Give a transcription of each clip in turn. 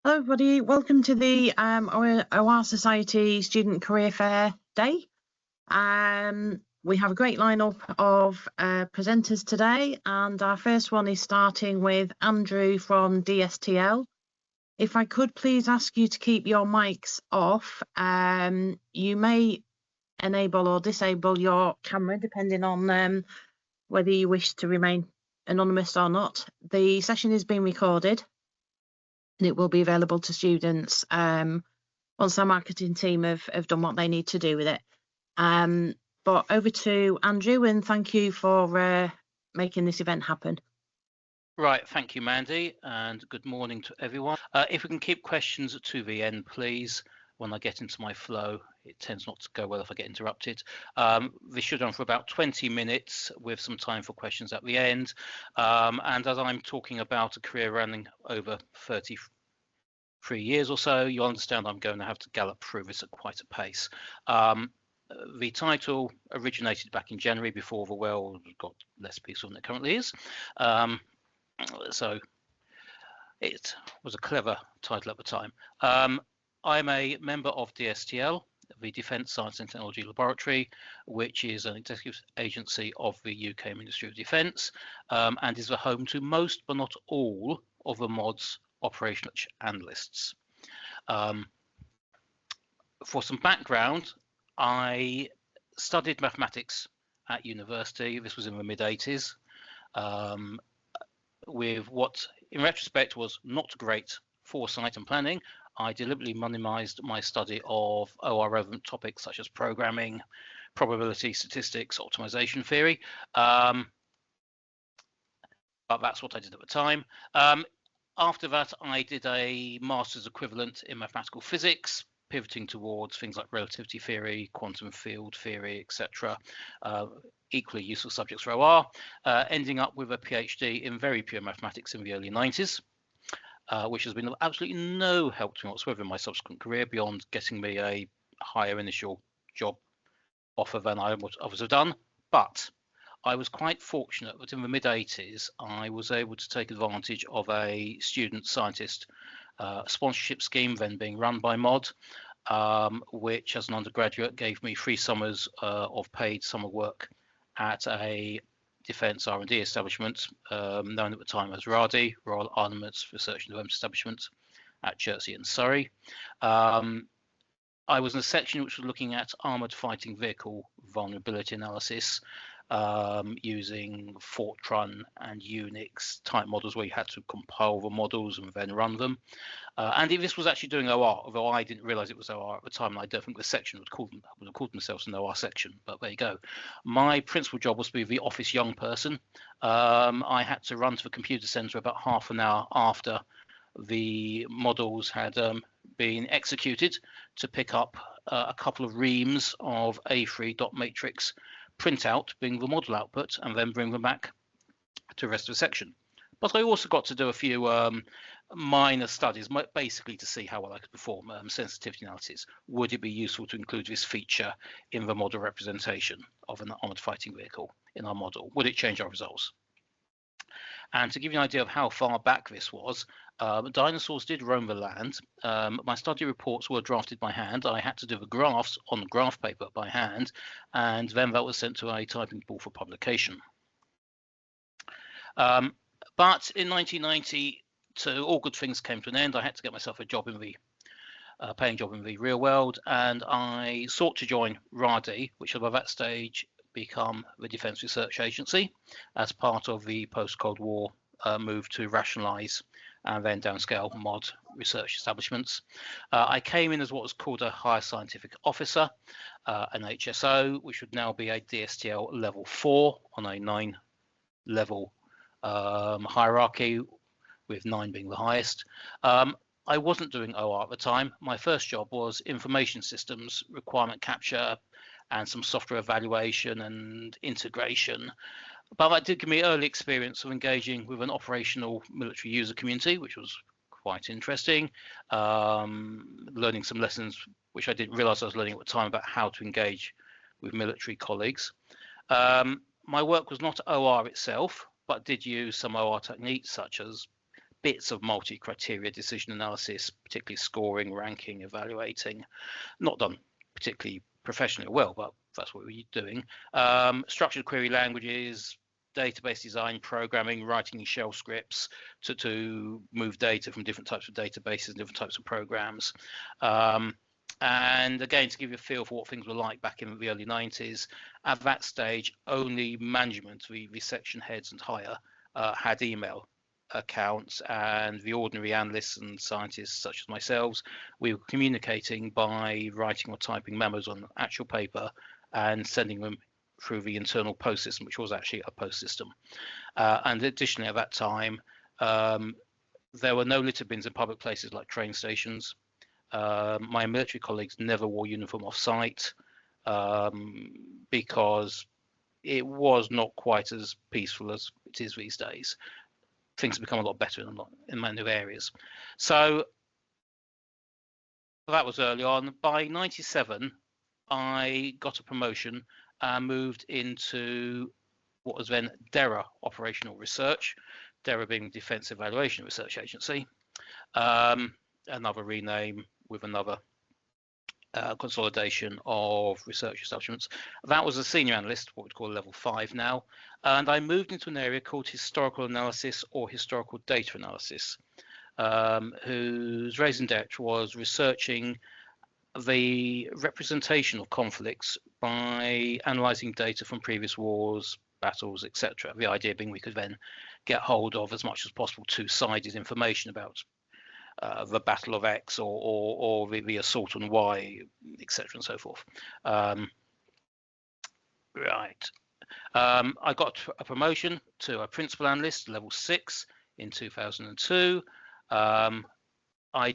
Hello everybody, welcome to the OR Society Student Career Fair Day. We have a great lineup of presenters today, and our first one is starting with Andrew from DSTL. If I could please ask you to keep your mics off. You may enable or disable your camera depending on whether you wish to remain anonymous or not. The session is being recorded and it will be available to students once our marketing team have done what they need to do with it. But over to Andrew, and thank you for making this event happen. Right, thank you, Mandy, and good morning to everyone. If we can keep questions to the end, please. When I get into my flow, it tends not to go well if I get interrupted. This should run for about 20 minutes with some time for questions at the end. And as I'm talking about a career running over 33 years or so, you'll understand I'm going to have to gallop through this at quite a pace. The title originated back in January before the world got less peaceful than it currently is. So it was a clever title at the time. I'm a member of DSTL, the Defence Science and Technology Laboratory, which is an executive agency of the UK Ministry of Defence, and is the home to most but not all of the MOD's operational analysts. For some background, I studied mathematics at university. This was in the mid-80s, with what in retrospect was not great foresight and planning. I deliberately minimized my study of OR relevant topics such as programming, probability, statistics, optimization theory. But that's what I did at the time. After that, I did a master's equivalent in mathematical physics, pivoting towards things like relativity theory, quantum field theory, etc. Equally useful subjects for OR, ending up with a PhD in very pure mathematics in the early 90s. Which has been of absolutely no help to me whatsoever in my subsequent career beyond getting me a higher initial job offer than I would otherwise have done. But I was quite fortunate that in the mid-80s, I was able to take advantage of a student scientist sponsorship scheme then being run by MOD, which as an undergraduate gave me 3 summers of paid summer work at a Defence R&D establishment, known at the time as RARDI, Royal Armaments Research and Development Establishment, at Chertsey in Surrey. I was in a section which was looking at armoured fighting vehicle vulnerability analysis, using Fortran and Unix type models where you had to compile the models and then run them. And this was actually doing OR, although I didn't realise it was OR at the time, and I don't think the section would have called themselves an OR section, but there you go. My principal job was to be the office young person. I had to run to the computer centre about half an hour after the models had been executed to pick up a couple of reams of A3 dot matrix printout being the model output and then bring them back to the rest of the section. But I also got to do a few minor studies, basically to see how well I could perform sensitivity analysis. Would it be useful to include this feature in the model representation of an armoured fighting vehicle in our model? Would it change our results? And to give you an idea of how far back this was, dinosaurs did roam the land. My study reports were drafted by hand. I had to do the graphs on graph paper by hand, and then that was sent to a typing pool for publication. But in 1992, all good things came to an end. I had to get myself a job in the paying job in the real world, and I sought to join RARDI, which had by that stage become the Defence Research Agency as part of the post-Cold War move to rationalise and then downscale MOD research establishments. I came in as what was called a Higher Scientific Officer, an HSO, which would now be a DSTL level 4 on a 9-level hierarchy, with 9 being the highest. I wasn't doing OR at the time. My first job was information systems, requirement capture, and some software evaluation and integration. But that did give me early experience of engaging with an operational military user community, which was quite interesting. Learning some lessons which I didn't realise I was learning at the time about how to engage with military colleagues. My work was not OR itself, but did use some OR techniques such as bits of multi-criteria decision analysis, particularly scoring, ranking, evaluating. Not done particularly professionally well, but that's what we're doing. Structured query languages, database design, programming, writing shell scripts to move data from different types of databases and different types of programs. And again, to give you a feel for what things were like back in the early 90s, at that stage, only management, the section heads and higher, had email accounts, and the ordinary analysts and scientists such as myself, we were communicating by writing or typing memos on actual paper and sending them through the internal post system, which was actually a post system. And additionally, at that time, there were no litter bins in public places like train stations. My military colleagues never wore uniform off site because it was not quite as peaceful as it is these days. Things have become a lot better in many areas. So that was early on. By 97, I got a promotion and moved into what was then DERA Operational Research, DERA being the Defence Evaluation Research Agency, another rename with another consolidation of research establishments. That was a senior analyst, what we'd call level 5 now, and I moved into an area called historical analysis or historical data analysis, whose raison d'etre was researching the representation of conflicts by analysing data from previous wars, battles, etc. The idea being we could then get hold of as much as possible two-sided information about the Battle of X or the assault on Y, etc. and so forth. Right. I got a promotion to a principal analyst, level 6, in 2002. I,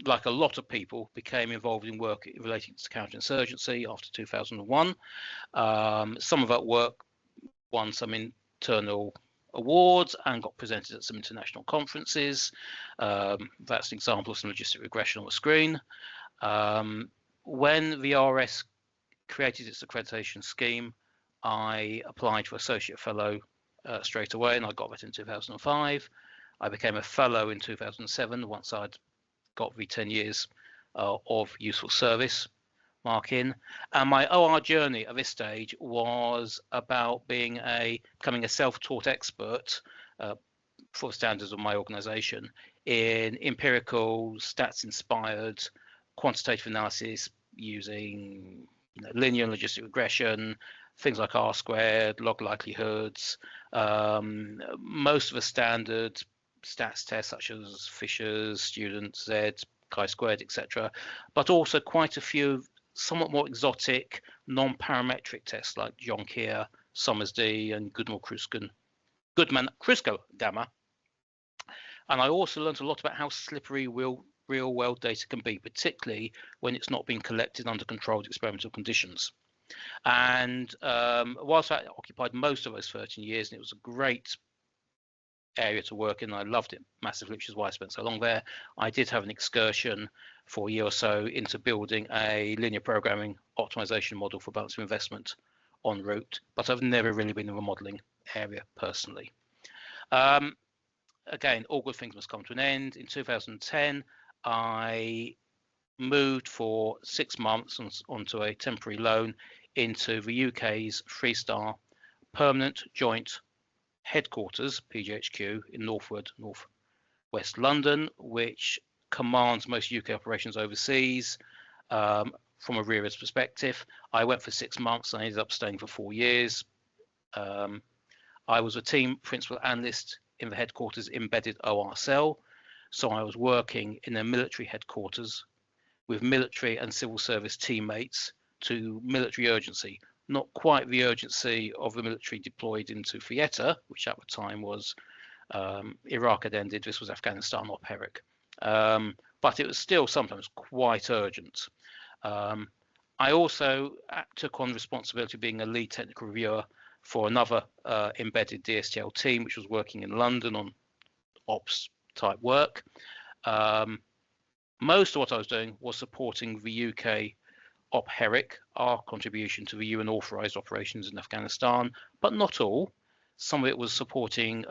like a lot of people, became involved in work relating to counterinsurgency after 2001. Some of that work won some internal awards and got presented at some international conferences. That's an example of some logistic regression on the screen. When the RS created its accreditation scheme, I applied for Associate Fellow straight away, and I got that in 2005. I became a Fellow in 2007 once I'd got the 10 years of useful service mark in. And my OR journey at this stage was about becoming a self-taught expert for the standards of my organization in empirical, stats-inspired quantitative analysis using linear and logistic regression, things like R-squared, log likelihoods, most of the standard stats tests such as Fisher's, Student, Z, chi-squared, etc., but also quite a few somewhat more exotic non-parametric tests like Jonquière, Somers-D, and Goodman-Crisco gamma. And I also learned a lot about how slippery real-world data can be, particularly when it's not being collected under controlled experimental conditions. And whilst I occupied most of those 13 years, and it was a great area to work in, I loved it massively, which is why I spent so long there, I did have an excursion for a year or so into building a linear programming optimization model for balance of investment en route, but I've never really been in the modeling area personally. Again, all good things must come to an end. In 2010, I moved for 6 months onto a temporary loan into the UK's 3-star permanent joint headquarters, PGHQ, in northwest London, which commands most UK operations overseas. From a rearers perspective, I went for 6 months and I ended up staying for 4 years. I was a team principal analyst in the headquarters embedded OR cell, so I was working in a military headquarters with military and civil service teammates to military urgency. Not quite the urgency of the military deployed into theatre, which at the time was Iraq had ended, this was Afghanistan or PERIC. But it was still sometimes quite urgent. I also took on responsibility of being a lead technical reviewer for another embedded DSTL team, which was working in London on ops type work. Most of what I was doing was supporting the UK OPHERIC, our contribution to the UN authorized operations in Afghanistan, but not all. Some of it was supporting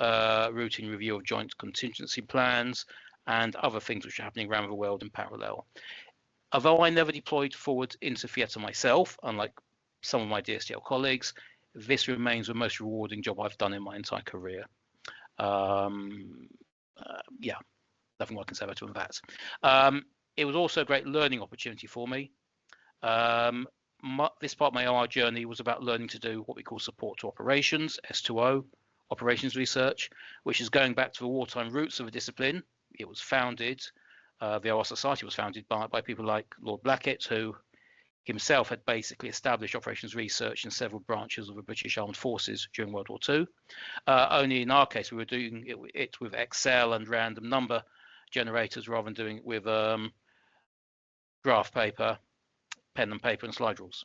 routine review of joint contingency plans and other things which are happening around the world in parallel. Although I never deployed forward into theatre myself, unlike some of my DSTL colleagues, this remains the most rewarding job I've done in my entire career. Yeah, nothing more I can say better than that. It was also a great learning opportunity for me. This part of my OR journey was about learning to do what we call support to operations, S2O, operations research, which is going back to the wartime roots of the discipline. It was founded, the OR Society was founded by people like Lord Blackett, who himself had basically established operations research in several branches of the British Armed Forces during World War II. Only in our case, we were doing it with Excel and random number generators rather than doing it with graph paper, pen and paper and slide rules.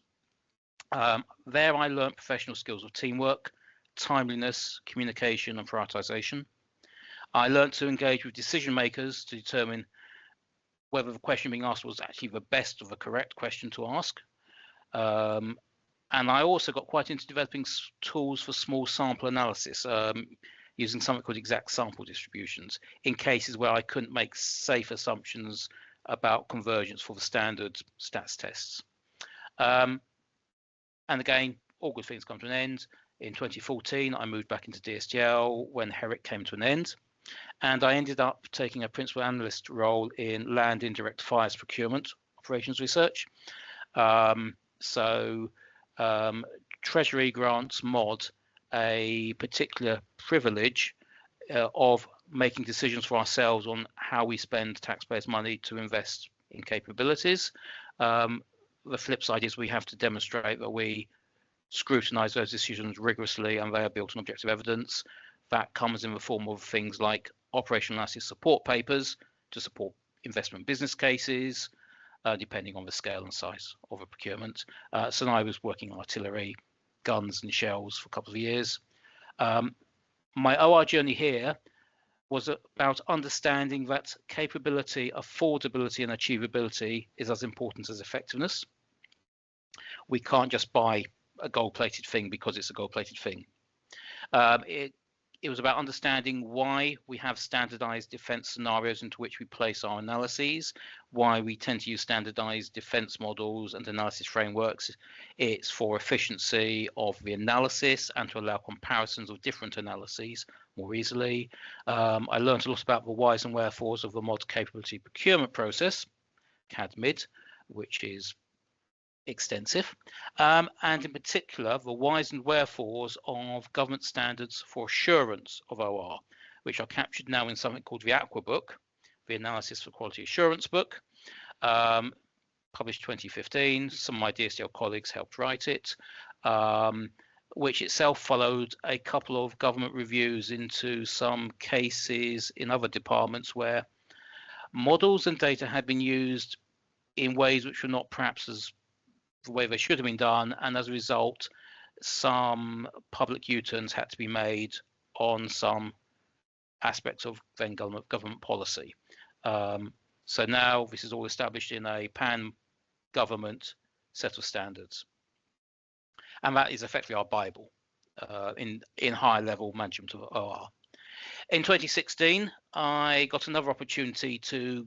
There I learned professional skills of teamwork, timeliness, communication and prioritization. I learned to engage with decision makers to determine whether the question being asked was actually the best or the correct question to ask. And I also got quite into developing tools for small sample analysis, using something called exact sample distributions in cases where I couldn't make safe assumptions about convergence for the standard stats tests. And again, all good things come to an end. In 2014, I moved back into DSTL when Herrick came to an end. And I ended up taking a principal analyst role in land indirect fires procurement operations research. Treasury grants MOD a particular privilege of making decisions for ourselves on how we spend taxpayers' money to invest in capabilities. The flip side is we have to demonstrate that we scrutinize those decisions rigorously and they are built on objective evidence. That comes in the form of things like operational analysis support papers to support investment business cases, depending on the scale and size of a procurement. So I was working on artillery, guns and shells for a couple of years. My OR journey here was about understanding that capability, affordability and achievability is as important as effectiveness. We can't just buy a gold-plated thing because it's a gold-plated thing. It was about understanding why we have standardized defense scenarios into which we place our analyses, why we tend to use standardized defense models and analysis frameworks. It's for efficiency of the analysis and to allow comparisons of different analyses more easily. I learned a lot about the whys and wherefores of the mod capability procurement process, CAD-MID, which is extensive, and in particular the whys and wherefores of government standards for assurance of OR, which are captured now in something called the AQUA book, the Analysis for Quality Assurance book, published 2015. Some of my DSTL colleagues helped write it, which itself followed a couple of government reviews into some cases in other departments where models and data had been used in ways which were not perhaps as the way they should have been done, and as a result some public U-turns had to be made on some aspects of then government policy. So now this is all established in a pan-government set of standards, and that is effectively our Bible in high level management of OR. In 2016 I got another opportunity to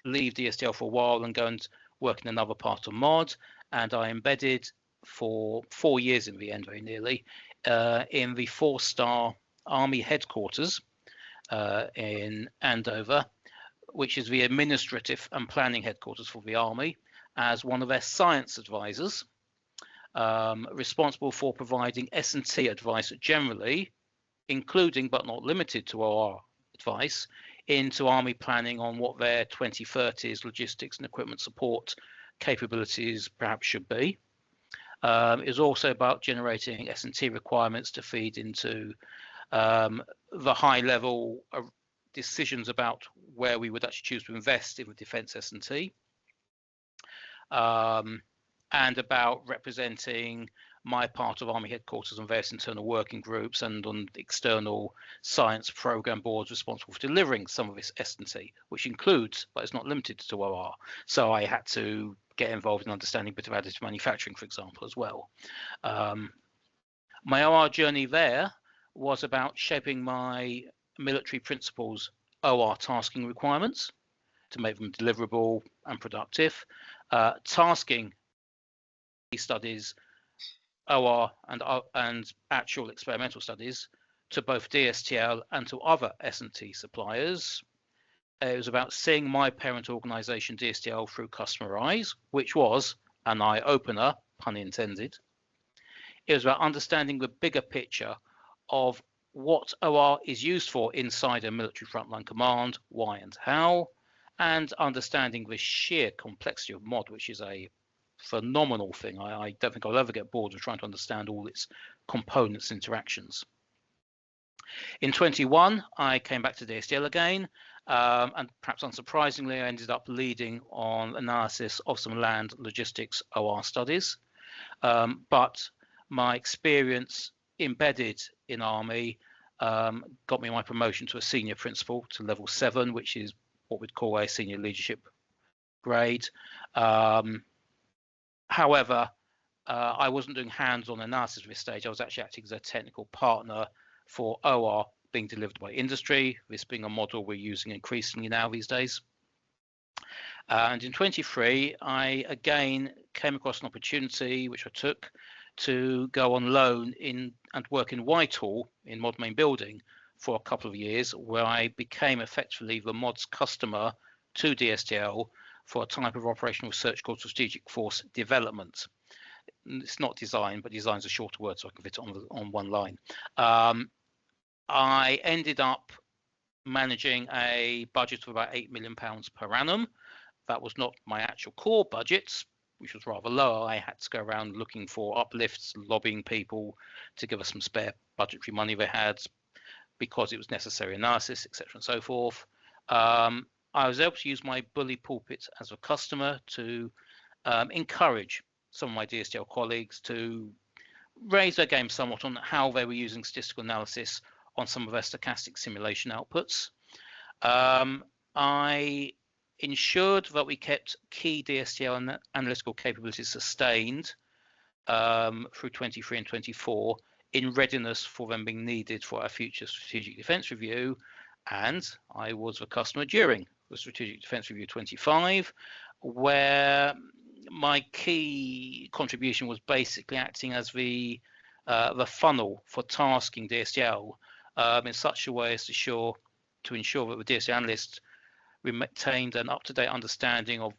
leave DSTL for a while and go and work in another part of MOD, and I embedded for 4 years in the end, very nearly, in the 4-star Army headquarters in Andover, which is the administrative and planning headquarters for the Army, as one of their science advisors, responsible for providing S&T advice generally, including but not limited to OR advice, into Army planning on what their 2030s logistics and equipment support capabilities perhaps should be. It was also about generating S&T requirements to feed into the high level decisions about where we would actually choose to invest in the defence S&T, and about representing my part of Army headquarters on various internal working groups and on external science program boards responsible for delivering some of this S&T, which includes, but it's not limited to OR. So I had to get involved in understanding a bit of additive manufacturing, for example, as well. My OR journey there was about shaping my military principles OR tasking requirements to make them deliverable and productive, tasking studies, OR and actual experimental studies to both DSTL and to other S&T suppliers. It was about seeing my parent organisation DSTL through customer eyes, which was an eye-opener, pun intended. It was about understanding the bigger picture of what OR is used for inside a military frontline command, why and how, and understanding the sheer complexity of mod, which is a phenomenal thing. I don't think I'll ever get bored of trying to understand all its components interactions. In 21, I came back to DSTL again, and perhaps unsurprisingly, I ended up leading on analysis of some land logistics OR studies. But my experience embedded in Army got me my promotion to a senior principal to level 7, which is what we'd call a senior leadership grade. However, I wasn't doing hands-on analysis at this stage. I was actually acting as a technical partner for OR being delivered by industry, this being a model we're using increasingly now these days. And in 23, I again came across an opportunity, which I took, to go on loan and work in Whitehall in mod main building for a couple of years, where I became effectively the mod's customer to DSTL for a type of operational research called strategic force development. It's not design, but design is a shorter word, so I can fit it on one line. I ended up managing a budget of about £8 million per annum. That was not my actual core budget, which was rather low. I had to go around looking for uplifts, lobbying people to give us some spare budgetary money they had because it was necessary analysis, etc. and so forth. I was able to use my bully pulpit as a customer to encourage some of my DSTL colleagues to raise their game somewhat on how they were using statistical analysis on some of their stochastic simulation outputs. I ensured that we kept key DSTL analytical capabilities sustained through 23 and 24 in readiness for them being needed for our future strategic defence review. And I was the customer during the strategic defence review 25, where my key contribution was basically acting as the funnel for tasking DSTL in such a way as to ensure that the DSTL analysts retained an up-to-date understanding of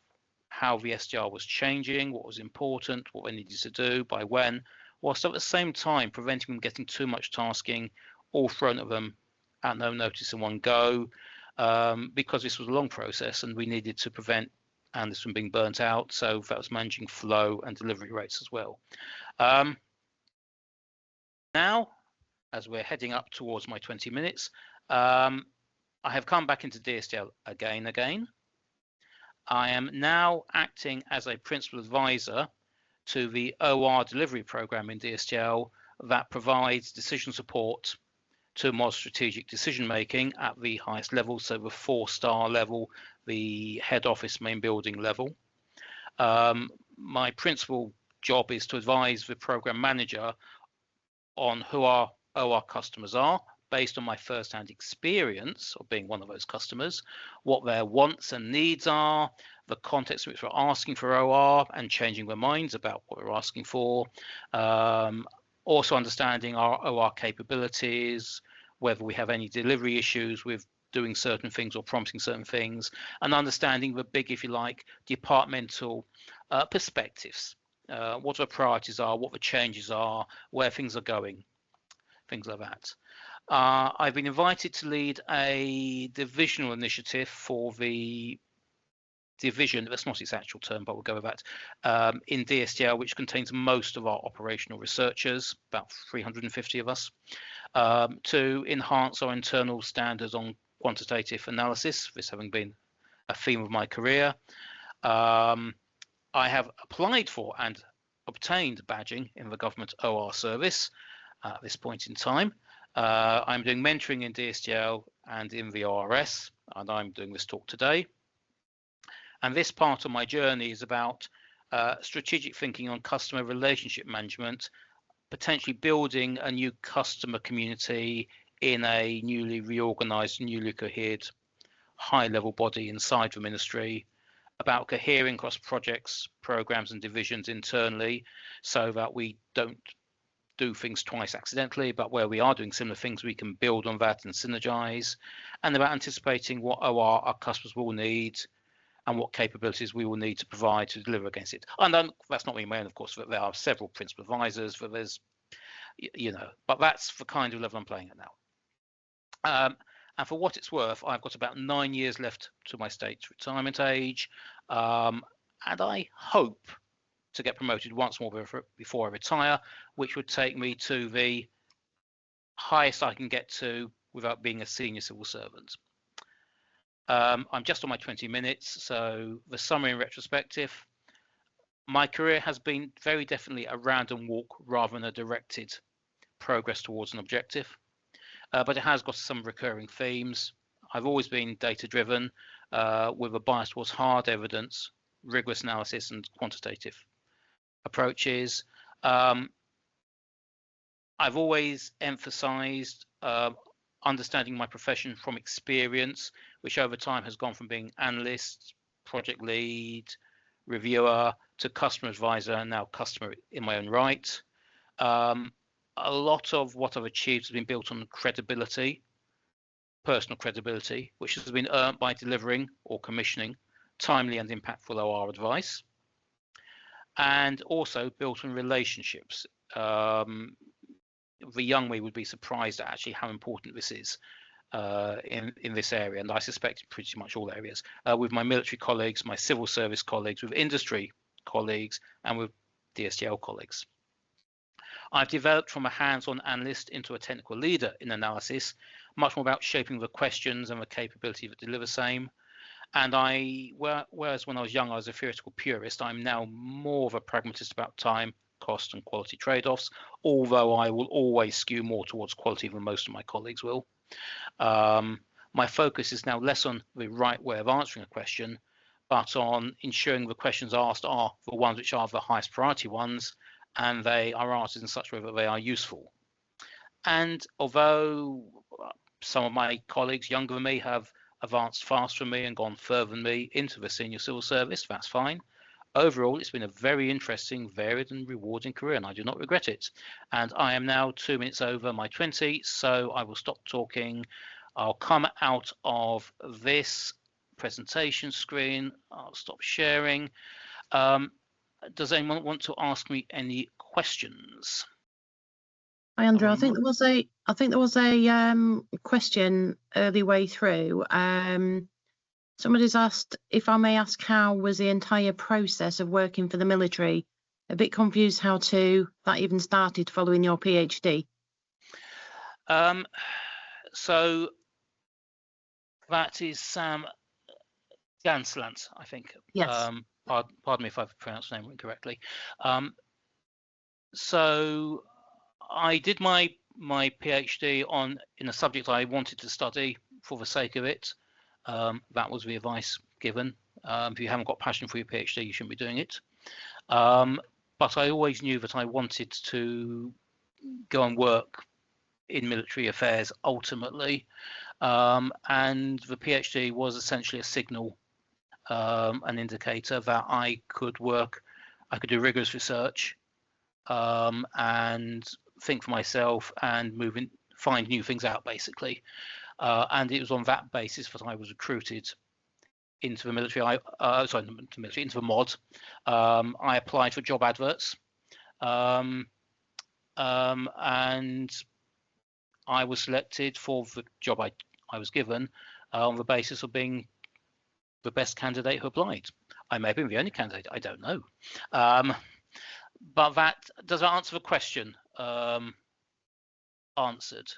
how the SDR was changing, what was important, what they needed to do, by when, whilst at the same time preventing them getting too much tasking all thrown at them at no notice in one go, because this was a long process and we needed to prevent analysts from being burnt out. So that was managing flow and delivery rates as well. Now, as we're heading up towards my 20 minutes, I have come back into DSTL again. I am now acting as a principal advisor to the OR delivery program in DSTL that provides decision support to mod strategic decision making at the highest level, so the 4-star level, the head office main building level. My principal job is to advise the program manager on who our OR customers are, based on my first-hand experience of being one of those customers, what their wants and needs are, the context in which we're asking for OR and changing their minds about what we're asking for, also understanding our OR capabilities, whether we have any delivery issues with doing certain things or promising certain things, and understanding the big, if you like, departmental perspectives, what our priorities are, what the changes are, where things are going, things like that. I've been invited to lead a divisional initiative for the division, that's not its actual term, but we'll go with that, in DSTL, which contains most of our operational researchers, about 350 of us, to enhance our internal standards on quantitative analysis, this having been a theme of my career. I have applied for and obtained badging in the government OR service at this point in time. I'm doing mentoring in DSTL and in the ORS, and I'm doing this talk today. And this part of my journey is about strategic thinking on customer relationship management potentially building a new customer community in a newly reorganized, newly cohered, high-level body inside the ministry, about cohering across projects, programs and divisions internally, so that we don't do things twice accidentally, but where we are doing similar things, we can build on that and synergize, and about anticipating what OR our customers will need and what capabilities we will need to provide to deliver against it. And that's not me my own, of course, that there are several principal advisors, that there's, but that's the kind of level I'm playing at now. And for what it's worth, I've got about 9 years left to my state retirement age, and I hope to get promoted once more before I retire, which would take me to the highest I can get to without being a senior civil servant. I'm just on my 20 minutes, so the summary and retrospective. My career has been very definitely a random walk rather than a directed progress towards an objective, but it has got some recurring themes. I've always been data-driven with a bias towards hard evidence, rigorous analysis and quantitative approaches. I've always emphasized understanding my profession from experience, which over time has gone from being analyst, project lead, reviewer to customer advisor, and now customer in my own right. A lot of what I've achieved has been built on credibility, personal credibility, which has been earned by delivering or commissioning timely and impactful OR advice, and also built on relationships. The young me would be surprised at actually how important this is in this area, and I suspect pretty much all areas, with my military colleagues, my civil service colleagues, with industry colleagues, and with DSTL colleagues. I've developed from a hands-on analyst into a technical leader in analysis, much more about shaping the questions and the capability that deliver same. And whereas when I was young, I was a theoretical purist, I'm now more of a pragmatist about time, cost and quality trade-offs, although I will always skew more towards quality than most of my colleagues will. My focus is now less on the right way of answering a question, but on ensuring the questions asked are the ones which are the highest priority ones, and they are answered in such a way that they are useful. And although some of my colleagues younger than me have advanced faster than me and gone further than me into the senior civil service, that's fine. Overall, it's been a very interesting, varied and rewarding career, and I do not regret it. And I am now 2 minutes over my 20, so I will stop talking. I'll come out of this presentation screen. I'll stop sharing. Does anyone want to ask me any questions? Hi Andrew, I think there was a question early way through. Somebody's asked if I may ask, how was the entire process of working for the military? A bit confused how that even started following your PhD. So that is Sam Ganslant, I think. Yes. Pardon me if I've pronounced the name incorrectly. So I did my PhD in a subject I wanted to study for the sake of it. That was the advice given. If you haven't got passion for your PhD, you shouldn't be doing it. But I always knew that I wanted to go and work in military affairs ultimately. And the PhD was essentially a signal, an indicator that I could do rigorous research and think for myself and find new things out, basically. And it was on that basis that I was recruited into the military. Into the mod. I applied for job adverts, and I was selected for the job I was given on the basis of being the best candidate who applied. I may have been the only candidate, I don't know. But does that answer the question? Answered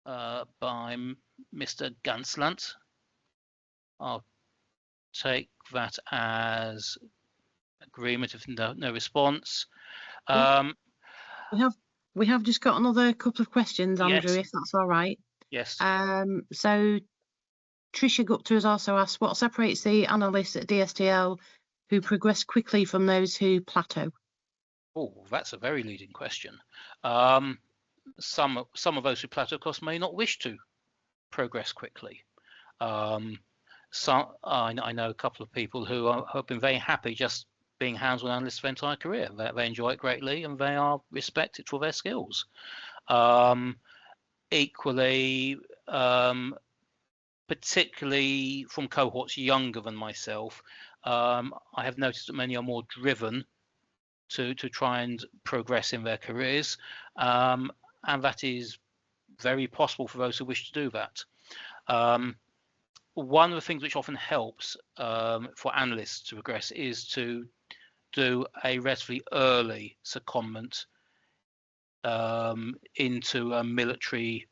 by Mr. Ganslant. I'll take that as agreement if no response. We have just got another couple of questions, Andrew, yes. if that's all right. Yes. So Tricia Gupta has also asked, what separates the analysts at DSTL who progress quickly from those who plateau? Oh, that's a very leading question. Some of those with plateau costs may not wish to progress quickly. So I know a couple of people who have been very happy just being hands-on analysts their entire career. They enjoy it greatly, and they are respected for their skills. Equally, particularly from cohorts younger than myself, I have noticed that many are more driven to try and progress in their careers, and that is very possible for those who wish to do that. One of the things which often helps for analysts to progress is to do a relatively early secondment into a military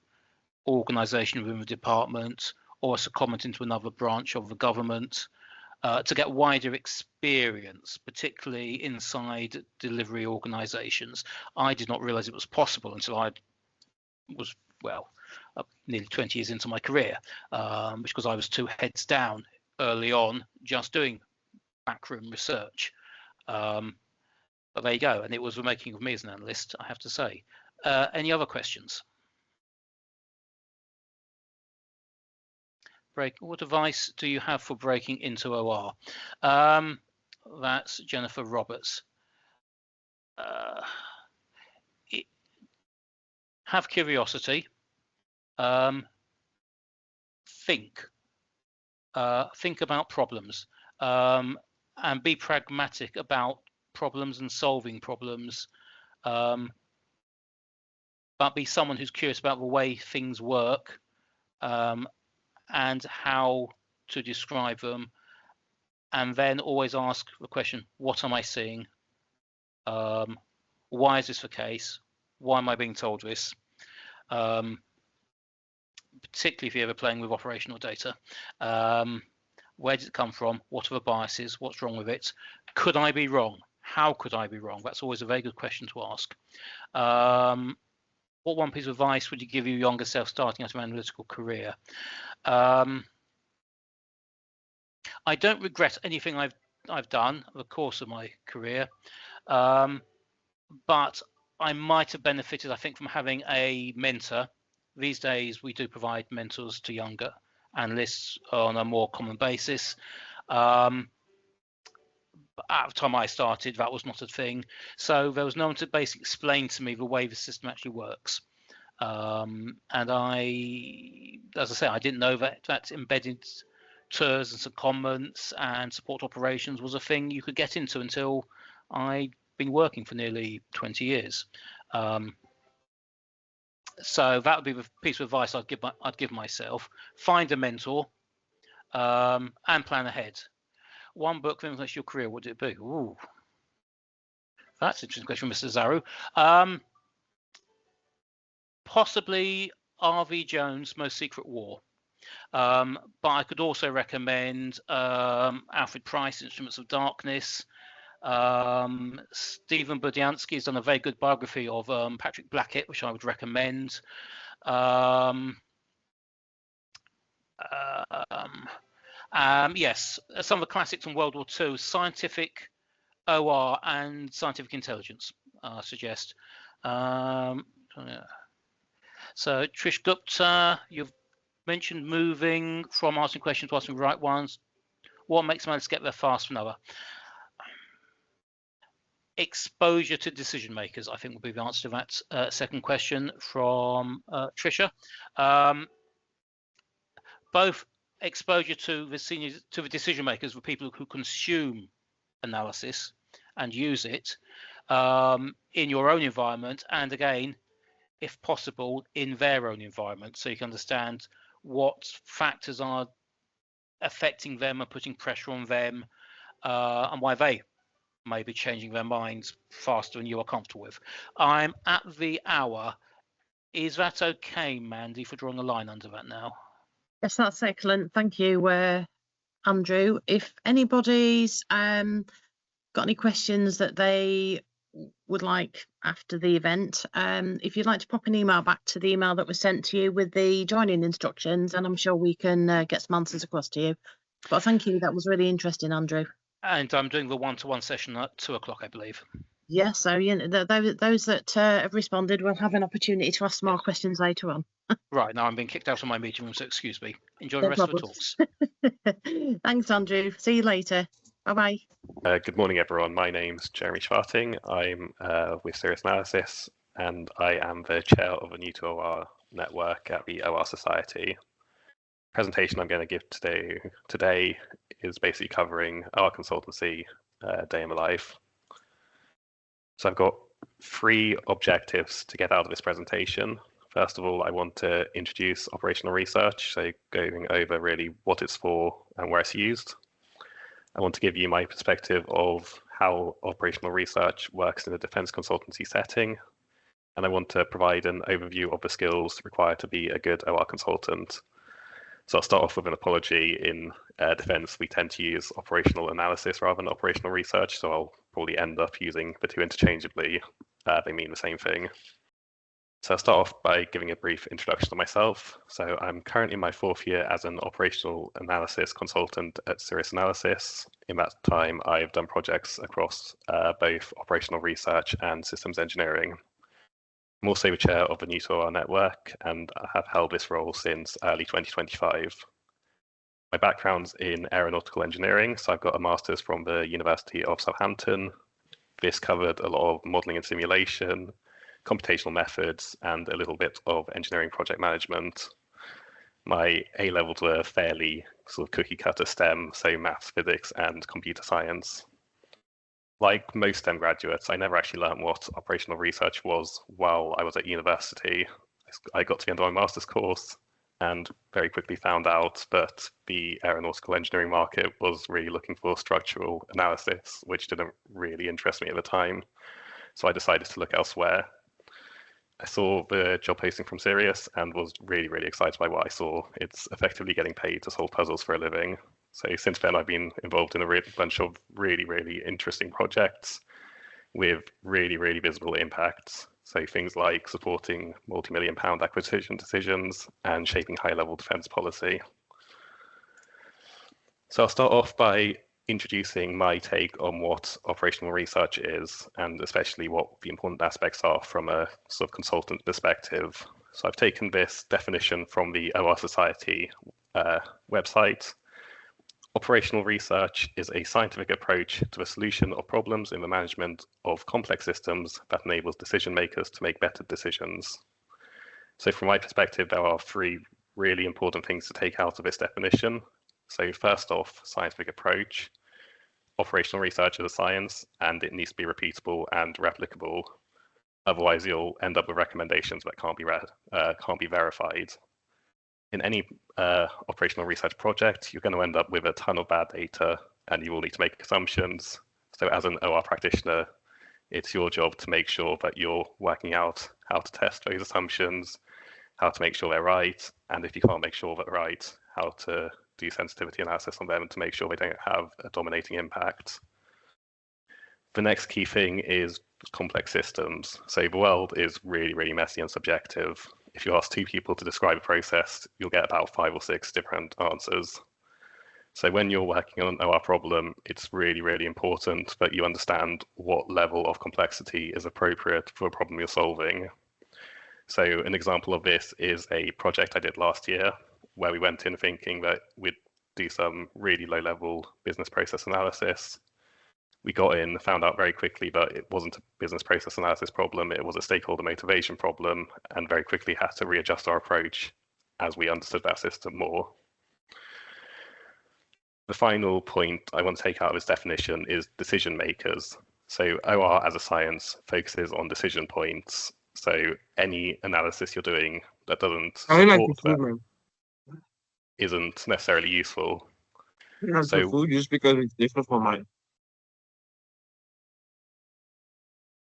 organization within the department, or a secondment into another branch of the government, to get wider experience, particularly inside delivery organizations. I did not realize it was possible until I was, well, nearly 20 years into my career, because I was 2 heads down early on, just doing backroom research. But there you go, and it was the making of me as an analyst, I have to say. Any other questions? What advice do you have for breaking into OR? That's Jennifer Roberts. Have curiosity. Think about problems, and be pragmatic about problems and solving problems, but be someone who's curious about the way things work, and how to describe them, and then always ask the question, what am I seeing? Why is this the case? Why am I being told this? Particularly if you're ever playing with operational data. Where did it come from? What are the biases? What's wrong with it? Could I be wrong? How could I be wrong? That's always a very good question to ask. What one piece of advice would you give your younger self starting out an analytical career? I don't regret anything I've done over the course of my career, but I might have benefited, I think, from having a mentor. These days, we do provide mentors to younger analysts on a more common basis. At the time I started, that was not a thing. So there was no one to basically explain to me the way the system actually works. And as I say, I didn't know that embedded TERS and secondments and support operations was a thing you could get into until I'd been working for nearly 20 years. So that would be the piece of advice I'd give myself. Find a mentor, and plan ahead. One book that influenced your career, what would it be? Ooh, that's an interesting question, Mr. Zaru. Possibly R.V. Jones' Most Secret War. But I could also recommend Alfred Price, Instruments of Darkness. Stephen Budiansky has done a very good biography of Patrick Blackett, which I would recommend. Yes, some of the classics from World War II, Scientific OR and Scientific Intelligence, I suggest. So Trish Gupta, you've mentioned moving from asking questions to asking the right ones. What makes analysts get there fast from another? Exposure to decision makers, I think, will be the answer to that second question from Trisha. Both exposure to the decision makers, the people who consume analysis and use it in your own environment, and again, if possible, in their own environment, so you can understand what factors are affecting them and putting pressure on them, and why they may be changing their minds faster than you are comfortable with. I'm at the hour. Is that okay, Mandy, for drawing a line under that now? Yes, that's excellent. Thank you, Andrew. If anybody's got any questions that they would like after the event, if you'd like to pop an email back to the email that was sent to you with the joining instructions, and I'm sure we can get some answers across to you. But thank you, that was really interesting, Andrew. And I'm doing the one-to-one session at 2 o'clock, I believe. Yes, so those that have responded will have an opportunity to ask more questions later on. Right, now I'm being kicked out of my meeting room, so excuse me. Enjoy the No rest of the problem. talks. Thanks, Andrew. See you later. Bye-bye. Good morning, everyone. My name's Jeremy Schwarting. I'm with Serious Analysis, and I am the chair of a new to OR network at the OR Society. The presentation I'm going to give today is basically covering OR consultancy day in my life. So I've got 3 objectives to get out of this presentation. First of all, I want to introduce operational research, so going over really what it's for and where it's used. I want to give you my perspective of how operational research works in a defense consultancy setting. And I want to provide an overview of the skills required to be a good OR consultant. So I'll start off with an apology. In defense, we tend to use operational analysis rather than operational research. So I'll probably end up using the two interchangeably. They mean the same thing. So I'll start off by giving a brief introduction to myself. So I'm currently in my 4th year as an operational analysis consultant at Serious Analysis. In that time, I've done projects across both operational research and systems engineering. I'm also the chair of the New to OR network, and I have held this role since early 2025. My background's in aeronautical engineering, so I've got a master's from the University of Southampton. This covered a lot of modeling and simulation, computational methods, and a little bit of engineering project management. My A levels were fairly sort of cookie cutter STEM, so maths, physics, and computer science. Like most STEM graduates, I never actually learned what operational research was while I was at university. I got to the end of my master's course and very quickly found out that the aeronautical engineering market was really looking for structural analysis, which didn't really interest me at the time. So I decided to look elsewhere. I saw the job posting from Sirius and was really, really excited by what I saw. It's effectively getting paid to solve puzzles for a living. So since then, I've been involved in a bunch of really, really interesting projects with really, really visible impacts. So things like supporting multi-million-pound acquisition decisions and shaping high-level defense policy. So I'll start off by introducing my take on what operational research is, and especially what the important aspects are from a sort of consultant perspective. So I've taken this definition from the OR Society website. Operational research is a scientific approach to the solution of problems in the management of complex systems that enables decision makers to make better decisions. So from my perspective, there are 3 really important things to take out of this definition. So first off, scientific approach. Operational research is a science, and it needs to be repeatable and replicable. Otherwise, you'll end up with recommendations that can't be verified. In any operational research project, you're going to end up with a ton of bad data, and you will need to make assumptions. So as an OR practitioner, it's your job to make sure that you're working out how to test those assumptions, how to make sure they're right, and if you can't make sure they're right, how to do sensitivity analysis on them to make sure they don't have a dominating impact. The next key thing is complex systems. So the world is really, really messy and subjective. If you ask 2 people to describe a process, you'll get about 5 or 6 different answers. So when you're working on an OR problem, it's really, really important that you understand what level of complexity is appropriate for a problem you're solving. So an example of this is a project I did last year, where we went in thinking that we'd do some really low-level business process analysis. We got in, found out very quickly that it wasn't a business process analysis problem, it was a stakeholder motivation problem, and very quickly had to readjust our approach as we understood that system more. The final point I want to take out of this definition is decision makers. So OR as a science focuses on decision points. So any analysis you're doing that doesn't support that isn't necessarily useful. So food just because it's different from mine.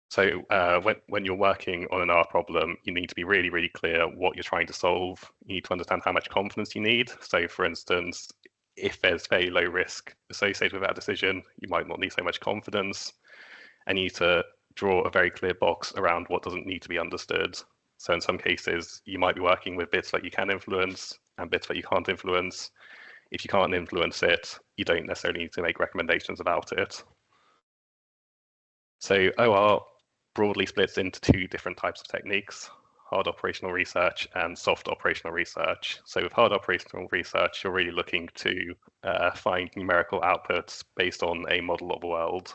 So when you're working on an R problem, you need to be really, really clear what you're trying to solve. You need to understand how much confidence you need. So for instance, if there's very low risk associated with that decision, you might not need so much confidence. And you need to draw a very clear box around what doesn't need to be understood. So in some cases, you might be working with bits that you can influence and bits that you can't influence. If you can't influence it, you don't necessarily need to make recommendations about it. So OR broadly splits into two different types of techniques: hard operational research and soft operational research. So with hard operational research, you're really looking to find numerical outputs based on a model of the world.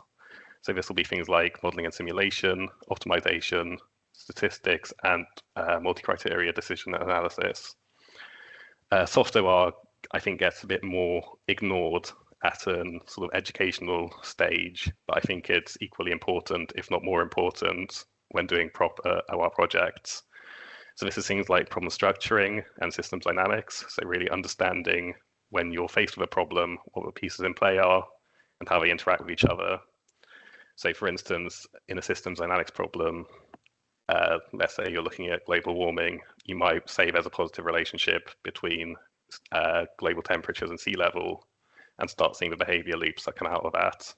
So this will be things like modeling and simulation, optimization, statistics, and multi-criteria decision analysis. Soft OR, I think, gets a bit more ignored at a sort of educational stage, but I think it's equally important, if not more important, when doing proper OR projects. So this is things like problem structuring and systems dynamics. So really understanding when you're faced with a problem, what the pieces in play are, and how they interact with each other. So for instance, in a systems dynamics problem, let's say you're looking at global warming, you might say there's a positive relationship between global temperatures and sea level, and start seeing the behavior loops that come out of that.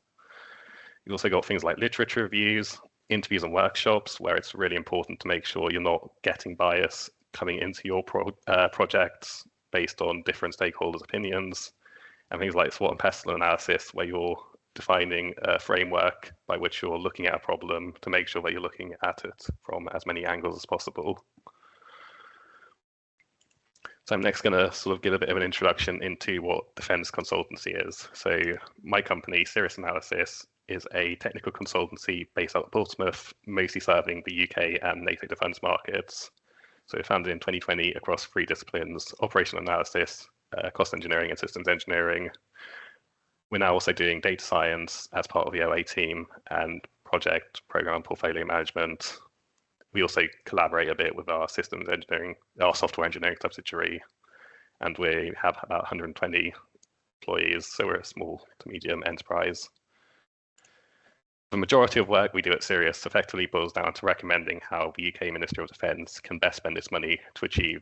You've also got things like literature reviews, interviews and workshops, where it's really important to make sure you're not getting bias coming into your projects based on different stakeholders' opinions, and things like SWOT and pestle analysis, where you're defining a framework by which you're looking at a problem to make sure that you're looking at it from as many angles as possible. So I'm next going to sort of give a bit of an introduction into what defense consultancy is. So my company, Cirrus Analysis, is a technical consultancy based out of Portsmouth, mostly serving the UK and NATO defense markets. So we founded in 2020 across 3 disciplines: operational analysis, cost engineering, and systems engineering. We're now also doing data science as part of the OA team and project, program, and portfolio management. We also collaborate a bit with our systems engineering, our software engineering subsidiary, and we have about 120 employees, so we're a small to medium enterprise. The majority of work we do at Sirius effectively boils down to recommending how the UK Ministry of Defence can best spend its money to achieve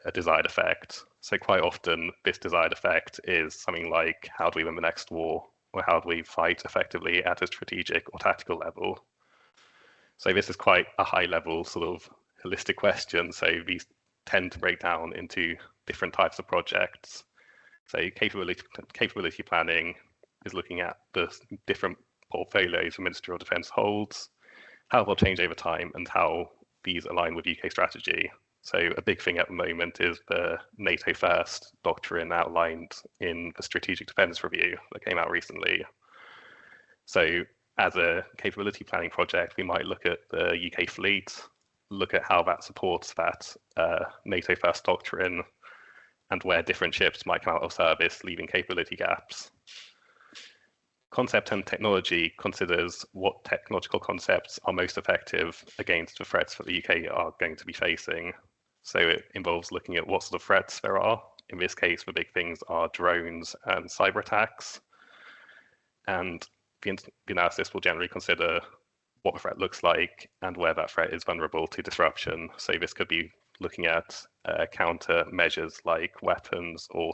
a desired effect. So quite often this desired effect is something like, how do we win the next war, or how do we fight effectively at a strategic or tactical level? So this is quite a high level sort of holistic question. So these tend to break down into different types of projects. So capability planning is looking at the different portfolios the Ministry of Defence holds, how they'll change over time, and how these align with UK strategy. So a big thing at the moment is the NATO First doctrine outlined in the Strategic Defence Review that came out recently. So as a capability planning project, we might look at the UK fleet, look at how that supports that NATO First doctrine, and where different ships might come out of service, leaving capability gaps. Concept and technology considers what technological concepts are most effective against the threats that the UK are going to be facing. So it involves looking at what sort of threats there are. In this case, the big things are drones and cyber attacks. And the analysis will generally consider what the threat looks like and where that threat is vulnerable to disruption. So this could be looking at counter measures like weapons or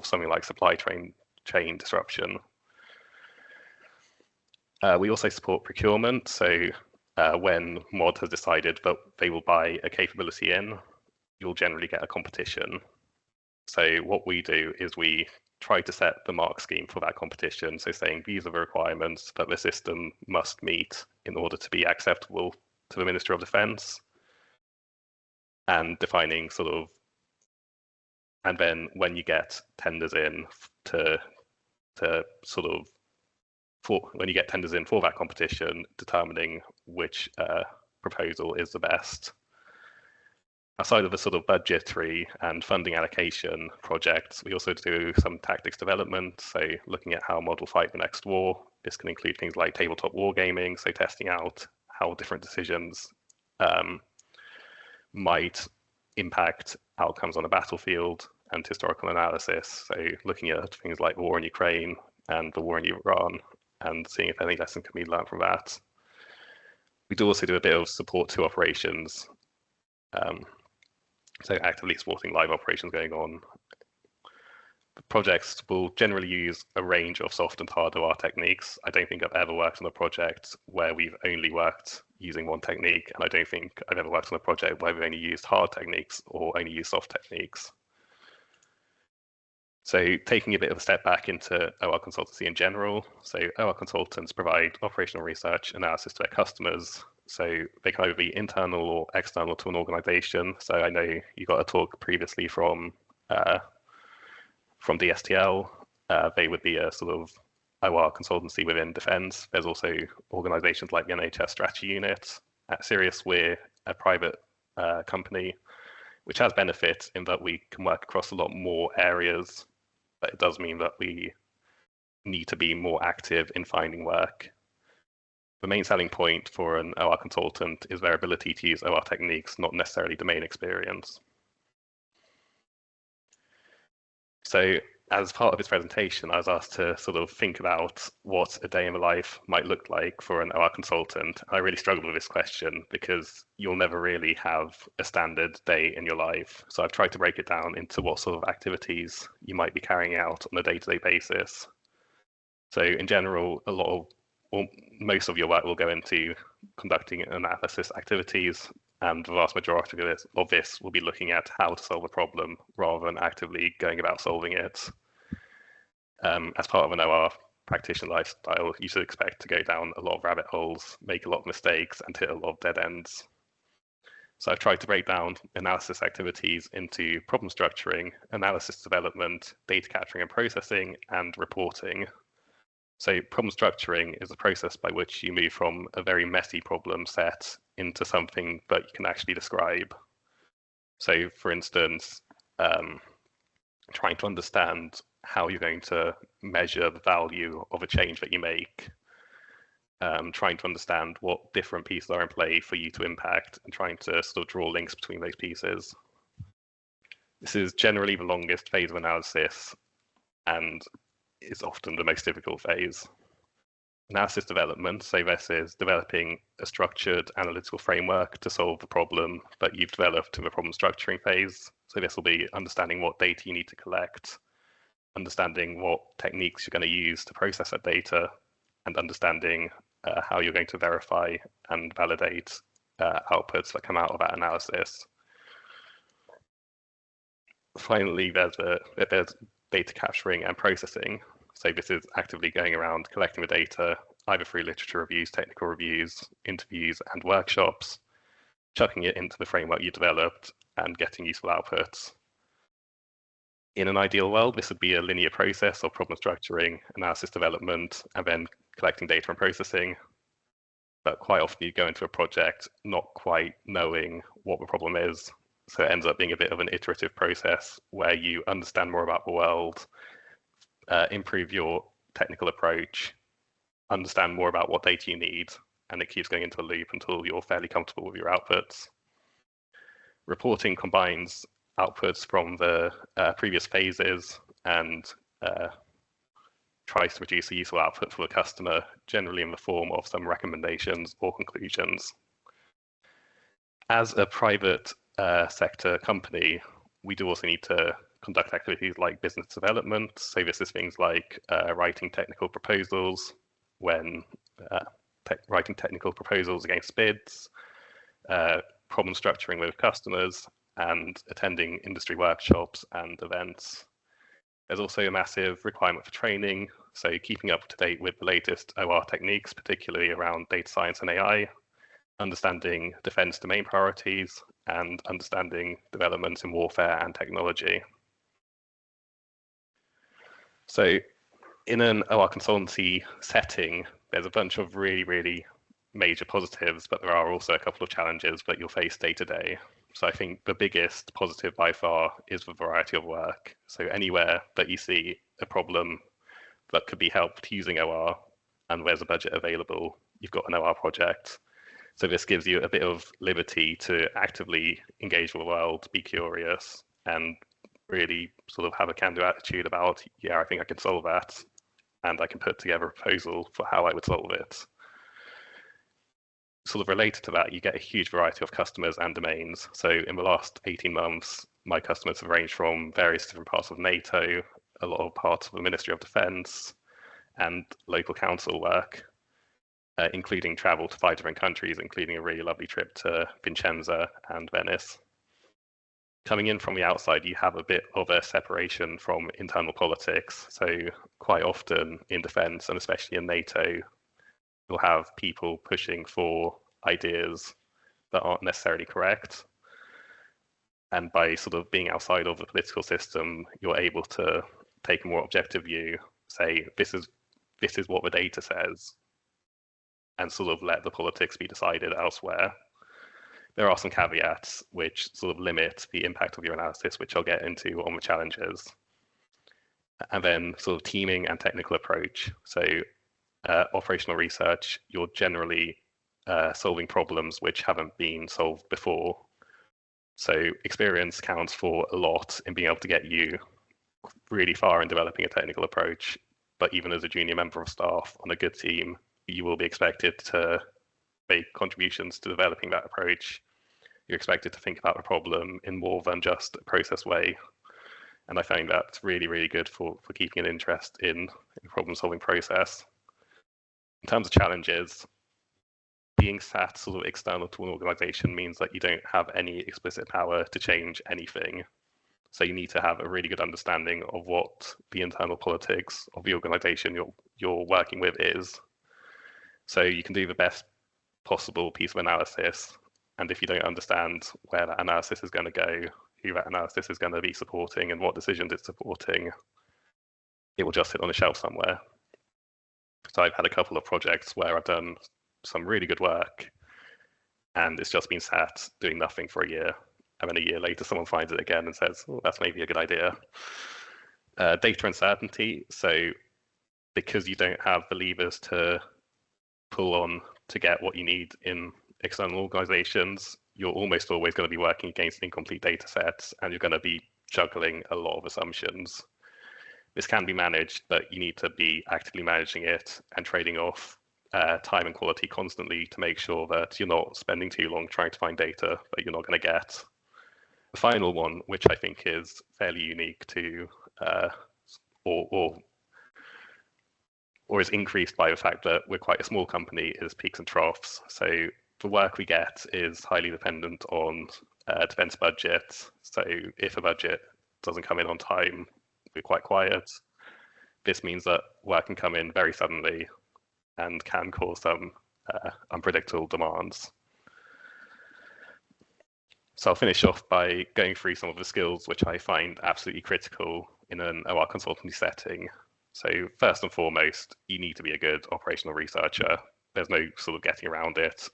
something like supply chain disruption. We also support procurement. So when MOD has decided that they will buy a capability in, you'll generally get a competition. So what we do is we try to set the mark scheme for that competition. So saying these are the requirements that the system must meet in order to be acceptable to the Ministry of Defence, and defining sort of, and then when you get tenders in when you get tenders in for that competition, determining which proposal is the best. Outside of the sort of budgetary and funding allocation projects, we also do some tactics development, so looking at how MOD will fight the next war. This can include things like tabletop wargaming, so testing out how different decisions might impact outcomes on a battlefield, and historical analysis, so looking at things like the war in Ukraine and the war in Iran, and seeing if any lesson can be learned from that. We do also do a bit of support to operations, so actively supporting live operations going on. The projects will generally use a range of soft and hard OR techniques. I don't think I've ever worked on a project where we've only worked using one technique, and I don't think I've ever worked on a project where we've only used hard techniques or only used soft techniques. So taking a bit of a step back into OR consultancy in general. So OR consultants provide operational research analysis to their customers. So they can either be internal or external to an organization. So I know you got a talk previously from DSTL. They would be a sort of OR consultancy within defense. There's also organizations like the NHS Strategy Unit. At Sirius, we're a private company, which has benefits in that we can work across a lot more areas, but it does mean that we need to be more active in finding work. The main selling point for an OR consultant is their ability to use OR techniques, not necessarily domain experience. So as part of this presentation, I was asked to sort of think about what a day in the life might look like for an OR consultant. I really struggled with this question because you'll never really have a standard day in your life. So I've tried to break it down into what sort of activities you might be carrying out on a day-to-day basis. So in general, a lot of, or most of your work will go into conducting analysis activities, and the vast majority of this will be looking at how to solve a problem rather than actively going about solving it. As part of an OR practitioner lifestyle, you should expect to go down a lot of rabbit holes, make a lot of mistakes, and hit a lot of dead ends. So I've tried to break down analysis activities into problem structuring, analysis development, data capturing and processing, and reporting. So problem structuring is a process by which you move from a very messy problem set into something that you can actually describe. So for instance, trying to understand how you're going to measure the value of a change that you make, trying to understand what different pieces are in play for you to impact, and trying to sort of draw links between those pieces. This is generally the longest phase of analysis and is often the most difficult phase. Analysis development, so this is developing a structured analytical framework to solve the problem that you've developed in the problem structuring phase. So this will be understanding what data you need to collect, understanding what techniques you're going to use to process that data, and understanding how you're going to verify and validate outputs that come out of that analysis. Finally, there's data capturing and processing. So this is actively going around collecting the data, either through literature reviews, technical reviews, interviews, and workshops, chucking it into the framework you developed, and getting useful outputs. In an ideal world, this would be a linear process of problem structuring, analysis development, and then collecting data and processing. But quite often you go into a project not quite knowing what the problem is. So it ends up being a bit of an iterative process where you understand more about the world, improve your technical approach, understand more about what data you need, and it keeps going into a loop until you're fairly comfortable with your outputs. Reporting combines outputs from the previous phases and tries to produce a useful output for the customer, generally in the form of some recommendations or conclusions. As a private sector company, we do also need to conduct activities like business development. So this is things like writing technical proposals writing technical proposals against bids, problem structuring with customers, and attending industry workshops and events. There's also a massive requirement for training, so keeping up to date with the latest OR techniques, particularly around data science and AI, understanding defense domain priorities, and understanding developments in warfare and technology. So in an OR consultancy setting, there's a bunch of really, really major positives, but there are also a couple of challenges that you'll face day to day. So I think the biggest positive by far is the variety of work. So anywhere that you see a problem that could be helped using OR and where's a budget available, you've got an OR project. So this gives you a bit of liberty to actively engage with the world, be curious, and really sort of have a can-do attitude about, yeah, I think I can solve that, and I can put together a proposal for how I would solve it. Sort of related to that, you get a huge variety of customers and domains. So in the last 18 months, my customers have ranged from various different parts of NATO, a lot of parts of the Ministry of Defence, and local council work, including travel to 5 different countries, including a really lovely trip to Vincenza and Venice. coming in from the outside, you have a bit of a separation from internal politics. So quite often in defense, and especially in NATO, you'll have people pushing for ideas that aren't necessarily correct. And by sort of being outside of the political system, you're able to take a more objective view, say, this is what the data says, and sort of let the politics be decided elsewhere. There are some caveats which sort of limit the impact of your analysis, which I'll get into on the challenges. And then sort of teaming and technical approach. So operational research, you're generally solving problems which haven't been solved before. So experience counts for a lot in being able to get you really far in developing a technical approach. But even as a junior member of staff on a good team, you will be expected to make contributions to developing that approach. You're expected to think about the problem in more than just a process way. And I find that's really, really good for keeping an interest in the problem-solving process. In terms of challenges, being sat sort of external to an organization means that you don't have any explicit power to change anything. So you need to have a really good understanding of what the internal politics of the organization you're working with is. So you can do the best possible piece of analysis, and if you don't understand where that analysis is going to go, who that analysis is going to be supporting and what decisions it's supporting, it will just sit on a shelf somewhere. So I've had a couple of projects where I've done some really good work and it's just been sat doing nothing for a year, and then a year later someone finds it again and says, oh, that's maybe a good idea. Data uncertainty, so because you don't have the levers to pull on to get what you need in external organizations, you're almost always going to be working against incomplete data sets, and you're going to be juggling a lot of assumptions. This can be managed, but you need to be actively managing it and trading off time and quality constantly to make sure that you're not spending too long trying to find data that you're not going to get. The final one, which I think is fairly unique to or is increased by the fact that we're quite a small company, is peaks and troughs. So the work we get is highly dependent on defense budgets. So if a budget doesn't come in on time, we're quite quiet. This means that work can come in very suddenly and can cause some unpredictable demands. So I'll finish off by going through some of the skills which I find absolutely critical in an OR consultancy setting. So first and foremost, you need to be a good operational researcher. There's no sort of getting around it.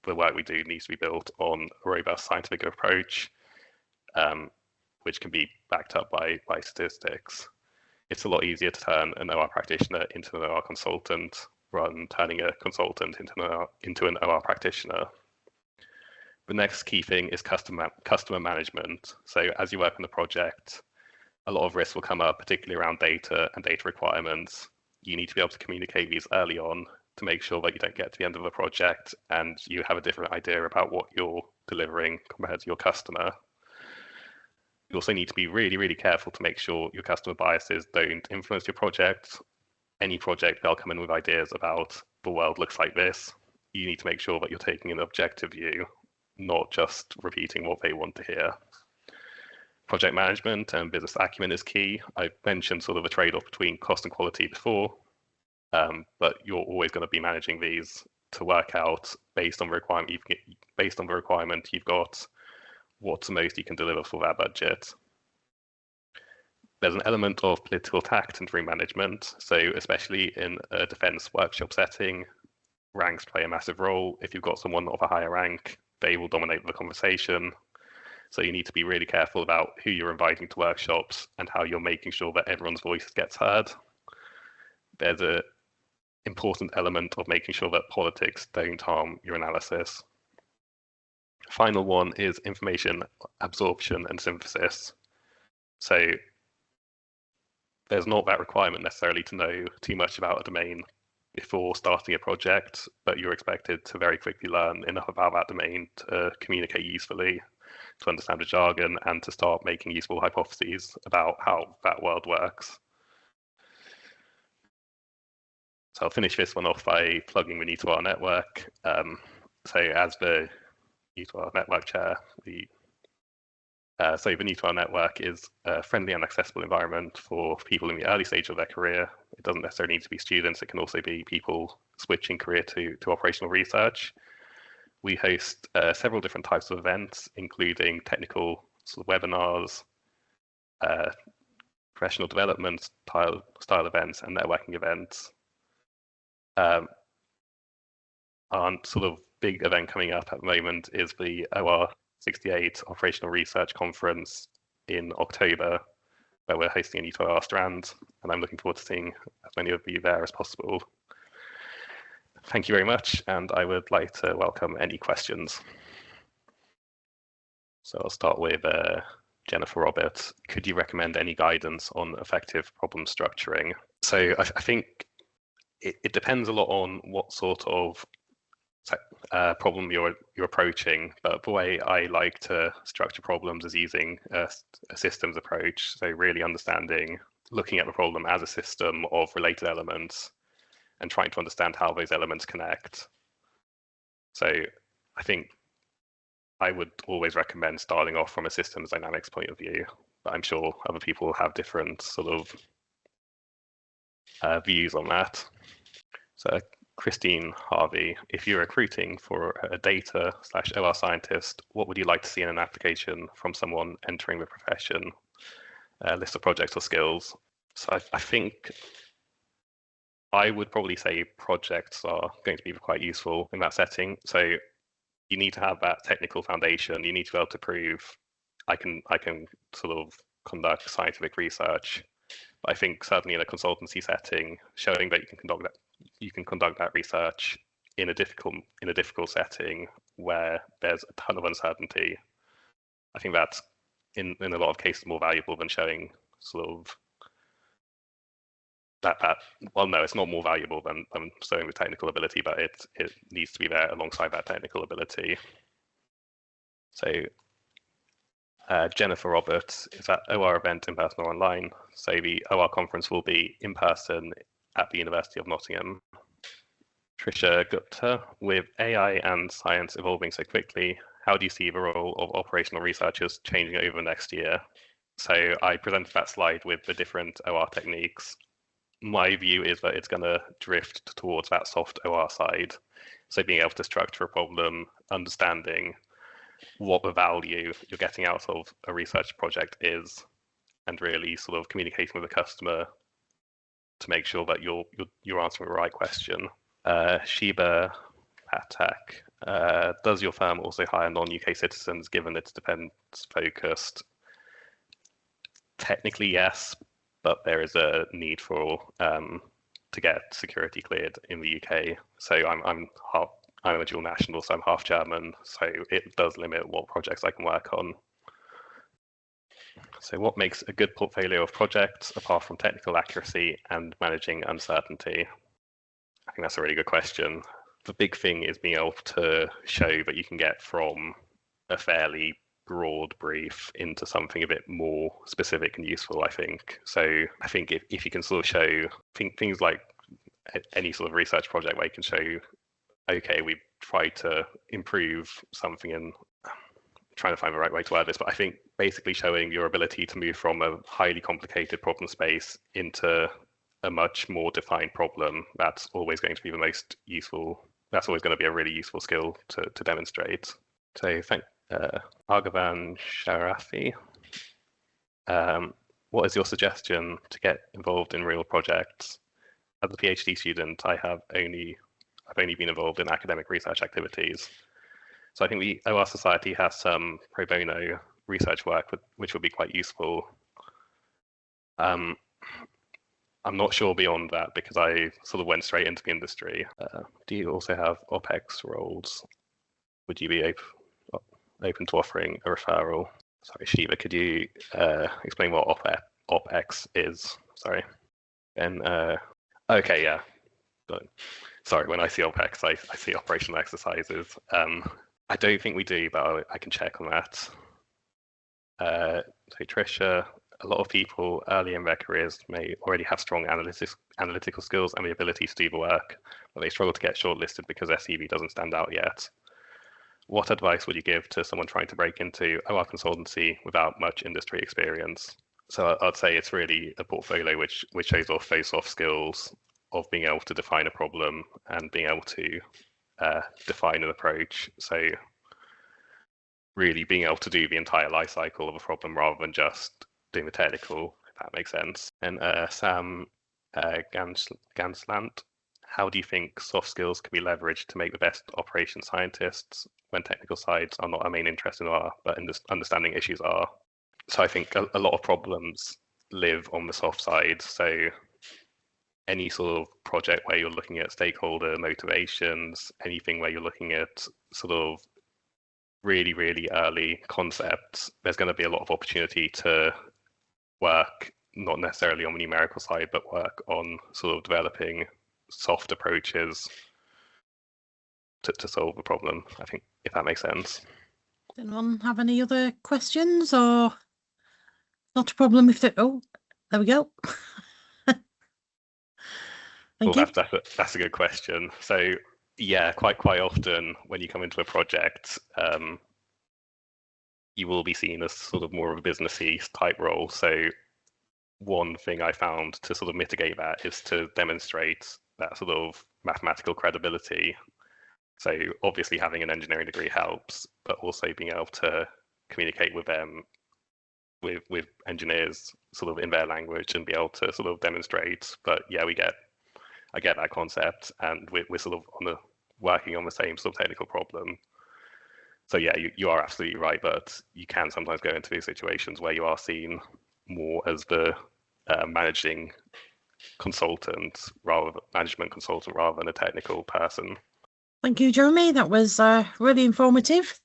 The work we do needs to be built on a robust scientific approach, which can be backed up by statistics. It's a lot easier to turn an OR practitioner into an OR consultant rather than turning a consultant into an OR practitioner. The next key thing is customer management. So as you work on the project, a lot of risks will come up, particularly around data and data requirements. You need to be able to communicate these early on to make sure that you don't get to the end of the project and you have a different idea about what you're delivering compared to your customer. You also need to be really, really careful to make sure your customer biases don't influence your project. Any project, they'll come in with ideas about the world looks like this. You need to make sure that you're taking an objective view, not just repeating what they want to hear. Project management and business acumen is key. I mentioned sort of a trade-off between cost and quality before, but you're always going to be managing these to work out based on the requirement you've got, what's the most you can deliver for that budget. There's an element of political tact and room management. So especially in a defense workshop setting, ranks play a massive role. If you've got someone of a higher rank, they will dominate the conversation. So you need to be really careful about who you're inviting to workshops and how you're making sure that everyone's voice gets heard. There's an important element of making sure that politics don't harm your analysis. Final one is information absorption and synthesis. So there's not that requirement necessarily to know too much about a domain before starting a project, but you're expected to very quickly learn enough about that domain to communicate usefully, to understand the jargon, and to start making useful hypotheses about how that world works. So I'll finish this one off by plugging the New2R network. So as the New2R network chair, the So the new-to-our network is a friendly and accessible environment for people in the early stage of their career. It doesn't necessarily need to be students. It can also be people switching career to operational research. We host several different types of events, including technical sort of webinars, professional development style events, and networking events. Our sort of big event coming up at the moment is the OR 68 Operational Research Conference in October, where we're hosting a new OR strand, and I'm looking forward to seeing as many of you there as possible. Thank you very much, and I would like to welcome any questions. So I'll start with Jennifer Roberts. Could you recommend any guidance on effective problem structuring? So I think it depends a lot on what sort of problem you're approaching, but the way I like to structure problems is using a systems approach. So really looking at the problem as a system of related elements and trying to understand how those elements connect. So I think I would always recommend starting off from a systems dynamics point of view, but I'm sure other people have different sort of views on that. So Christine Harvey, if you're recruiting for a data/OR scientist, what would you like to see in an application from someone entering the profession? List of projects or skills. So I think I would probably say projects are going to be quite useful in that setting. So you need to have that technical foundation. You need to be able to prove I can sort of conduct scientific research. But I think certainly in a consultancy setting, showing that you can conduct that research in a difficult setting where there's a ton of uncertainty, I think that's in a lot of cases more valuable than showing sort of that well, no, it's not more valuable than showing the technical ability, but it needs to be there alongside that technical ability. So Jennifer Roberts, is that OR event in person or online? So the OR conference will be in person at the University of Nottingham. Trisha Gupta, with AI and science evolving so quickly, how do you see the role of operational researchers changing over the next year? So I presented that slide with the different OR techniques. My view is that it's going to drift towards that soft OR side. So being able to structure a problem, understanding what the value you're getting out of a research project is, and really sort of communicating with the customer to make sure that you're answering the right question. Sheba Patak, does your firm also hire non-UK citizens given its defence focused? Technically, yes, but there is a need for to get security cleared in the UK. So I'm a dual national, so I'm half German. So it does limit what projects I can work on. So what makes a good portfolio of projects apart from technical accuracy and managing uncertainty? I think that's a really good question. The big thing is being able to show that you can get from a fairly broad brief into something a bit more specific and useful, I think. So I think if you can sort of show things like any sort of research project where you can show, okay, we've tried to improve something, and I'm trying to find the right way to word this, but I think basically showing your ability to move from a highly complicated problem space into a much more defined problem, that's always going to be the most useful, that's always going to be a really useful skill to demonstrate. So thank Argavan Sharafi. What is your suggestion to get involved in real projects? As a PhD student, I've only been involved in academic research activities. So I think the OR Society has some pro bono research work which would be quite useful. I'm not sure beyond that because I sort of went straight into the industry. Do you also have OPEX roles? Would you be open to offering a referral? Sorry, Shiva, could you explain what OPEX is? Sorry. And okay, yeah. Sorry, when I see OPEX, I see operational exercises. I don't think we do, but I can check on that. So Trisha, a lot of people early in their careers may already have strong analytical skills and the ability to do the work, but they struggle to get shortlisted because their CV doesn't stand out yet. what advice would you give to someone trying to break into OR consultancy without much industry experience? So I'd say it's really a portfolio which shows off those soft skills of being able to define a problem and being able to define an approach. So really being able to do the entire life cycle of a problem rather than just doing the technical, if that makes sense. And Sam Ganslant, how do you think soft skills can be leveraged to make the best operations scientists when technical sides are not our main interest in R, but understanding issues are? So I think a lot of problems live on the soft side. So any sort of project where you're looking at stakeholder motivations, anything where you're looking at sort of really, really early concepts, there's going to be a lot of opportunity to work, not necessarily on the numerical side, but work on sort of developing soft approaches to solve the problem, I think, if that makes sense. Does anyone have any other questions, or not a problem if they... Oh, there we go. Thank you. That's a good question. So yeah, quite often when you come into a project, you will be seen as sort of more of a businessy type role. So one thing I found to sort of mitigate that is to demonstrate that sort of mathematical credibility. So obviously having an engineering degree helps, but also being able to communicate with them, with engineers sort of in their language and be able to sort of demonstrate. But yeah, I get that concept, and we're sort of working on the same sort of technical problem. So yeah, you are absolutely right, but you can sometimes go into these situations where you are seen more as the management consultant rather than a technical person. Thank you, Jeremy. That was really informative.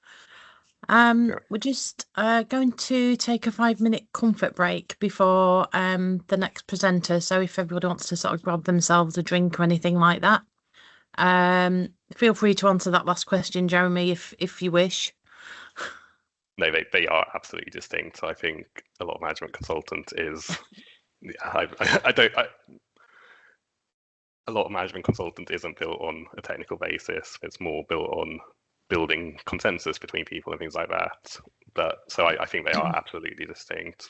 Sure. We're just going to take a 5-minute comfort break before the next presenter. So if everybody wants to sort of grab themselves a drink or anything like that, feel free to answer that last question, Jeremy, if you wish. No, they are absolutely distinct. I think a lot of management consultant is. A lot of management consultant isn't built on a technical basis. It's more built on building consensus between people and things like that. But so I think they are absolutely distinct.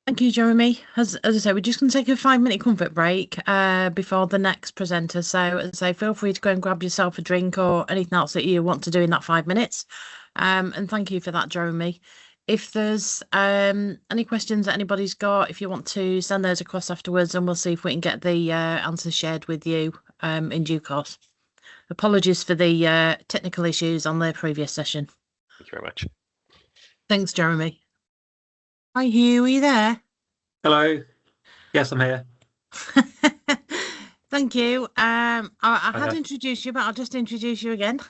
Thank you, Jeremy. As I say, we're just going to take a 5-minute comfort break before the next presenter. So as I say, feel free to go and grab yourself a drink or anything else that you want to do in that 5 minutes. And thank you for that, Jeremy. If there's any questions that anybody's got, if you want to send those across afterwards, and we'll see if we can get the answers shared with you in due course. Apologies for the technical issues on the previous session. Thank you very much. Thanks, Jeremy. Hi, Hugh, are you there? Hello. Yes, I'm here. Thank you. I had introduced you, but I'll just introduce you again.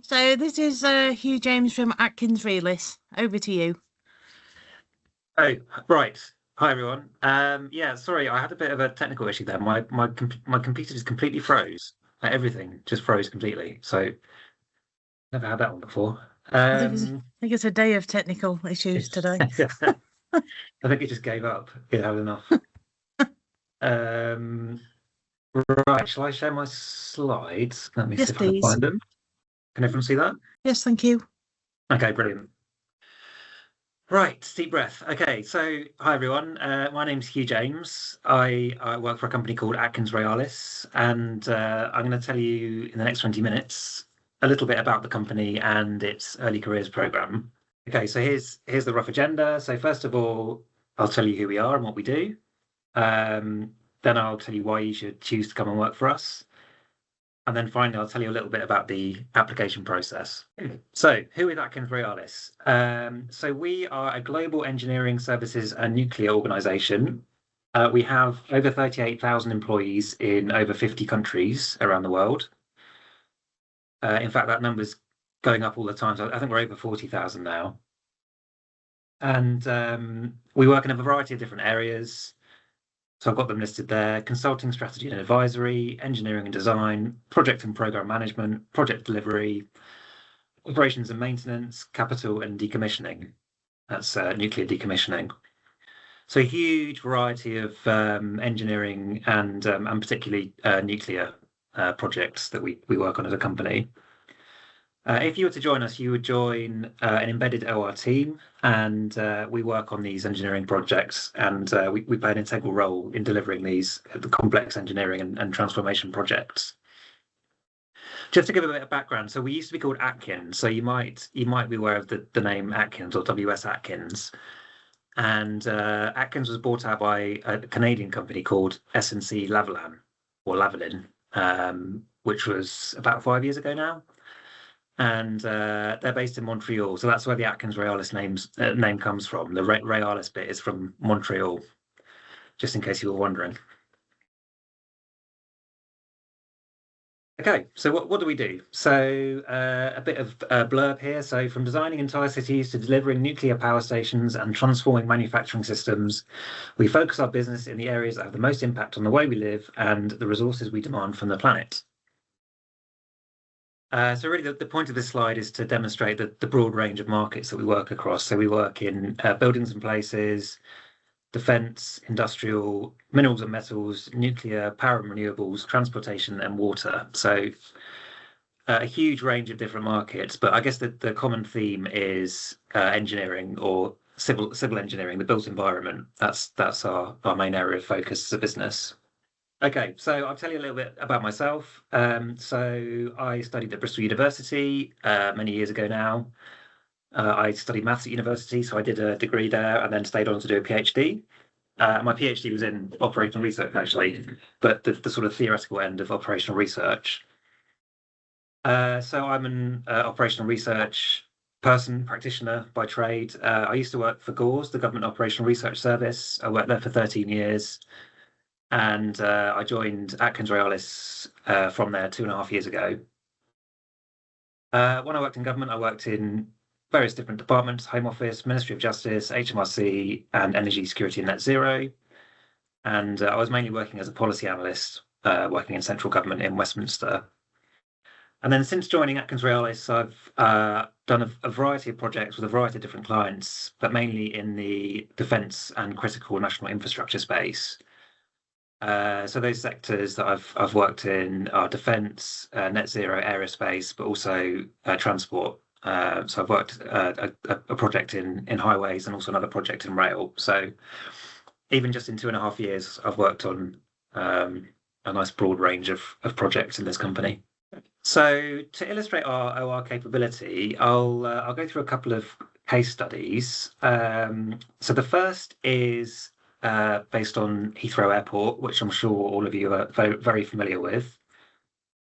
So this is Hugh James from Atkins Realis. Over to you. Oh, right. Hi, everyone. Yeah, sorry, I had a bit of a technical issue there. My computer just completely froze. Everything just froze completely. So never had that one before. I think it's a day of technical issues today. I think it just gave up. It had enough. Right, shall I share my slides? Let me see if I can find them. Can everyone see that? Yes, thank you. Okay, brilliant. Right, deep breath. Okay, so hi everyone. My name's Hugh James. I work for a company called Atkins Realis, and I'm going to tell you in the next 20 minutes a little bit about the company and its early careers program. Okay, so here's the rough agenda. So first of all, I'll tell you who we are and what we do. Then I'll tell you why you should choose to come and work for us. And then finally, I'll tell you a little bit about the application process. So who is Atkins Realis? So we are a global engineering services and nuclear organisation. We have over 38,000 employees in over 50 countries around the world. In fact, that number's going up all the time. So I think we're over 40,000 now. And we work in a variety of different areas. So I've got them listed there: consulting, strategy and advisory, engineering and design, project and program management, project delivery, operations and maintenance, capital and decommissioning. That's nuclear decommissioning. So a huge variety of engineering and particularly nuclear projects that we work on as a company. If you were to join us, you would join an embedded OR team, and we work on these engineering projects, and we play an integral role in delivering the complex engineering and transformation projects. Just to give a bit of background, so we used to be called Atkins, so you might be aware of the name Atkins or WS Atkins. And Atkins was bought out by a Canadian company called S&C Lavalin, or Lavalin, which was about 5 years ago now. And they're based in Montreal, so that's where the Atkins Realis name comes from. The Realis bit is from Montreal, just in case you were wondering. Okay, so what do we do? So a bit of blurb here. So from designing entire cities to delivering nuclear power stations and transforming manufacturing systems, we focus our business in the areas that have the most impact on the way we live and the resources we demand from the planet. So really the point of this slide is to demonstrate the broad range of markets that we work across. So we work in buildings and places, defence, industrial, minerals and metals, nuclear, power and renewables, transportation and water. So a huge range of different markets, but I guess the common theme is engineering or civil engineering, the built environment. That's our main area of focus as a business. Okay, so I'll tell you a little bit about myself. So I studied at Bristol University many years ago now. I studied maths at university, so I did a degree there and then stayed on to do a PhD. My PhD was in operational research, actually, but the sort of theoretical end of operational research. So I'm an operational research practitioner by trade. I used to work for GORS, the Government Operational Research Service. I worked there for 13 years. And I joined Atkins Realis from there 2.5 years ago. When I worked in government, I worked in various different departments: Home Office, Ministry of Justice, HMRC, and Energy Security and Net Zero. And I was mainly working as a policy analyst, working in central government in Westminster. And then since joining Atkins Realis, I've done a variety of projects with a variety of different clients, but mainly in the defence and critical national infrastructure space. So those sectors that I've worked in are defence, net zero, aerospace, but also transport. So I've worked a project in highways and also another project in rail. So even just in 2.5 years, I've worked on a nice broad range of projects in this company. So to illustrate our OR capability, I'll go through a couple of case studies. So the first is based on Heathrow Airport, which I'm sure all of you are very, very familiar with.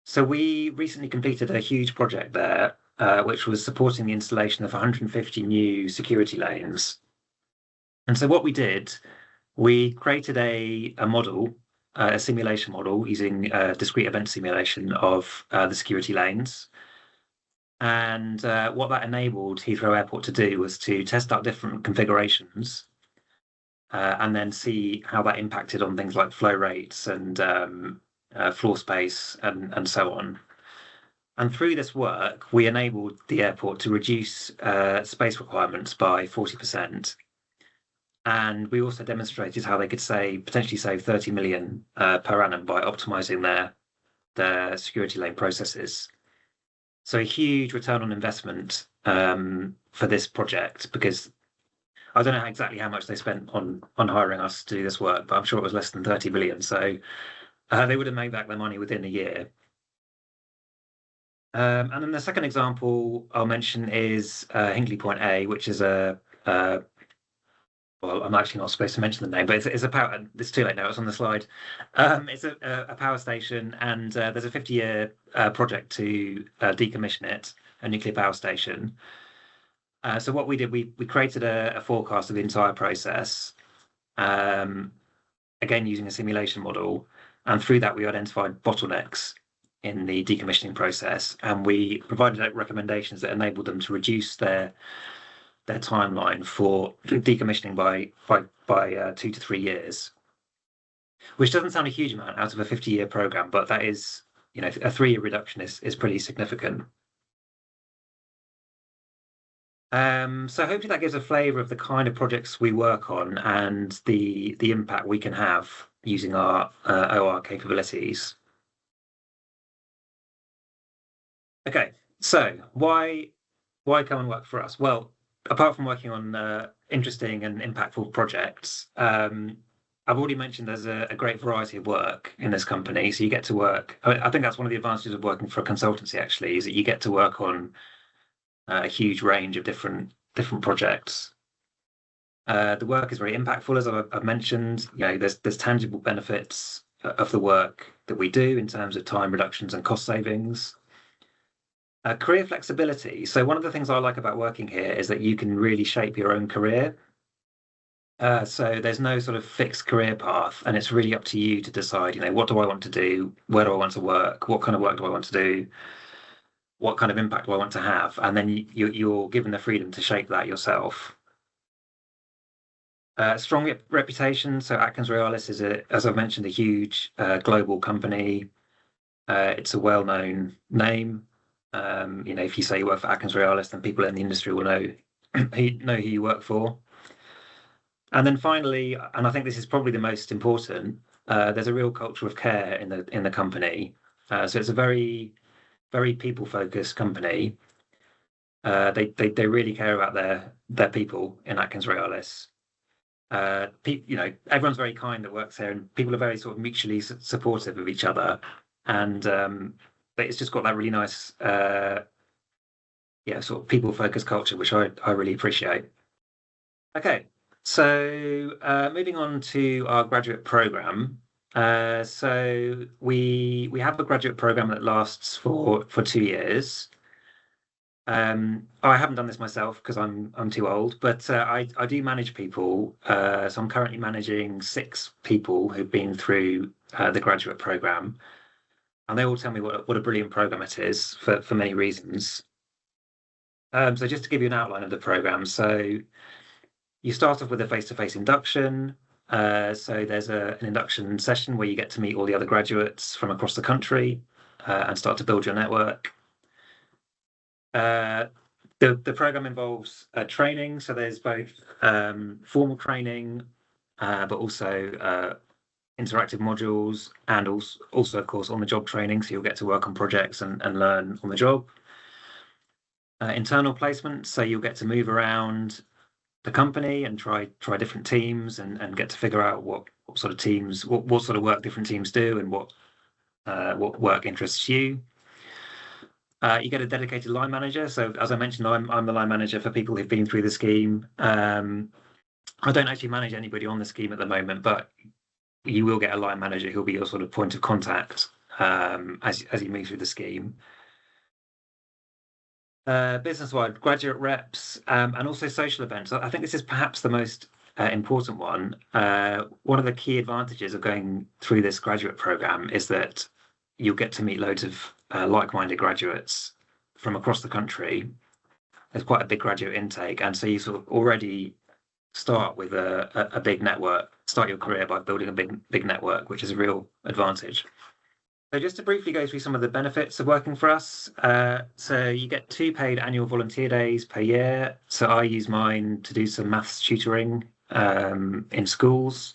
So we recently completed a huge project there, which was supporting the installation of 150 new security lanes. And so what we did, we created a model, a simulation model using discrete event simulation of the security lanes. And what that enabled Heathrow Airport to do was to test out different configurations and then see how that impacted on things like flow rates and floor space and so on. And through this work, we enabled the airport to reduce space requirements by 40%. And we also demonstrated how they could potentially save 30 million per annum by optimizing their security lane processes. So a huge return on investment for this project, because I don't know exactly how much they spent on hiring us to do this work, but I'm sure it was less than 30 million. So they would have made back their money within a year. And then the second example I'll mention is Hinkley Point A, which is well, I'm actually not supposed to mention the name, but it's a power. It's too late now. It's on the slide. It's a power station, and there's a 50-year project to decommission it, a nuclear power station. So what we did, we created a forecast of the entire process, again using a simulation model, and through that we identified bottlenecks in the decommissioning process, and we provided recommendations that enabled them to reduce their timeline for decommissioning by 2 to 3 years, which doesn't sound a huge amount out of a 50-year program, but that is, a 3-year reduction is pretty significant. So hopefully that gives a flavour of the kind of projects we work on and the impact we can have using our OR capabilities. Okay, so why come and work for us? Well, apart from working on interesting and impactful projects, I've already mentioned there's a great variety of work in this company. So you get to work. I think that's one of the advantages of working for a consultancy. Actually, is that you get to work on a huge range of different projects. The work is very impactful, as I've mentioned. There's tangible benefits of the work that we do in terms of time reductions and cost savings. Career flexibility. So one of the things I like about working here is that you can really shape your own career. So there's no sort of fixed career path, and it's really up to you to decide, what do I want to do? Where do I want to work? What kind of work do I want to do? What kind of impact do I want to have? And then you're given the freedom to shape that yourself. Strong reputation. So Atkins Realis is, as I've mentioned, a huge global company. It's a well-known name. If you say you work for Atkins Realis, then people in the industry will know who you work for. And then finally, and I think this is probably the most important, there's a real culture of care in the company. So it's a very, very people-focused company. They really care about their people in Atkins Realis. Everyone's very kind that works here, and people are very sort of mutually supportive of each other. And it's just got that really nice, sort of people-focused culture, which I really appreciate. Okay, so moving on to our graduate program. So we have a graduate program that lasts for 2 years. I haven't done this myself because I'm too old, but I do manage people. So I'm currently managing 6 people who've been through the graduate program. And they all tell me what a brilliant program it is for many reasons. So just to give you an outline of the program, so you start off with a face-to-face induction. So there's an induction session where you get to meet all the other graduates from across the country and start to build your network. The program involves training, so there's both formal training, but also interactive modules, and also of course on the job training, so you'll get to work on projects and learn on the job. Internal placement, so you'll get to move around the company and try different teams and get to figure out what sort of teams, what sort of work different teams do, and what work interests you. You get a dedicated line manager. So as I mentioned, I'm the line manager for people who've been through the scheme. I don't actually manage anybody on the scheme at the moment, but you will get a line manager who'll be your sort of point of contact as you move through the scheme. Business-wide, graduate reps, and also social events. I think this is perhaps the most important one. One of the key advantages of going through this graduate program is that you'll get to meet loads of like-minded graduates from across the country. There's quite a big graduate intake, and so you sort of already start with a big network. Start your career by building a big network, which is a real advantage. So just to briefly go through some of the benefits of working for us. So you get 2 paid annual volunteer days per year. So I use mine to do some maths tutoring in schools.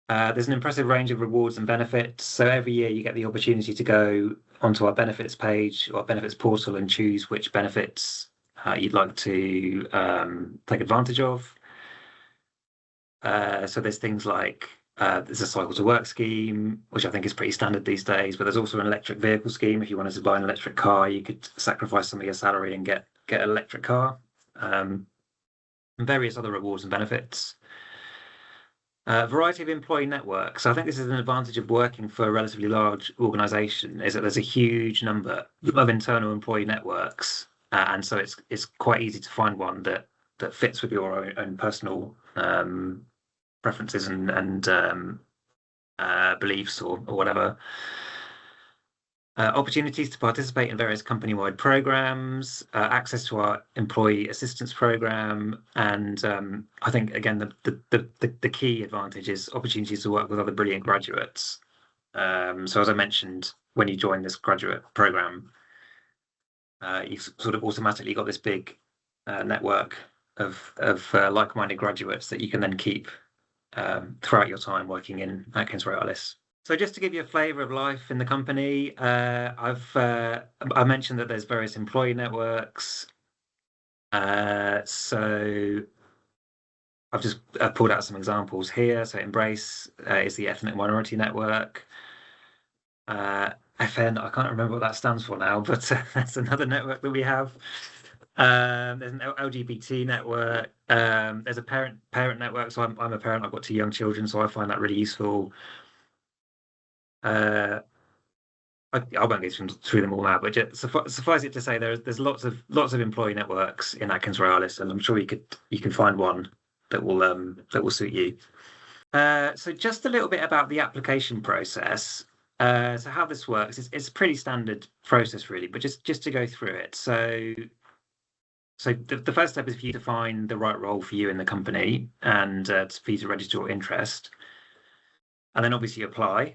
There's an impressive range of rewards and benefits. So every year you get the opportunity to go onto our benefits page or benefits portal and choose which benefits you'd like to take advantage of. So there's things like there's a cycle to work scheme, which I think is pretty standard these days, but there's also an electric vehicle scheme. If you wanted to buy an electric car, you could sacrifice some of your salary and get an electric car, and various other rewards and benefits. Variety of employee networks. So I think this is an advantage of working for a relatively large organisation, is that there's a huge number of internal employee networks, and so it's quite easy to find one that fits with your own personal preferences and beliefs or whatever. Opportunities to participate in various company-wide programs, access to our employee assistance program, and I think again the key advantage is opportunities to work with other brilliant graduates. So as I mentioned, when you join this graduate program, you've sort of automatically got this big network of like-minded graduates that you can then keep throughout your time working in Atkins Realis. So just to give you a flavour of life in the company, I mentioned that there's various employee networks. So I've just pulled out some examples here. So Embrace is the ethnic minority network. FN, I can't remember what that stands for now, but that's another network that we have. There's an LGBT network. There's a parent network. So I'm a parent. I've got 2 young children, so I find that really useful. I won't go through them all now, but just suffice it to say, there's lots of employee networks in Atkins Royalis, and I'm sure you can find one that will suit you. So just a little bit about the application process. So how this works it's a pretty standard process, really, but just to go through it. So the first step is for you to find the right role for you in the company, and for you to register your interest, and then obviously apply.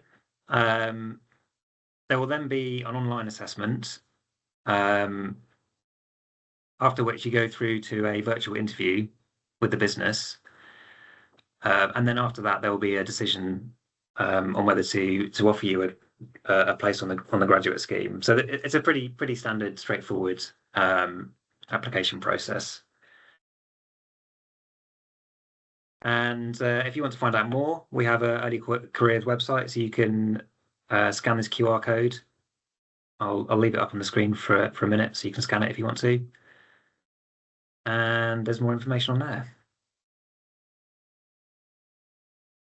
There will then be an online assessment, after which you go through to a virtual interview with the business, and then after that there will be a decision on whether to offer you a place on the graduate scheme. So it's a pretty standard, straightforward application process. And if you want to find out more, we have a early careers website, so you can scan this QR code. I'll leave it up on the screen for a minute, so you can scan it if you want to. And there's more information on there.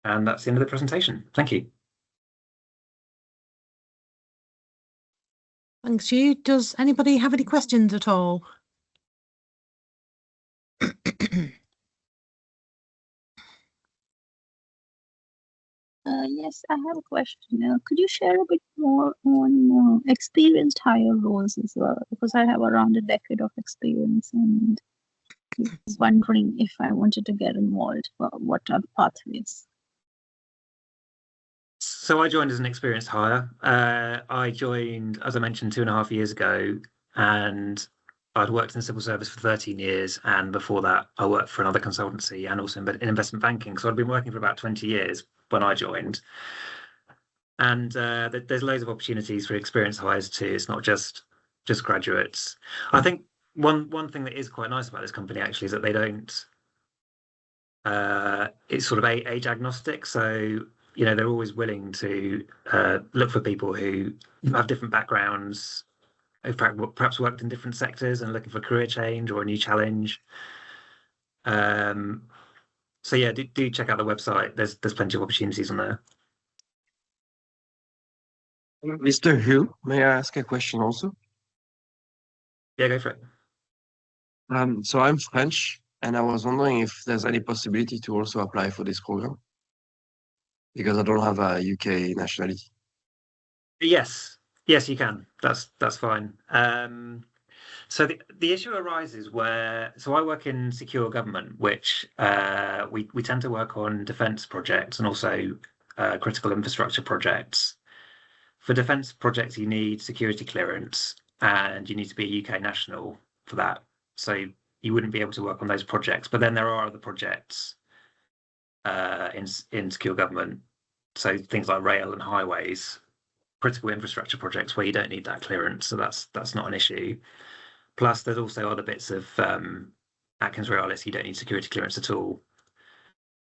And that's the end of the presentation. Thank you. Thanks, Hugh. Does anybody have any questions at all? Yes, I have a question. Could you share a bit more on experienced hire roles as well? Because I have around a decade of experience, and I was wondering if I wanted to get involved, what are the pathways? So I joined as an experienced hire. I joined, as I mentioned, 2.5 years ago, and I'd worked in civil service for 13 years. And before that, I worked for another consultancy and also in investment banking. So I'd been working for about 20 years when I joined. And there's loads of opportunities for experienced hires too. It's not just graduates. I think one thing that is quite nice about this company actually is that they don't. It's sort of age agnostic. So they're always willing to look for people who have different backgrounds, who perhaps worked in different sectors and looking for career change or a new challenge. So yeah, do check out the website. There's plenty of opportunities on there. Mr. Hugh, may I ask a question also? Yeah, go for it. So I'm French, and I was wondering if there's any possibility to also apply for this program, because I don't have a UK nationality. Yes, you can. That's fine. So the issue arises where, so I work in secure government, which we tend to work on defence projects and also critical infrastructure projects. For defence projects, you need security clearance, and you need to be a UK national for that. So you wouldn't be able to work on those projects. But then there are other projects in secure government, so things like rail and highways, critical infrastructure projects where you don't need that clearance. So that's not an issue. Plus, there's also other bits of Atkins Royalis you don't need security clearance at all.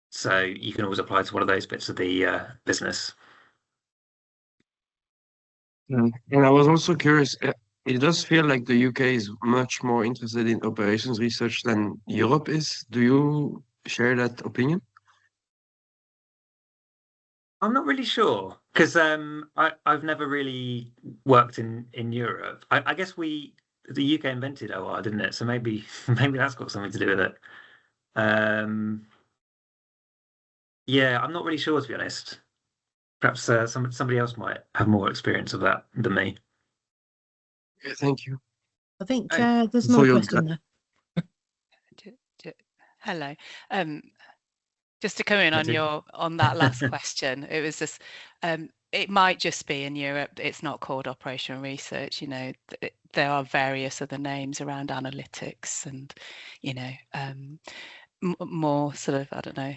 So you can always apply to one of those bits of the business. And I was also curious, it does feel like the UK is much more interested in operations research than Europe is. Do you share that opinion? I'm not really sure, because I've never really worked in Europe. I guess the UK invented OR, didn't it? So maybe that's got something to do with it. Yeah, I'm not really sure, to be honest. Perhaps somebody else might have more experience of that than me. Yeah, thank you. I think there's another question there. Hello. Just to come in on that last question, it was just it might just be in Europe. It's not called operational research. There are various other names around analytics and more sort of, I don't know,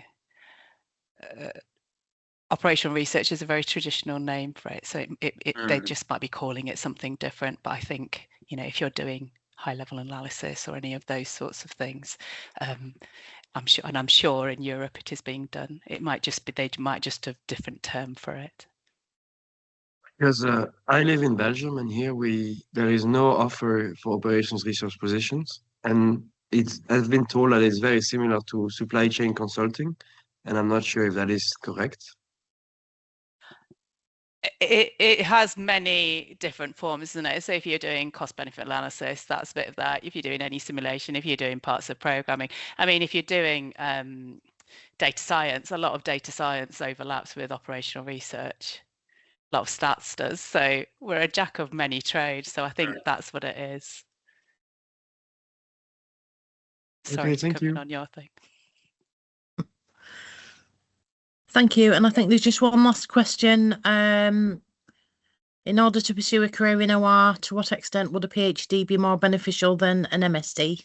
operational research is a very traditional name for it, so they just might be calling it something different. But I think, you know, if you're doing high-level analysis or any of those sorts of things, I'm sure in Europe it is being done. It might just be, they might just have a different term for it. Because I live in Belgium, and here there is no offer for operations research positions, and I've been told that it's very similar to supply chain consulting, and I'm not sure if that is correct. It has many different forms, isn't it? So if you're doing cost benefit analysis, that's a bit of that. If you're doing any simulation, if you're doing parts of programming, I mean, if you're doing data science, a lot of data science overlaps with operational research. A lot of stats does. So we're a jack of many trades. So I think that's what it is. Sorry to come in on your thing. Thank you. And I think there's just one last question. In order to pursue a career in OR, to what extent would a PhD be more beneficial than an MSc?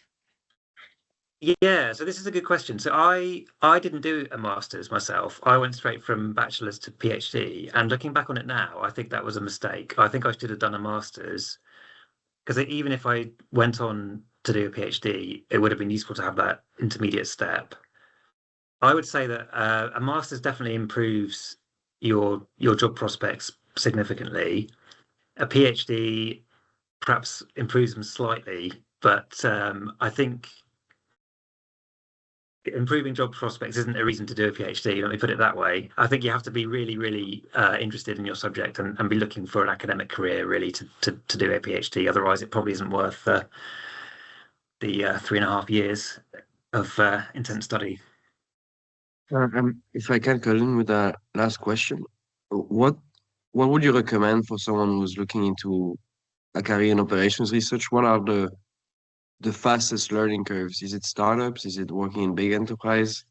Yeah, so this is a good question. So I didn't do a master's myself. I went straight from bachelor's to PhD. And looking back on it now, I think that was a mistake. I think I should have done a master's, because even if I went on to do a PhD, it would have been useful to have that intermediate step. I would say that a master's definitely improves your job prospects significantly. A PhD perhaps improves them slightly, but I think improving job prospects isn't a reason to do a PhD. Let me put it that way. I think you have to be really, really interested in your subject and be looking for an academic career really to do a PhD. Otherwise, it probably isn't worth the 3.5 years of intense study. If I can cut in with that last question, what would you recommend for someone who's looking into a career in operations research? What are the fastest learning curves? Is it startups? Is it working in big enterprise?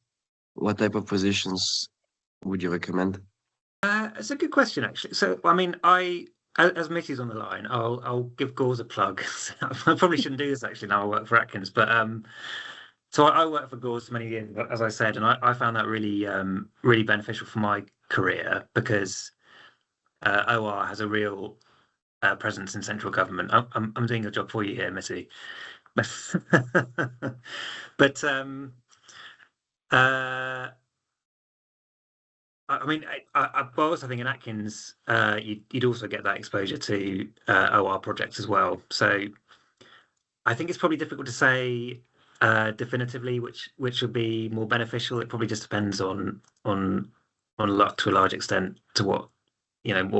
What type of positions would you recommend? It's a good question, actually. So, I mean, as Mitty's on the line, I'll give Gauze a plug. I probably shouldn't do this actually. Now I work for Atkins, but so I worked for Gauze for many years, as I said, and I found that really really beneficial for my career because OR has a real presence in central government. I'm doing a job for you here, Mitty. But I mean, I also think in Atkins, you'd also get that exposure to OR projects as well. So I think it's probably difficult to say definitively which would be more beneficial. It probably just depends on luck to a large extent to what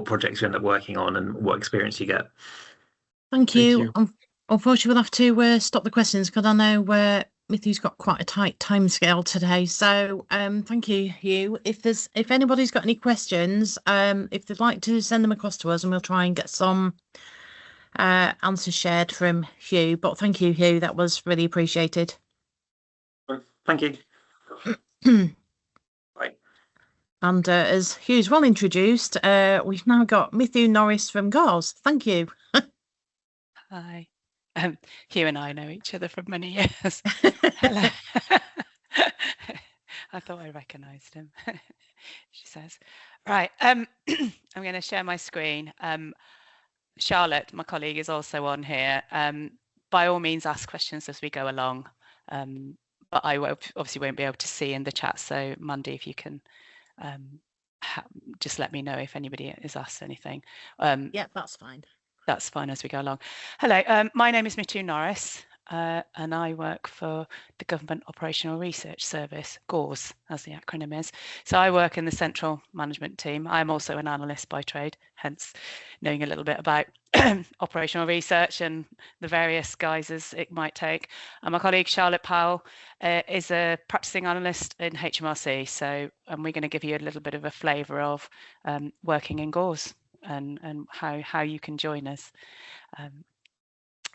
projects you end up working on and what experience you get. Thank you. Unfortunately, we'll have to stop the questions because I know Mithy's got quite a tight time scale today. So thank you, Hugh. If anybody's got any questions, if they'd like to send them across to us, and we'll try and get some answers shared from Hugh. But thank you, Hugh. That was really appreciated. Thank you. Bye. And as Hugh's well introduced, we've now got Mithy Norris from Gauze. Thank you. Hi. Hugh and I know each other for many years. Hello. I thought I recognised him. She says, right. I'm going to share my screen. Charlotte, my colleague, is also on here. By all means, ask questions as we go along. But I obviously won't be able to see in the chat. So Mandy, if you can just let me know if anybody has asked anything. Yeah, that's fine. That's fine as we go along. Hello, my name is Mithy Norris, and I work for the Government Operational Research Service, GAURS, as the acronym is. So I work in the central management team. I'm also an analyst by trade, hence knowing a little bit about operational research and the various guises it might take. And my colleague Charlotte Powell is a practicing analyst in HMRC. So we're going to give you a little bit of a flavour of working in GAURS. And how you can join us.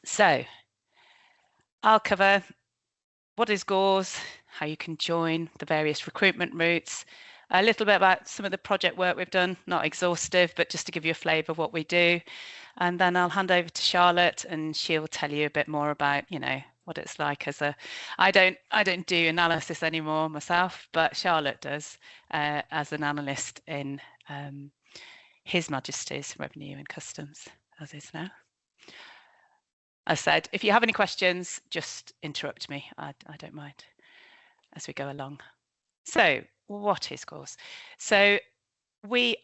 So I'll cover what is GAURS, how you can join, the various recruitment routes, a little bit about some of the project work we've done, not exhaustive, but just to give you a flavour of what we do. And then I'll hand over to Charlotte and she'll tell you a bit more about, what it's like as a, I don't do analysis anymore myself, but Charlotte does as an analyst in His Majesty's Revenue and Customs, as is now. As said, if you have any questions, just interrupt me. I don't mind as we go along. So what is GAWS? So we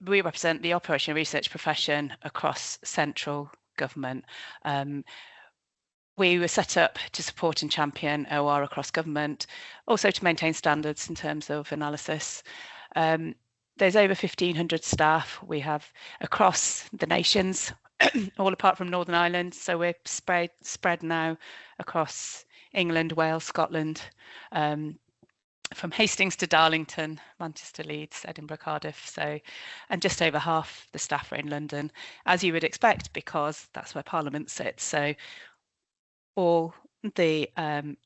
represent the operation research profession across central government. We were set up to support and champion OR across government, also to maintain standards in terms of analysis. There's over 1,500 staff we have across the nations, all apart from Northern Ireland. So we're spread now across England, Wales, Scotland, from Hastings to Darlington, Manchester, Leeds, Edinburgh, Cardiff. So, and just over half the staff are in London, as you would expect, because that's where Parliament sits. So all the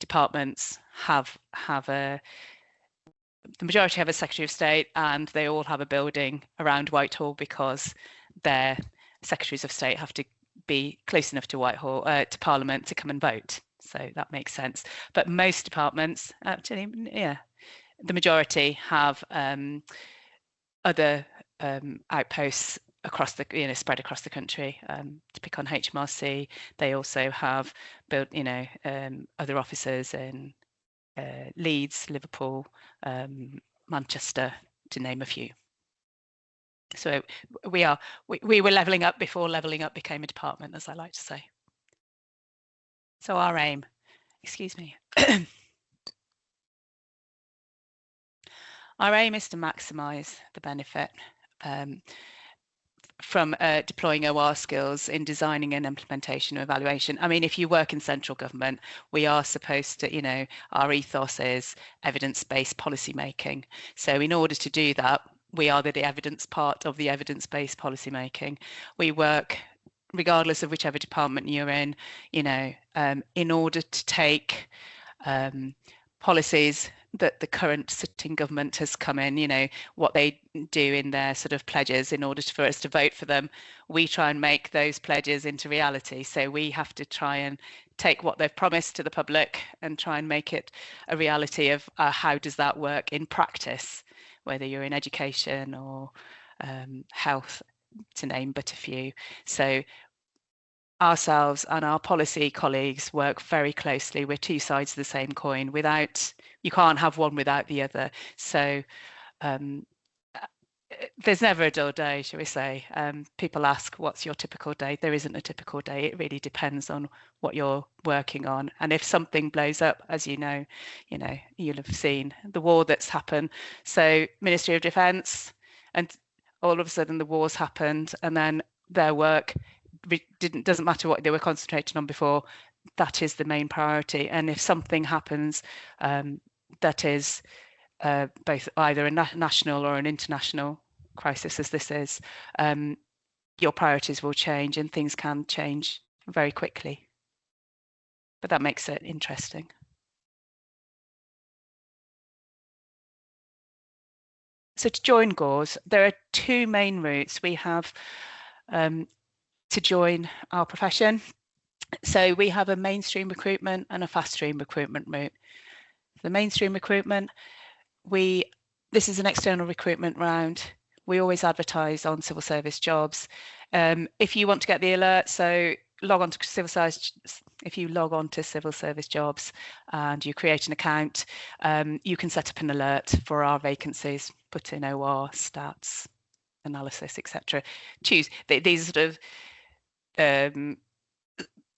departments have the majority have a Secretary of State, and they all have a building around Whitehall because their Secretaries of State have to be close enough to Whitehall, to Parliament, to come and vote. So that makes sense. But most departments, actually, yeah, the majority have other outposts across the, spread across the country. To pick on HMRC, they also have built, other offices in Leeds, Liverpool, Manchester, to name a few. So we were levelling up before levelling up became a department, as I like to say. So our aim, excuse me, our aim is to maximise the benefit from deploying OR skills in designing and implementation and evaluation. I mean, if you work in central government, we are supposed to, our ethos is evidence-based policy making. So in order to do that, we are the evidence part of the evidence-based policy making. We work regardless of whichever department you're in, in order to take policies that the current sitting government has come in, what they do in their sort of pledges in order for us to vote for them, we try and make those pledges into reality. So we have to try and take what they've promised to the public and try and make it a reality of how does that work in practice, whether you're in education or health, to name but a few. So ourselves and our policy colleagues work very closely. We're two sides of the same coin. You can't have one without the other. So there's never a dull day, shall we say. People ask, what's your typical day? There isn't a typical day. It really depends on what you're working on. And if something blows up, as you'll have seen the war that's happened. So Ministry of Defence, and all of a sudden the war's happened, and then their work doesn't matter what they were concentrating on before, that is the main priority. And if something happens that is both either a national or an international crisis, as this is, your priorities will change and things can change very quickly. But that makes it interesting. So to join GAWS, there are two main routes we have to join our profession. So we have a mainstream recruitment and a fast stream recruitment route. The mainstream recruitment, this is an external recruitment round. We always advertise on civil service jobs. If you want to get the alert, so log on to if you log on to civil service jobs and you create an account, you can set up an alert for our vacancies, put in OR, stats, analysis, etc. Choose these sort of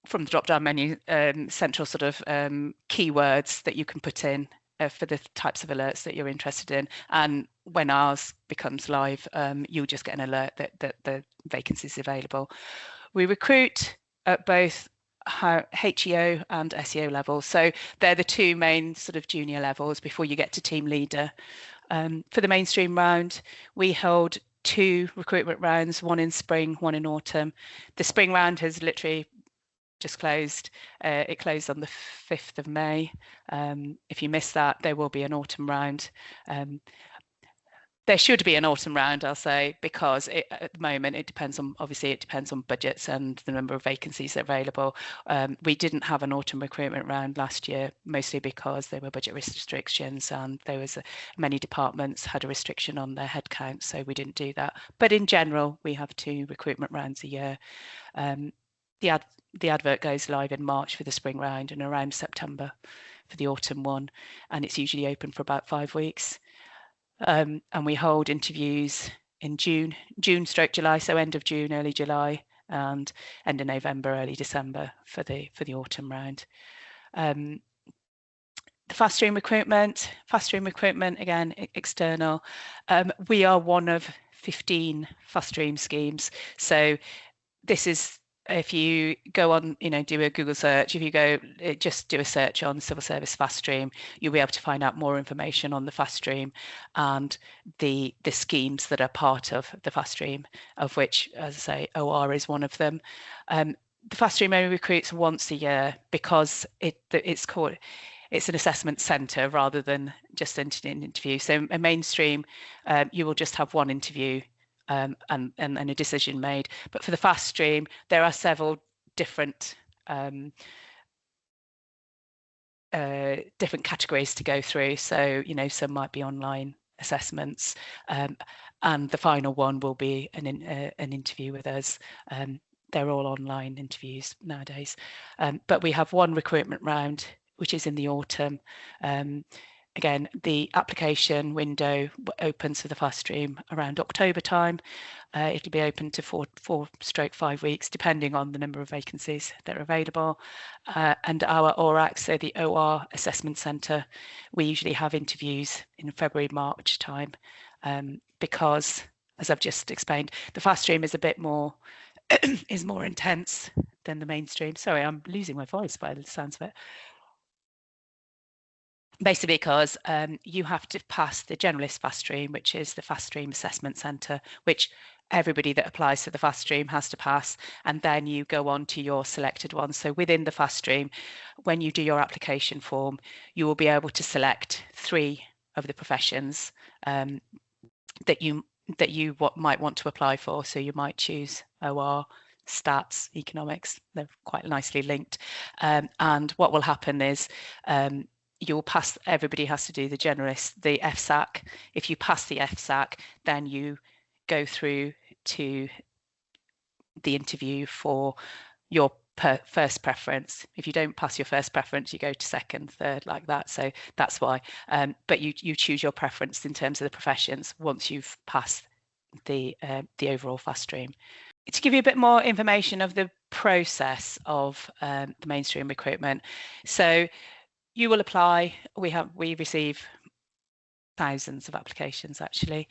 from the drop-down menu, central sort of keywords that you can put in for the types of alerts that you're interested in. And when ours becomes live, you'll just get an alert that the vacancy is available. We recruit at both HEO and SEO levels. So they're the two main sort of junior levels before you get to team leader. For the mainstream round, we hold two recruitment rounds, one in spring, one in autumn. The spring round has literally just closed. It closed on the 5th of May. If you miss that, there will be an autumn round. there should be an autumn round, I'll say, because at the moment it depends on budgets and the number of vacancies available. We didn't have an autumn recruitment round last year, mostly because there were budget restrictions and there was many departments had a restriction on their headcount, so we didn't do that. But in general, we have 2 recruitment rounds a year. The advert goes live in March for the spring round and around September for the autumn one, and it's usually open for about 5 weeks. And we hold interviews in June/July, so end of June, early July, and end of November, early December for the autumn round. The fast stream recruitment again, external. We are one of 15 fast stream schemes. So this is, if you go on, do a Google search, if you go just do a search on civil service fast stream, you'll be able to find out more information on the fast stream and the schemes that are part of the fast stream, of which, as I say, OR is one of them. The fast stream only recruits once a year because it's an assessment centre rather than just an interview. So a mainstream, you will just have one interview and a decision made. But for the fast stream, there are several different categories to go through. So some might be online assessments, and the final one will be an interview with us. They're all online interviews nowadays, but we have one recruitment round which is in the autumn. Again, the application window opens for the fast stream around October time. It'll be open to 4/5 weeks, depending on the number of vacancies that are available. And our ORAC, so the OR Assessment Centre, we usually have interviews in February, March time, because, as I've just explained, the fast stream is a bit more is more intense than the mainstream. Sorry, I'm losing my voice by the sounds of it. Basically because you have to pass the generalist fast stream, which is the fast stream assessment centre, which everybody that applies to the fast stream has to pass, and then you go on to your selected one. So within the fast stream, when you do your application form, you will be able to select 3 of the professions that you might want to apply for. So you might choose OR, stats, economics. They're quite nicely linked, and what will happen is you'll pass. Everybody has to do the generalist, the FSAC. If you pass the FSAC, then you go through to the interview for your first preference. If you don't pass your first preference, you go to second, third, like that. So that's why. But you choose your preference in terms of the professions once you've passed the overall fast stream. To give you a bit more information of the process of the mainstream recruitment, so you will apply. We receive thousands of applications actually.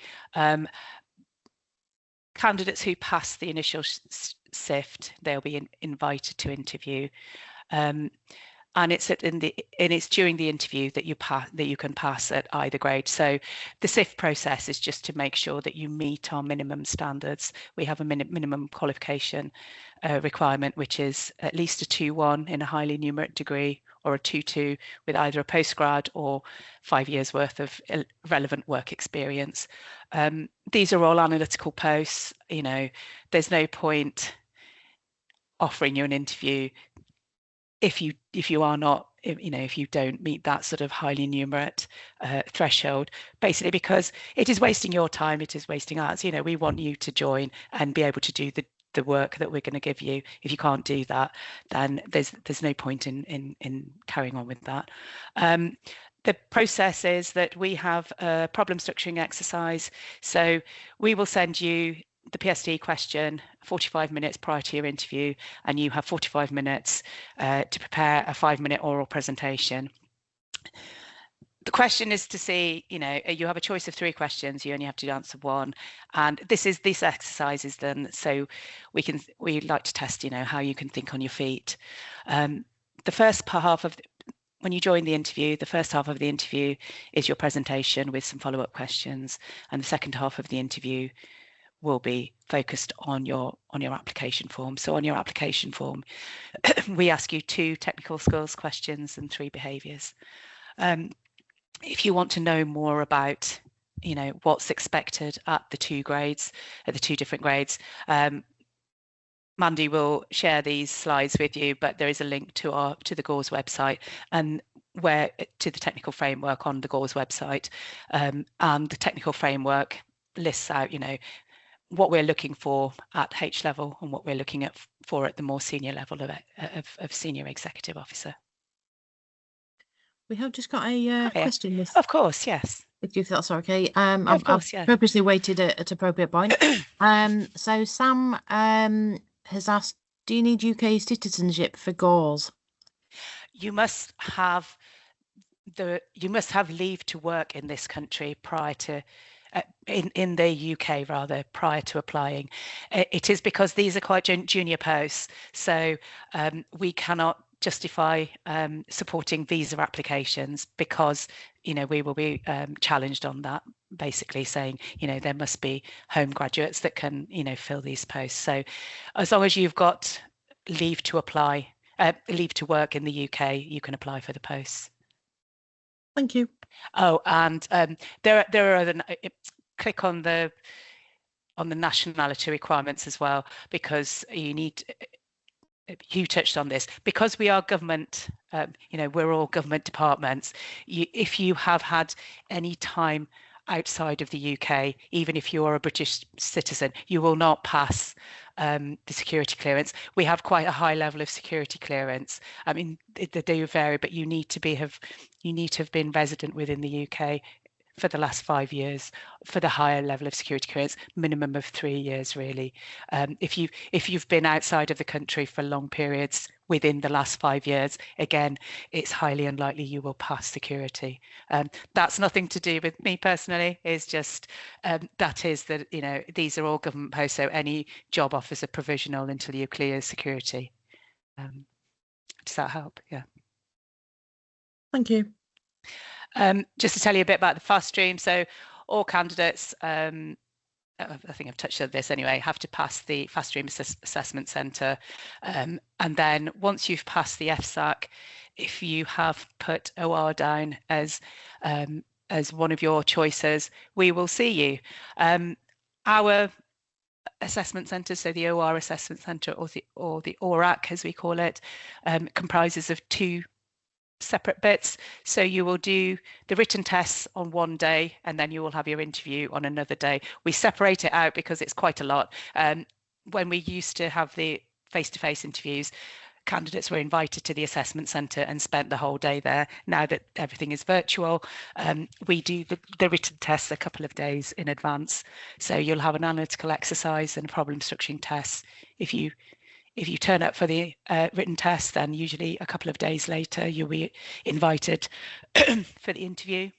Candidates who pass the initial sift, they'll be invited to interview, and it's during the interview that you can pass at either grade. So the sift process is just to make sure that you meet our minimum standards. We have a minimum qualification requirement, which is at least a 2-1 in a highly numeric degree, or a 2-2 with either a postgrad or 5 years worth of relevant work experience. These are all analytical posts. There's no point offering you an interview if you are not, if you don't meet that sort of highly numeric threshold, basically because it is wasting your time, it is wasting ours. We want you to join and be able to do the work that we're going to give you. If you can't do that, then there's no point in carrying on with that. The process is that we have a problem structuring exercise. So we will send you the PSD question 45 minutes prior to your interview, and you have 45 minutes to prepare a 5-minute oral presentation. The question is to see, you have a choice of 3 questions. You only have to answer 1, and this exercise is done so we like to test, how you can think on your feet. The first half of when you join the interview, the first half of the interview is your presentation with some follow-up questions, and the second half of the interview will be focused on your application form. So on your application form, we ask you 2 technical skills questions and 3 behaviours. If you want to know more about you know, what's expected at the two different grades. Mandy will share these slides with you, but there is a link to the GAWS website and to the technical framework on the GAWS website, and the technical framework lists out, you know, what we're looking for at H level and what we're looking for at the more senior level of senior executive officer. We have just got a question. Of course, yes. If that's okay. Of course, I've purposely waited at appropriate point. So Sam has asked, do you need UK citizenship for GAWS? You must have leave to work in this country prior to in the UK rather, prior to applying. It is because these are quite junior posts, so we cannot justify supporting visa applications, because, you know, we will be challenged on that, basically saying, you know, there must be home graduates that can, you know, fill these posts. So as long as you've got leave to apply, leave to work in the UK, you can apply for the posts. Thank you. Oh, and there are other, click on the nationality requirements as well, because you touched on this, because we are government, you know, we're all government departments. If you have had any time outside of the UK, even if you are a British citizen, you will not pass the security clearance. We have quite a high level of security clearance. I mean, they do vary, but you need to have been resident within the UK for the last 5 years for the higher level of security clearance, minimum of 3 years really. If you've been outside of the country for long periods within the last 5 years, again, it's highly unlikely you will pass security. That's nothing to do with me personally. It's just that is that, you know, these are all government posts, so any job offers are provisional until you clear security. Does that help? Yeah. Thank you. Just to tell you a bit about the fast stream, so all candidates, I think I've touched on this anyway, have to pass the fast stream assessment centre, and then once you've passed the FSAC, if you have put OR down as one of your choices, we will see you. Our assessment centre, so the OR assessment centre, or the ORAC as we call it, comprises of 2 separate bits. So you will do the written tests on one day, and then you will have your interview on another day. We separate it out because it's quite a lot. When we used to have the face-to-face interviews, candidates were invited to the assessment centre and spent the whole day there. Now that everything is virtual, we do the written tests a couple of days in advance. So you'll have an analytical exercise and a problem structuring test. If you turn up for the written test, then usually a couple of days later you'll be invited for the interview.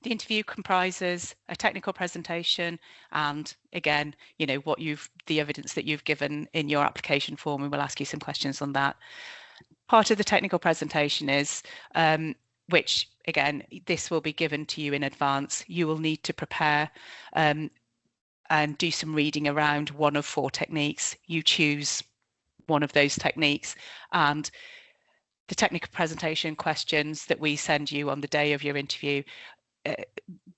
The interview comprises a technical presentation and, again, you know, the evidence that you've given in your application form, and we'll ask you some questions on that. Part of the technical presentation is, which again, this will be given to you in advance. You will need to prepare and do some reading around one of 4 techniques. You choose one of those techniques, and the technical presentation questions that we send you on the day of your interview,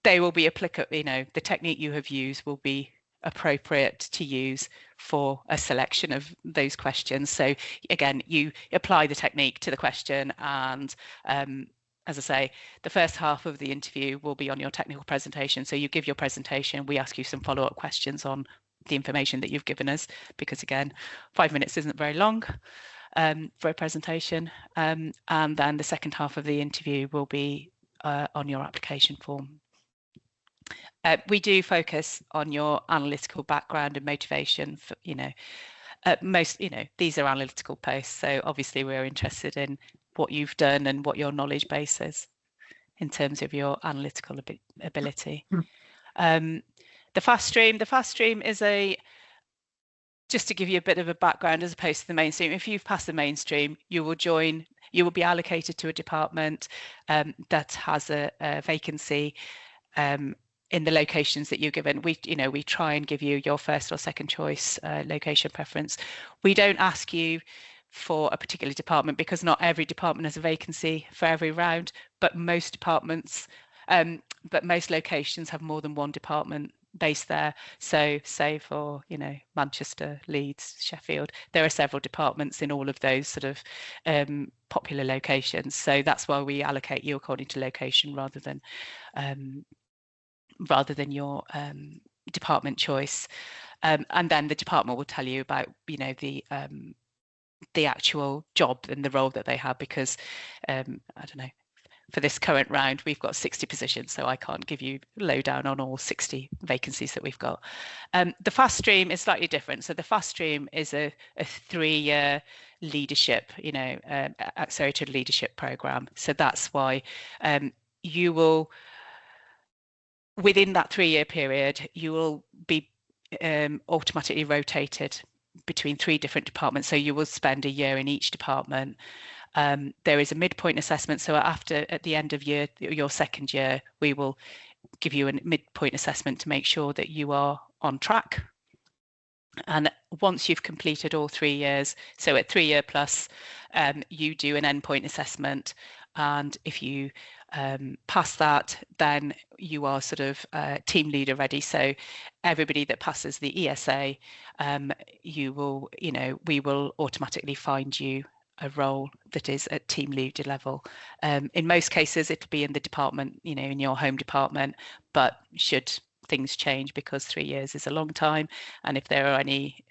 they will be applicable. You know, the technique you have used will be appropriate to use for a selection of those questions. So again, you apply the technique to the question, and as I say, the first half of the interview will be on your technical presentation. So you give your presentation, we ask you some follow-up questions on the information that you've given us, because again, 5 minutes isn't very long for a presentation. And then the second half of the interview will be on your application form. We do focus on your analytical background and motivation for, you know, these are analytical posts. So obviously we're interested in what you've done and what your knowledge base is in terms of your analytical ability. The fast stream is just to give you a bit of a background as opposed to the mainstream. If you've passed the mainstream, you will be allocated to a department that has a vacancy in the locations that you're given. We try and give you your first or second choice location preference. We don't ask you for a particular department because not every department has a vacancy for every round, but most departments but most locations have more than one department based there. So say for, you know, Manchester, Leeds, Sheffield, there are several departments in all of those sort of popular locations. So that's why we allocate you according to location rather than your department choice. And then the department will tell you about, you know, the actual job and the role that they have, because I don't know, for this current round, we've got 60 positions, so I can't give you lowdown on all 60 vacancies that we've got. The fast stream is slightly different. So the fast stream is a 3-year leadership, you know, accelerated leadership program. So that's why you will, within that 3-year period, you will be automatically rotated between 3 different departments. So you will spend a year in each department. There is a midpoint assessment. So at the end of your second year, we will give you a midpoint assessment to make sure that you are on track. And once you've completed all 3 years, so at 3-year plus, you do an endpoint assessment. And if you pass that, then you are sort of team leader ready. So everybody that passes the ESA, we will automatically find you a role that is at team leader level. In most cases, it'll be in the department, you know, in your home department, but should things change, because 3 years is a long time, and if there are any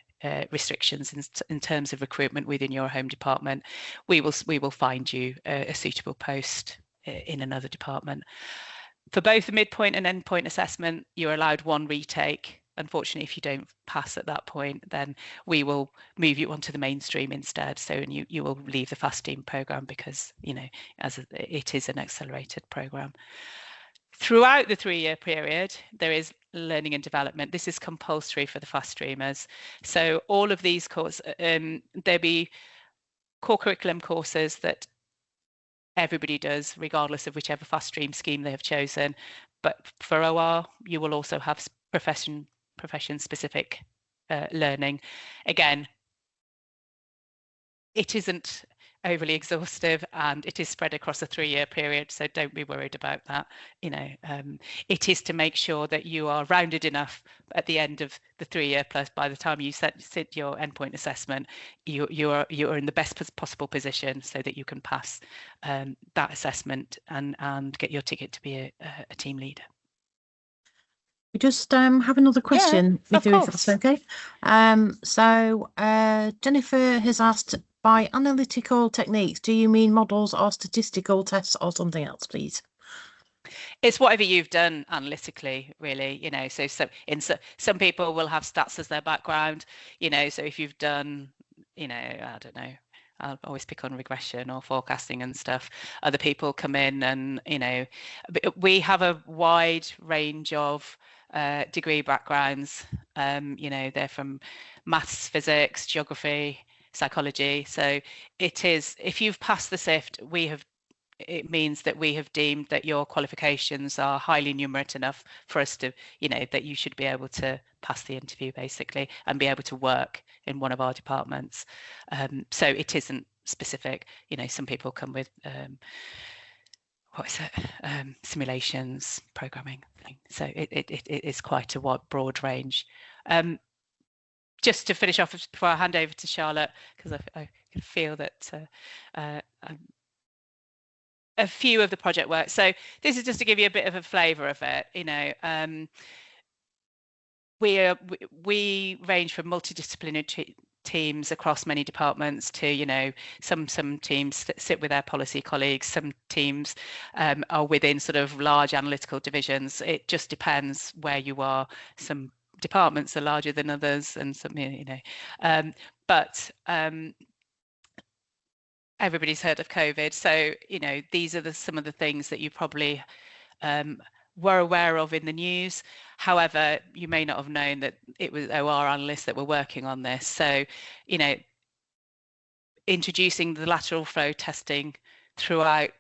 restrictions in terms of recruitment within your home department, we will find you a suitable post in another department. For both the midpoint and endpoint assessment, you're allowed 1 retake. Unfortunately, if you don't pass at that point, then we will move you onto the mainstream instead. So you will leave the fast stream program, because, you know, it is an accelerated program. Throughout the 3-year period, there is learning and development. This is compulsory for the fast streamers. So all of these courses, there'll be core curriculum courses that everybody does, regardless of whichever fast stream scheme they have chosen. But for OR, you will also have profession-specific learning. Again, it isn't overly exhaustive, and it is spread across a 3-year period, so don't be worried about that. You know, it is to make sure that you are rounded enough at the end of the 3-year plus. By the time you sit your endpoint assessment, you are in the best possible position so that you can pass that assessment and get your ticket to be a team leader. We just have another question, Yeah, if that's okay. So Jennifer has asked, by analytical techniques, do you mean models or statistical tests or something else, please? It's whatever you've done analytically, really, you know. So some people will have stats as their background, you know. So if you've done, you know, I don't know, I'll always pick on regression or forecasting and stuff. Other people come in and, you know, we have a wide range of degree backgrounds. You know, they're from maths, physics, geography, psychology. So it is, if you've passed the SIFT, it means that we have deemed that your qualifications are highly numerate enough for us to, you know, that you should be able to pass the interview basically and be able to work in one of our departments. So it isn't specific. You know, some people come with simulations, programming thing. So it is quite a broad range. Just to finish off before I hand over to Charlotte, because I can feel that a few of the project work. So this is just to give you a bit of a flavour of it. You know, we range from multidisciplinary teams across many departments to, you know, some teams that sit with their policy colleagues, some teams are within sort of large analytical divisions. It just depends where you are. Some departments are larger than others, and some, you know, but everybody's heard of COVID. So, you know, these are some of the things that you probably were aware of in the news. However, you may not have known that it was OR analysts that were working on this. So, you know, introducing the lateral flow testing throughout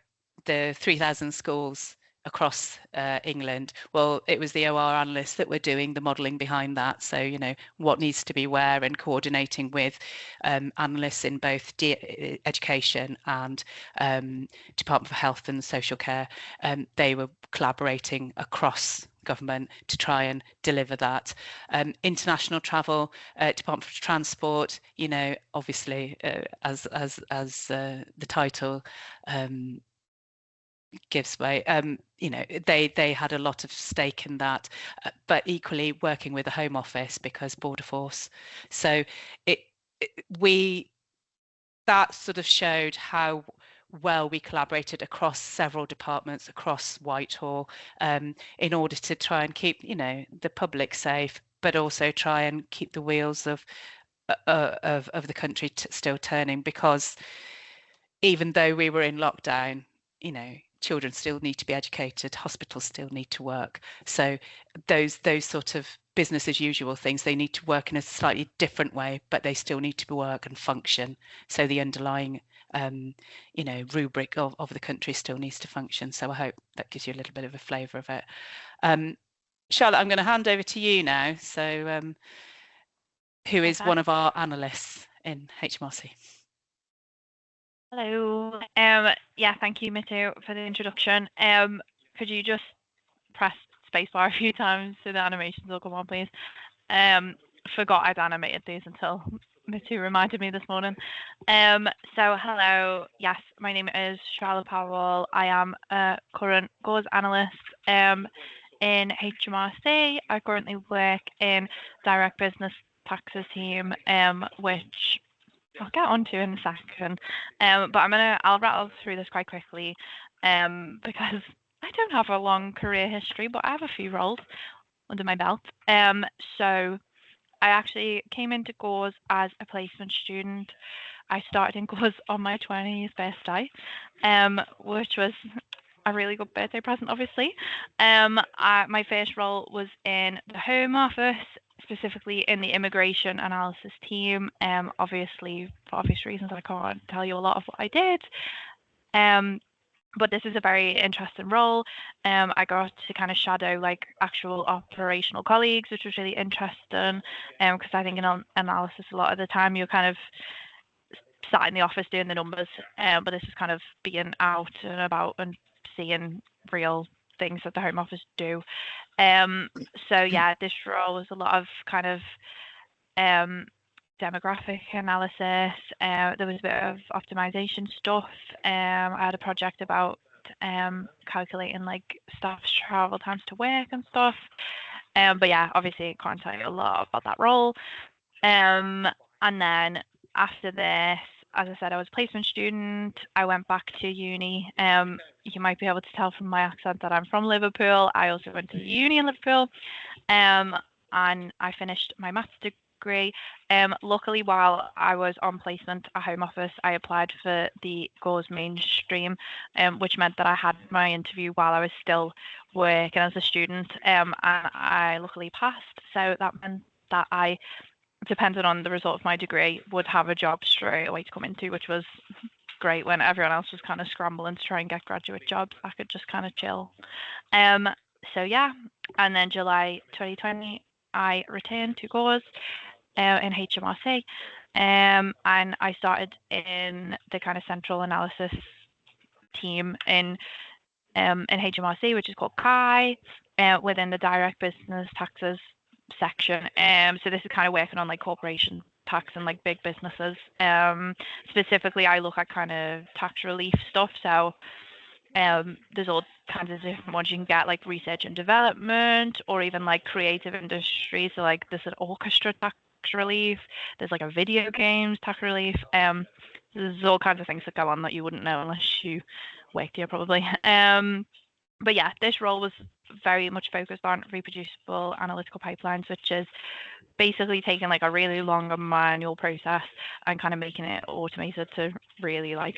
the 3,000 schools across England. Well, it was the OR analysts that were doing the modelling behind that. So, you know, what needs to be where, and coordinating with analysts in both education and Department for Health and Social Care. They were collaborating across government to try and deliver that. International travel, Department for Transport, you know, obviously as the title gives way, you know, they had a lot of stake in that, but equally working with the Home Office because Border Force. So that sort of showed how well we collaborated across several departments across Whitehall, in order to try and keep, you know, the public safe, but also try and keep the wheels of the country still turning, because even though we were in lockdown, you know, children still need to be educated, hospitals still need to work. So those sort of business as usual things, they need to work in a slightly different way, but they still need to work and function. So the underlying you know, rubric of the country still needs to function. So I hope that gives you a little bit of a flavour of it. Charlotte, I'm going to hand over to you now. So who is one of our analysts in HMRC? Hello. Yeah, thank you, Mitu, for the introduction. Could you just press spacebar a few times so the animations will come on, please? Forgot I'd animated these until Mitu reminded me this morning. So hello, yes, my name is Charlotte Powell. I am a current GAWS analyst in HMRC. I currently work in direct business taxes team, which I'll get onto in a second. But I'll rattle through this quite quickly, because I don't have a long career history, but I have a few roles under my belt. So I actually came into GAWS as a placement student. I started in GAWS on my 20th birthday, which was a really good birthday present, obviously. My first role was in the Home Office, specifically in the immigration analysis team. Obviously, for obvious reasons, I can't tell you a lot of what I did. But this is a very interesting role. I got to kind of shadow like actual operational colleagues, which was really interesting. Because I think in analysis, a lot of the time you're kind of sat in the office doing the numbers, but this is kind of being out and about and seeing real things that the Home Office do. So yeah, this role was a lot of kind of demographic analysis. There was a bit of optimization stuff. I had a project about calculating like staff's travel times to work and stuff. But yeah, obviously I can't tell you a lot about that role. And then after this, as I said, I was a placement student. I went back to uni. You might be able to tell from my accent that I'm from Liverpool. I also went to uni in Liverpool, and I finished my maths degree. Luckily, while I was on placement at Home Office, I applied for the GAWS mainstream, which meant that I had my interview while I was still working as a student, and I luckily passed. So that meant that I, depending on the result of my degree, would have a job straight away to come into, which was great. When everyone else was kind of scrambling to try and get graduate jobs, I could just kind of chill. So yeah, and then July 2020, I returned to GAWS in HMRC, and I started in the kind of central analysis team in HMRC, which is called CAI, within the direct business taxes section. So this is kind of working on like corporation tax and like big businesses. Specifically, I look at kind of tax relief stuff. So there's all kinds of different ones you can get, like research and development, or even like creative industries. So like there's an orchestra tax relief. There's like a video games tax relief. There's all kinds of things that go on that you wouldn't know unless you worked here, probably. But yeah, this role was very much focused on reproducible analytical pipelines, which is basically taking like a really long manual process and kind of making it automated to really like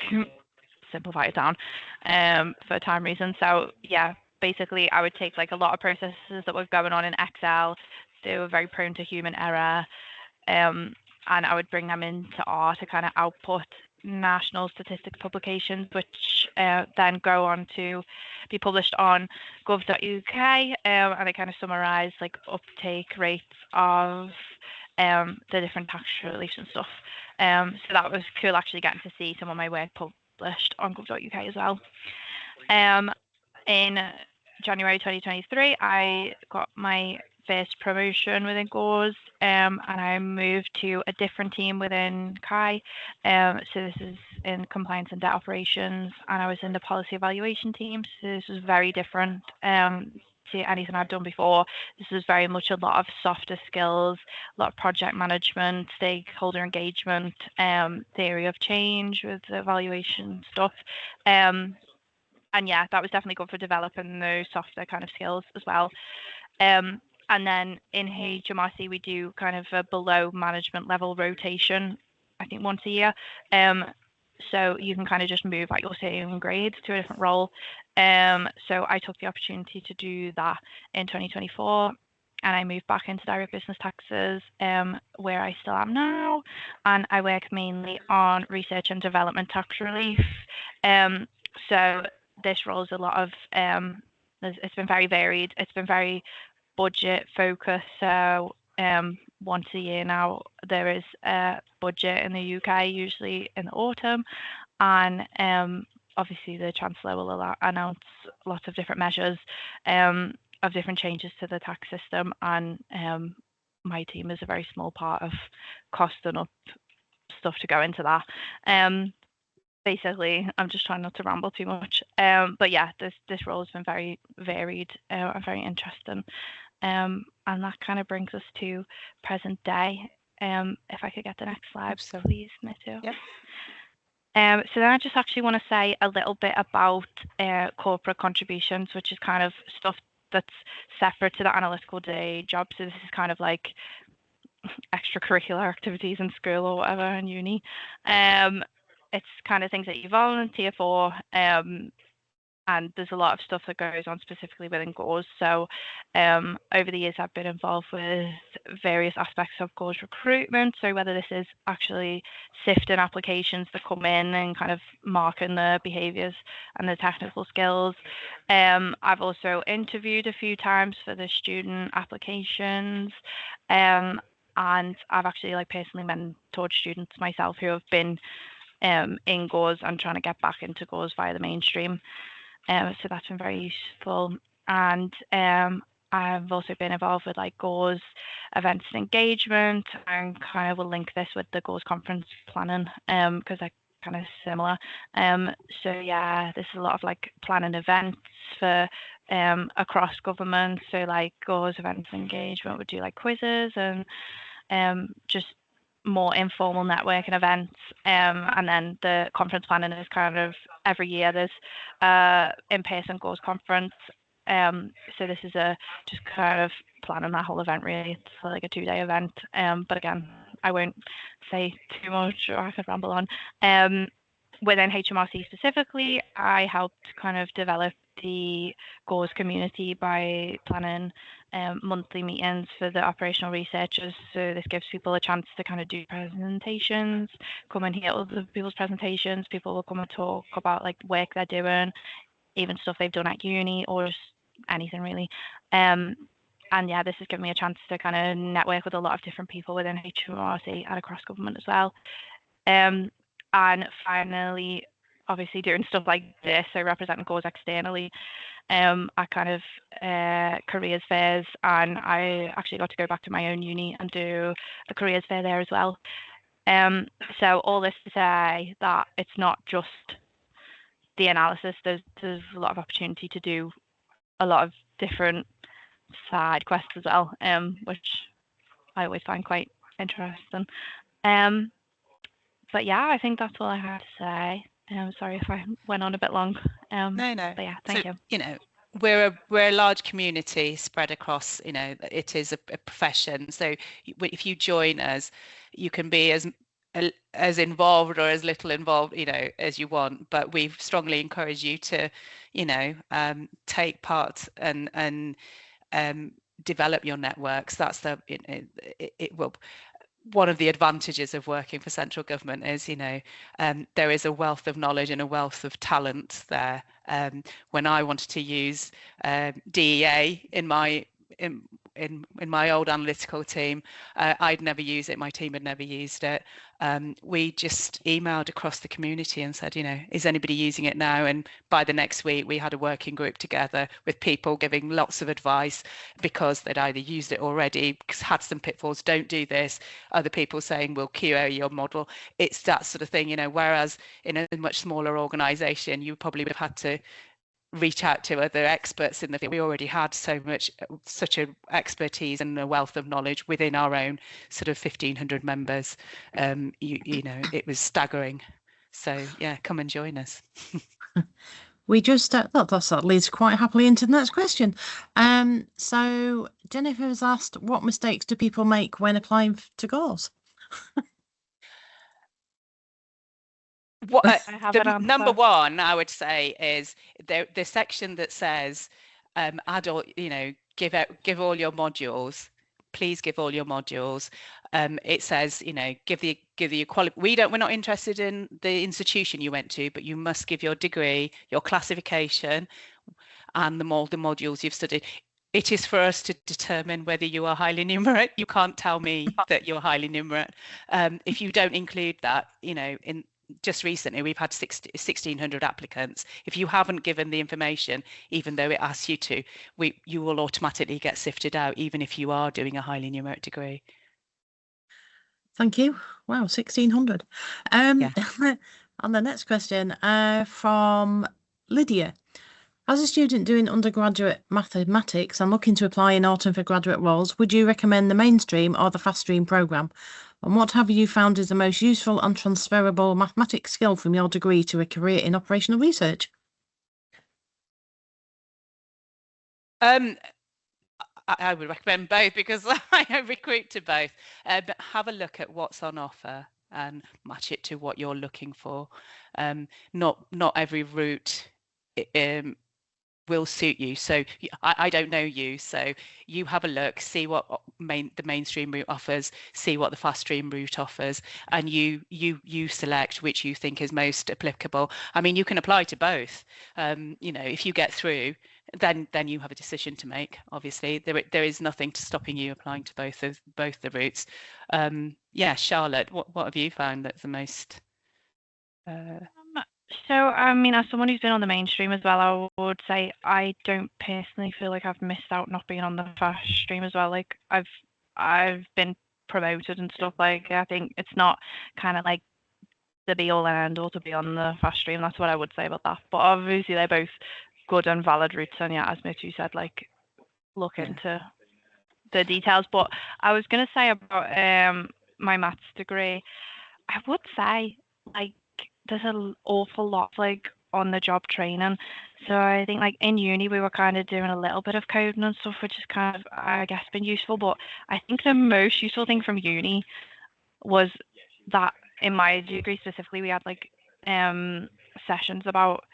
simplify it down for time reasons. So yeah, basically I would take like a lot of processes that were going on in Excel. They were very prone to human error, and I would bring them into R to kind of output national statistics publications, which then go on to be published on gov.uk, and they kind of summarise like uptake rates of the different tax reliefs and stuff. So that was cool actually getting to see some of my work published on gov.uk as well. In January 2023, I got my first promotion within GAWS, and I moved to a different team within CAI. So this is in compliance and debt operations, and I was in the policy evaluation team. So this was very different to anything I've done before. This was very much a lot of softer skills, a lot of project management, stakeholder engagement, theory of change with the evaluation stuff. And yeah, that was definitely good for developing those softer kind of skills as well. And then in HMRC, we do kind of a below management level rotation, I think once a year. So you can kind of just move at your same grades to a different role. So I took the opportunity to do that in 2024, and I moved back into direct business taxes, where I still am now. And I work mainly on research and development tax relief. So this role is a lot of, it's been very varied. It's been very budget focused. So once a year now, there is a budget in the UK, usually in the autumn. And obviously the Chancellor will announce lots of different measures of different changes to the tax system. And my team is a very small part of costing up stuff to go into that. Basically, I'm just trying not to ramble too much. But yeah, this role has been very varied and very interesting. And that kind of brings us to present day. If I could get the next slide, please, Nitu. Yep. So then I just actually want to say a little bit about corporate contributions, which is kind of stuff that's separate to the analytical day job. So this is kind of like extracurricular activities in school or whatever in uni. It's kind of things that you volunteer for, and there's a lot of stuff that goes on specifically within GAWS. So over the years, I've been involved with various aspects of GAWS recruitment. So whether this is actually sifting applications that come in and kind of marking the behaviours and the technical skills. I've also interviewed a few times for the student applications. And I've actually like personally mentored students myself who have been in GAWS and trying to get back into GAWS via the mainstream. So that's been very useful. And I've also been involved with like GAWS events and engagement, and kind of will link this with the GAWS conference planning because they're kind of similar. So yeah, this is a lot of like planning events for across government. So like GAWS events and engagement would do like quizzes and just more informal networking events, and then the conference planning is kind of every year there's in-person GAWS conference. So this is just kind of planning that whole event really. It's like a 2-day event, but again, I won't say too much or I could ramble on. Within HMRC specifically, I helped kind of develop the GAWS community by planning monthly meetings for the operational researchers. So this gives people a chance to kind of do presentations, come and hear other people's presentations. People will come and talk about like work they're doing, even stuff they've done at uni or just anything really. And yeah, this has given me a chance to kind of network with a lot of different people within HMRC and across government as well. And finally, obviously doing stuff like this, so representing GAWS externally at kind of careers fairs, and I actually got to go back to my own uni and do a careers fair there as well. So all this to say that it's not just the analysis, there's a lot of opportunity to do a lot of different side quests as well, which I always find quite interesting. But yeah, I think that's all I had to say. Sorry if I went on a bit long. No. But yeah, thank you. You know, we're a large community spread across. You know, it is a profession. So if you join us, you can be as involved or as little involved, you know, as you want. But we strongly encourage you to, you know, take part and develop your networks. That's it will. one of the advantages of working for central government is, there is a wealth of knowledge and a wealth of talent there. When I wanted to use DEA in my old analytical team, I'd never used it. My team had never used it. We just emailed across the community and said, is anybody using it now? And by the next week, we had a working group together with people giving lots of advice because they'd either used it already, had some pitfalls, don't do this. Other people saying, we'll QA your model. It's that sort of thing, whereas in a much smaller organization, you probably would have had to reach out to other experts in the field. We already had such a expertise and a wealth of knowledge within our own sort of 1,500 members. It was staggering. So yeah, come and join us. We just that leads quite happily into the next question. So Jennifer has asked, what mistakes do people make when applying to GAWS? What the number one I would say is the section that says adult, give all your modules. Please give all your modules. It says, give the equality. We're not interested in the institution you went to, but you must give your degree, your classification, and the modules you've studied. It is for us to determine whether you are highly numerate. You can't tell me that you're highly numerate. If you don't include that, in just recently we've had 1,600 applicants. If you haven't given the information, even though it asks you to, you will automatically get sifted out, even if you are doing a highly numeric degree. Thank you. Wow, 1,600. Yeah. And the next question from Lydia. As a student doing undergraduate mathematics and looking to apply in autumn for graduate roles, would you recommend the mainstream or the fast stream programme? And what have you found is the most useful and transferable mathematics skill from your degree to a career in operational research? I would recommend both because I recruit to both. But have a look at what's on offer and match it to what you're looking for. Not every route will suit you. So I don't know you, so you have a look, see what the mainstream route offers, see what the fast stream route offers, and you select which you think is most applicable. I mean, you can apply to both. If you get through, then you have a decision to make. Obviously, there is nothing stopping you applying to both the routes. Charlotte, what have you found that's the most So, I mean, as someone who's been on the mainstream as well, I would say I don't personally feel like I've missed out not being on the fast stream as well. Like I've been promoted and stuff. Like I think it's not kind of like the be all and end all to be on the fast stream. That's what I would say about that. But obviously they're both good and valid routes. And yeah, as Mitu said, like look into the details. But I was gonna say about my maths degree, I would say like there's an awful lot like on the job training. So I think like in uni we were kind of doing a little bit of coding and stuff, which is kind of I guess been useful. But I think the most useful thing from uni was that in my degree specifically we had like sessions about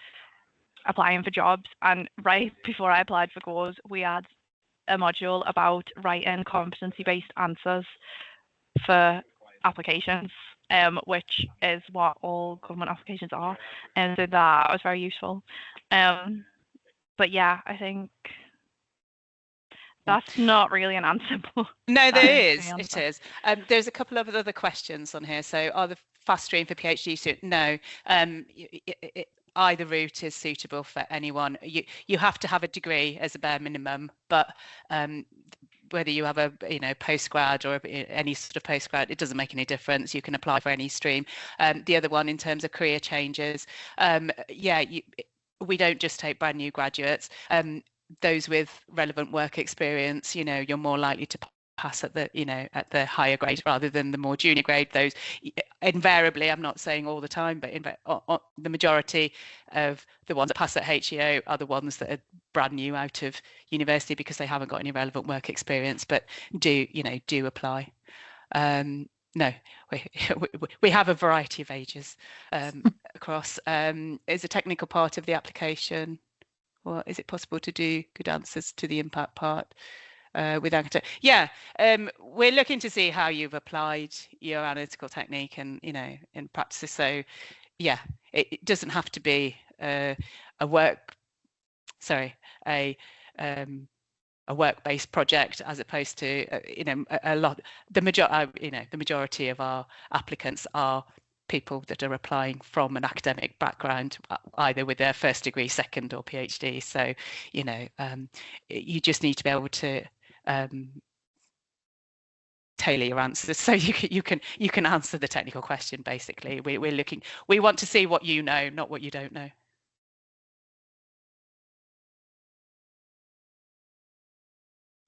applying for jobs, and right before I applied for GAWS we had a module about writing competency-based answers for applications, which is what all government applications are, and so that was very useful. But yeah, I think that's not really an answer. No, there is. It is. There's a couple of other questions on here. So, are the fast stream for PhD students? No. Either route is suitable for anyone. You have to have a degree as a bare minimum, but whether you have a postgrad or any sort of postgrad, it doesn't make any difference. You can apply for any stream. The other one in terms of career changes, we don't just take brand new graduates. Those with relevant work experience, you're more likely to pass at the higher grade rather than the more junior grade. Those invariably, I'm not saying all the time, but the majority of the ones that pass at HEO are the ones that are brand new out of university because they haven't got any relevant work experience, but do apply. No, we have a variety of ages across. Is a technical part of the application, or is it possible to do good answers to the impact part? with Agatha. Yeah, we're looking to see how you've applied your analytical technique and, you know, in practice. So yeah, it doesn't have to be a work-based project, as opposed to you know, the majority of our applicants are people that are applying from an academic background, either with their first degree, second, or PhD. So, you know, you just need to be able to tailor your answers so you can answer the technical question. Basically, we want to see what you know, not what you don't know.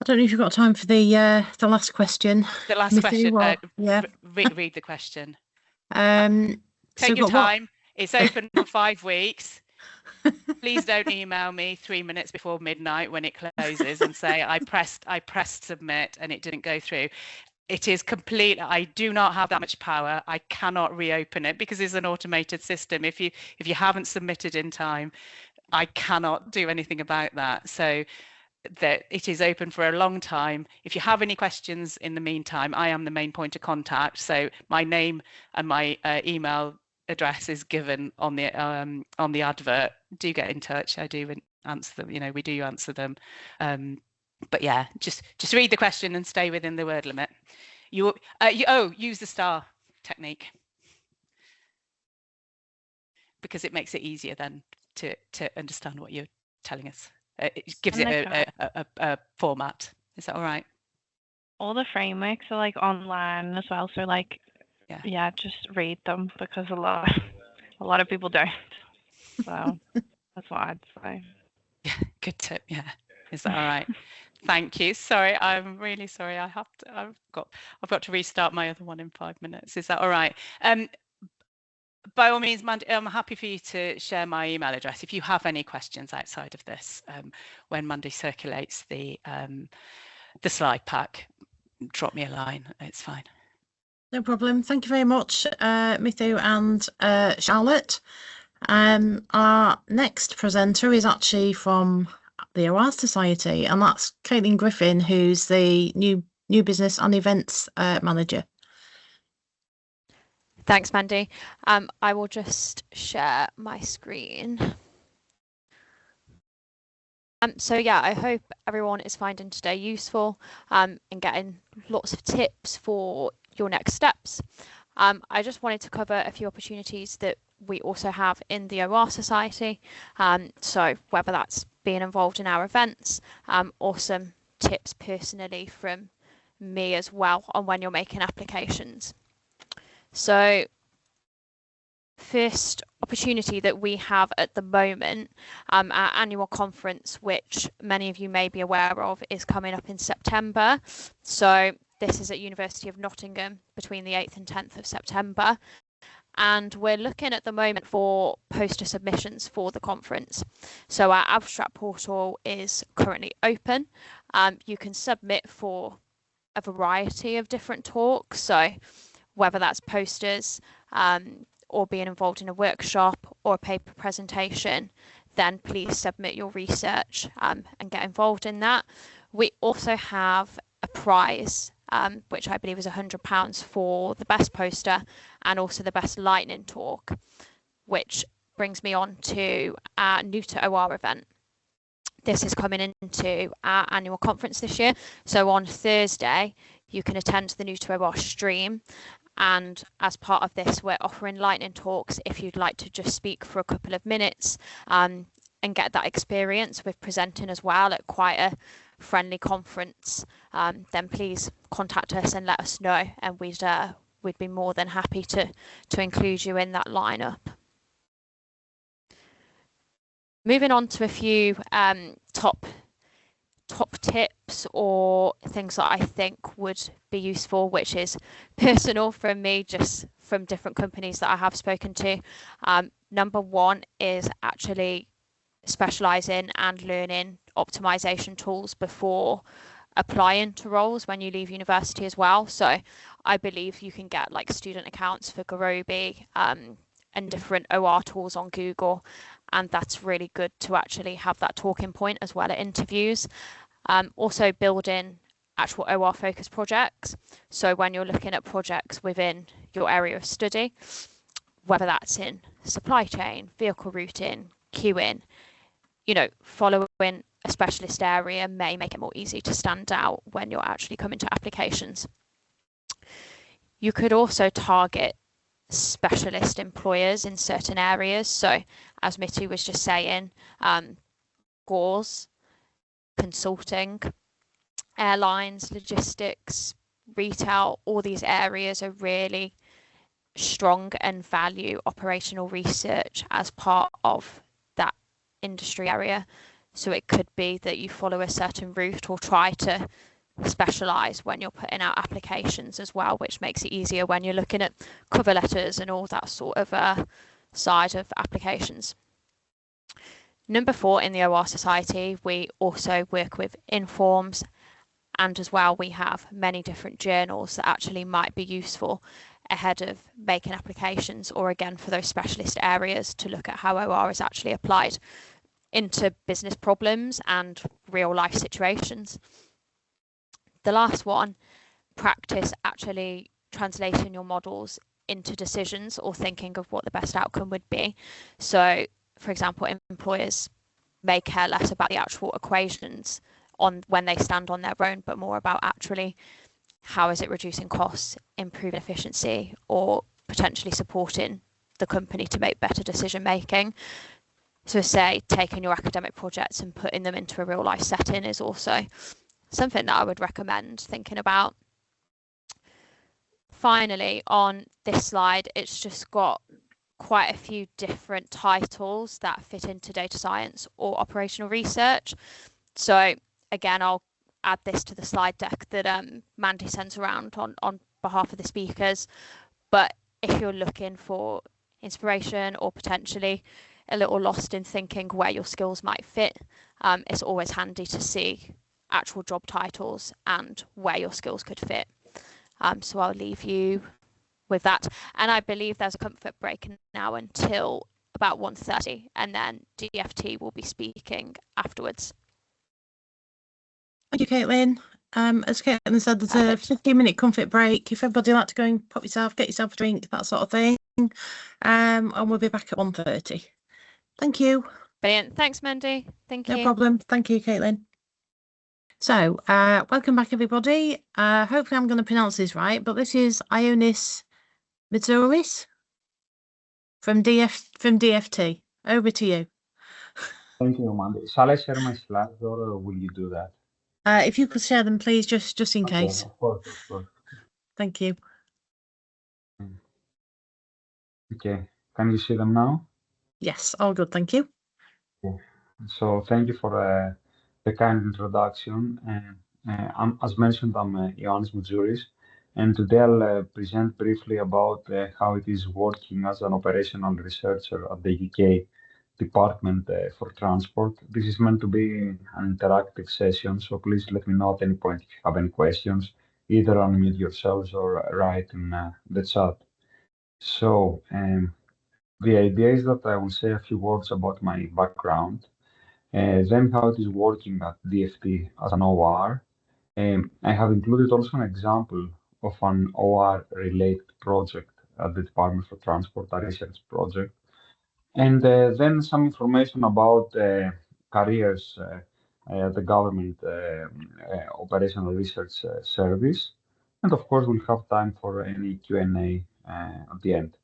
I don't know if you've got time for the last question. The last Mithu, question. yeah. Read the question. So Take your time. It's open for 5 weeks. Please don't email me 3 minutes before midnight when it closes and say I pressed submit and it didn't go through. It is complete. I do not have that much power. I cannot reopen it because it's an automated system. If you haven't submitted in time, I cannot do anything about that. So that it is open for a long time. If you have any questions in the meantime, I am the main point of contact. So my name and my email address is given on the advert. Do get in touch. I do answer them. You know, we do answer them. But yeah, just read the question and stay within the word limit. You use the star technique because it makes it easier then to understand what you're telling us. It gives it a format. Is that all right? All the frameworks are like online as well, so like yeah, just read them because a lot of people don't. So that's what I'd say. Yeah, good tip. Yeah, is that all right? Thank you. Sorry, I'm really sorry. I've got to restart my other one in 5 minutes. Is that all right? By all means, Mandy, I'm happy for you to share my email address if you have any questions outside of this. When Mandy circulates the slide pack, drop me a line. It's fine. No problem. Thank you very much, Mithu and Charlotte. Our next presenter is actually from the OR Society, and that's Caitlin Griffin, who's the new business and events manager. Thanks, Mandy. I will just share my screen. So yeah, I hope everyone is finding today useful and getting lots of tips for your next steps. I just wanted to cover a few opportunities that we also have in the OR Society. So whether that's being involved in our events or some tips personally from me as well on when you're making applications. So first opportunity that we have at the moment, our annual conference, which many of you may be aware of, is coming up in September. So this is at University of Nottingham between the 8th and 10th of September. And we're looking at the moment for poster submissions for the conference. So our abstract portal is currently open. You can submit for a variety of different talks. So whether that's posters or being involved in a workshop or a paper presentation, then please submit your research and get involved in that. We also have a prize, which I believe is £100 for the best poster and also the best lightning talk, which brings me on to our New to OR event. This is coming into our annual conference this year. So on Thursday, you can attend the New to OR stream. And as part of this, we're offering lightning talks if you'd like to just speak for a couple of minutes and get that experience with presenting as well at quite a friendly conference. Then please contact us and let us know, and we'd be more than happy to include you in that lineup. Moving on to a few top tips or things that I think would be useful, which is personal from me, just from different companies that I have spoken to. Number one is actually specialising and learning optimization tools before applying to roles when you leave university as well. So I believe you can get like student accounts for Garobi and different OR tools on Google, and that's really good to actually have that talking point as well at interviews. Also building actual OR focused projects. So when you're looking at projects within your area of study, whether that's in supply chain, vehicle routing, queuing, following a specialist area may make it more easy to stand out when you're actually coming to applications. You could also target specialist employers in certain areas. So as Mitty was just saying, GORs, consulting, airlines, logistics, retail, all these areas are really strong and value operational research as part of that industry area. So it could be that you follow a certain route or try to specialize when you're putting out applications as well, which makes it easier when you're looking at cover letters and all that sort of side of applications. Number 4, in the OR Society, we also work with informs, and as well we have many different journals that actually might be useful ahead of making applications, or again for those specialist areas to look at how OR is actually applied into business problems and real life situations. The last one, practice actually translating your models into decisions or thinking of what the best outcome would be. So, for example, employers may care less about the actual equations on when they stand on their own, but more about actually how is it reducing costs, improving efficiency, or potentially supporting the company to make better decision making. So say taking your academic projects and putting them into a real life setting is also something that I would recommend thinking about. Finally, on this slide, it's just got quite a few different titles that fit into data science or operational research. So again, I'll add this to the slide deck that Mandy sends around on behalf of the speakers. But if you're looking for inspiration or potentially a little lost in thinking where your skills might fit, it's always handy to see actual job titles and where your skills could fit. So I'll leave you with that. And I believe there's a comfort break now until about 1:30, and then DFT will be speaking afterwards. Thank you, Caitlin. As Caitlin said, there's a 15-minute comfort break. If everybody like to go and get yourself a drink, that sort of thing. And we'll be back at 1:30. Thank you. Brilliant. Thanks, Mandy. Thank you. No problem. Thank you, Caitlin. So, welcome back, everybody. Hopefully I'm going to pronounce this right, but this is Ionis Mitsouris from DFT. Over to you. Thank you, Mandy. Shall I share my slides or will you do that? If you could share them, please, just in case. Of course. Thank you. Okay, can you see them now? Yes, all good, thank you. Okay. So thank you for the kind introduction. As mentioned, I'm Ioannis Mitsouris, and today I'll present briefly about how it is working as an operational researcher at the UK Department for Transport. This is meant to be an interactive session, so please let me know at any point if you have any questions, either unmute yourselves or write in the chat. So the idea is that I will say a few words about my background, then how it is working at DFT as an OR. I have included also an example of an OR-related project at the Department for Transport, a research project. And then some information about careers at the government operational research service. And of course, we'll have time for any Q&A at the end.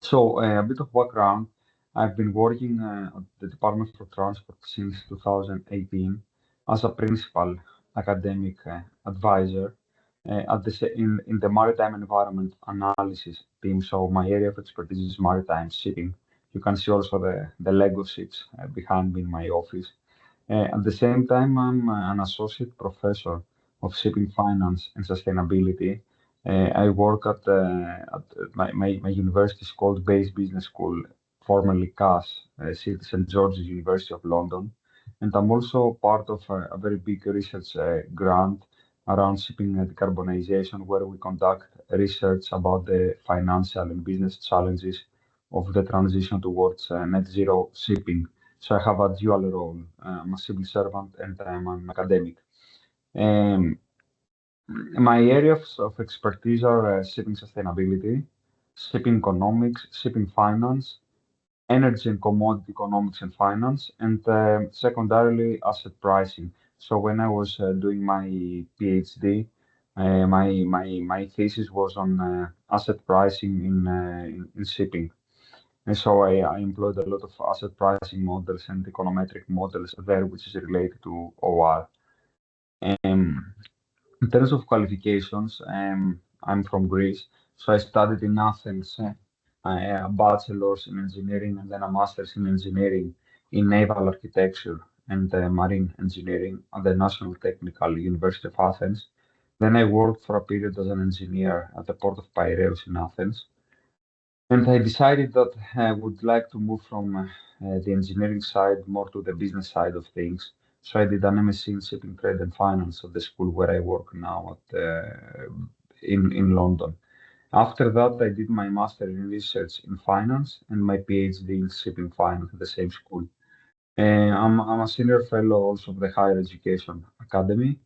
So a bit of background. I've been working at the Department for Transport since 2018 as a principal academic advisor in the maritime environment analysis team. So my area of expertise is maritime shipping. You can see also the Lego ships behind me in my office. At the same time, I'm an associate professor of shipping finance and sustainability. I work at my university is called Bayes Business School, formerly CAS, St. George's University of London. And I'm also part of a very big research grant around shipping decarbonization, where we conduct research about the financial and business challenges of the transition towards net zero shipping. So I have a dual role. I'm a civil servant and I'm an academic. My areas of expertise are shipping sustainability, shipping economics, shipping finance, energy and commodity economics and finance, and secondarily asset pricing. So when I was doing my PhD, my thesis was on asset pricing in shipping. And so I employed a lot of asset pricing models and econometric models there, which is related to OR. In terms of qualifications, I'm from Greece, so I studied in Athens a bachelor's in engineering and then a master's in engineering in naval architecture and marine engineering at the National Technical University of Athens. Then I worked for a period as an engineer at the port of Piraeus in Athens. And I decided that I would like to move from the engineering side more to the business side of things. So I did an MSc in shipping trade and finance at the school where I work now in London. After that, I did my master in research in finance and my PhD in shipping finance at the same school. I'm a senior fellow also of the Higher Education Academy,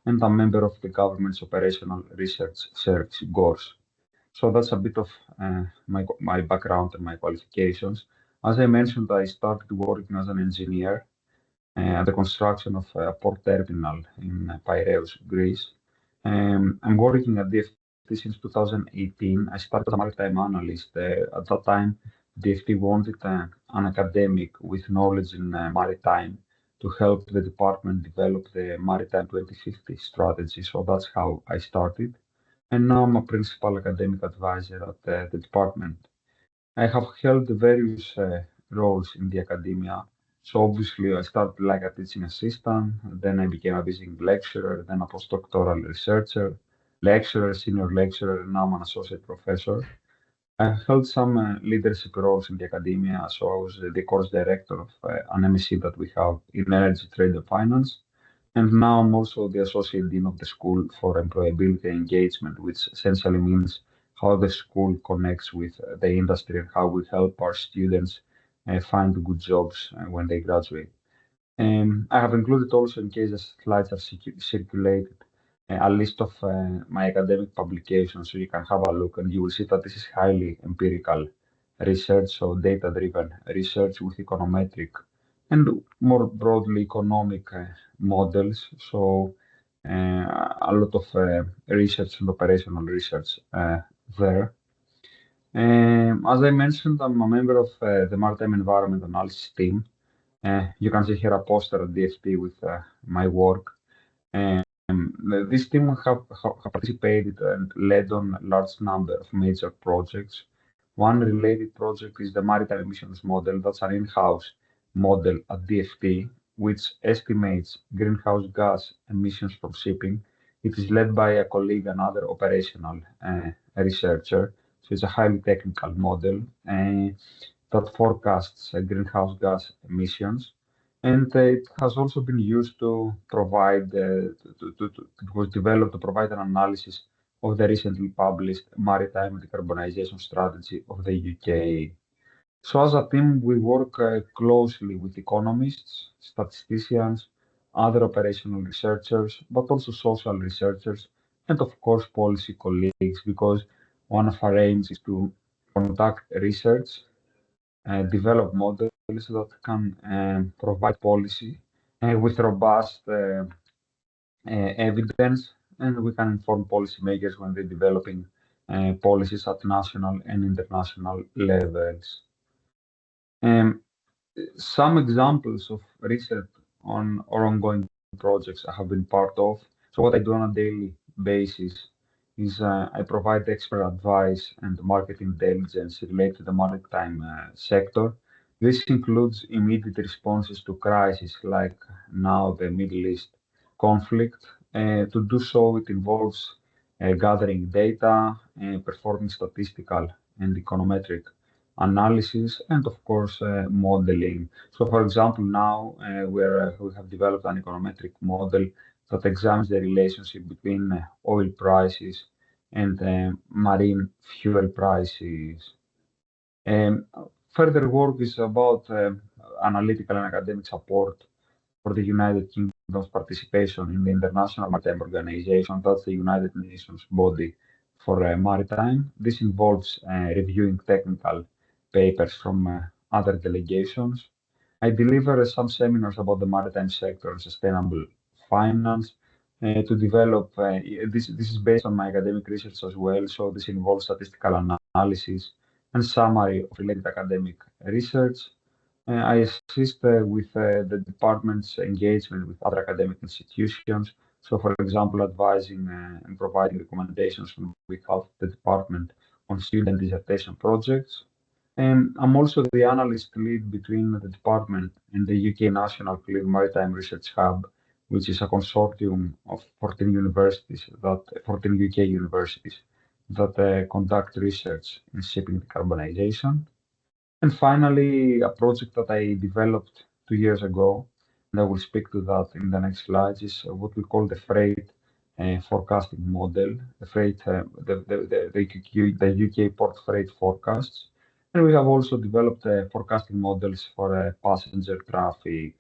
and a member of the government's Operational Research Service, GORS. So that's a bit of my background and my qualifications. As I mentioned, I started working as an engineer at the construction of a port terminal in Piraeus, Greece. I'm working at DFT since 2018. I started as a maritime analyst. At that time, DFT wanted an academic with knowledge in maritime to help the department develop the Maritime 2050 strategy. So that's how I started. And now I'm a principal academic advisor at the department. I have held various roles in the academia. So obviously I started like a teaching assistant, then I became a visiting lecturer, then a postdoctoral researcher, lecturer, senior lecturer, and now I'm an associate professor. I held some leadership roles in the academia. So I was the course director of an MSc that we have in energy trade and finance. And now I'm also the Associate Dean of the School for Employability and Engagement, which essentially means how the school connects with the industry and how we help our students find good jobs when they graduate. I have included also, in case the slides are circulated, a list of my academic publications, so you can have a look and you will see that this is highly empirical research, so data-driven research with econometric and more broadly economic models. So a lot of research and operational research there. As I mentioned, I'm a member of the Maritime Environment Analysis team. You can see here a poster at DFT with my work. This team have participated and led on a large number of major projects. One related project is the Maritime Emissions Model. That's an in-house model at DFT, which estimates greenhouse gas emissions from shipping. It is led by a colleague, another operational researcher. So it's a highly technical model that forecasts greenhouse gas emissions. And it has also been used to provide, it was developed to provide an analysis of the recently published Maritime Decarbonization Strategy of the UK. So as a team, we work closely with economists, statisticians, other operational researchers, but also social researchers, and of course, policy colleagues, because one of our aims is to conduct research, develop models that can provide policy with robust evidence, and we can inform policymakers when they're developing policies at national and international levels. Some examples of research on or ongoing projects I have been part of. So what I do on a daily basis is I provide expert advice and market intelligence related to the maritime sector. This includes immediate responses to crises like now the Middle East conflict. To do so, it involves gathering data, performing statistical and econometric analysis, and of course modeling. So for example, now we have developed an econometric model that examines the relationship between oil prices and marine fuel prices. Further work is about analytical and academic support for the United Kingdom's participation in the International Maritime Organization. That's the United Nations body for maritime. This involves reviewing technical papers from other delegations. I deliver some seminars about the maritime sector and sustainable finance to develop. This is based on my academic research as well. So this involves statistical analysis and summary of related academic research. I assist with the department's engagement with other academic institutions. So, for example, advising and providing recommendations on behalf of the department on student dissertation projects. And I'm also the analyst lead between the department and the UK National Clean Maritime Research Hub, which is a consortium of 14 universities, 14 UK universities that conduct research in shipping decarbonization. And finally, a project that I developed 2 years ago, and I will speak to that in the next slides, is what we call the freight forecasting model, the UK port freight forecasts. And we have also developed forecasting models for passenger traffic.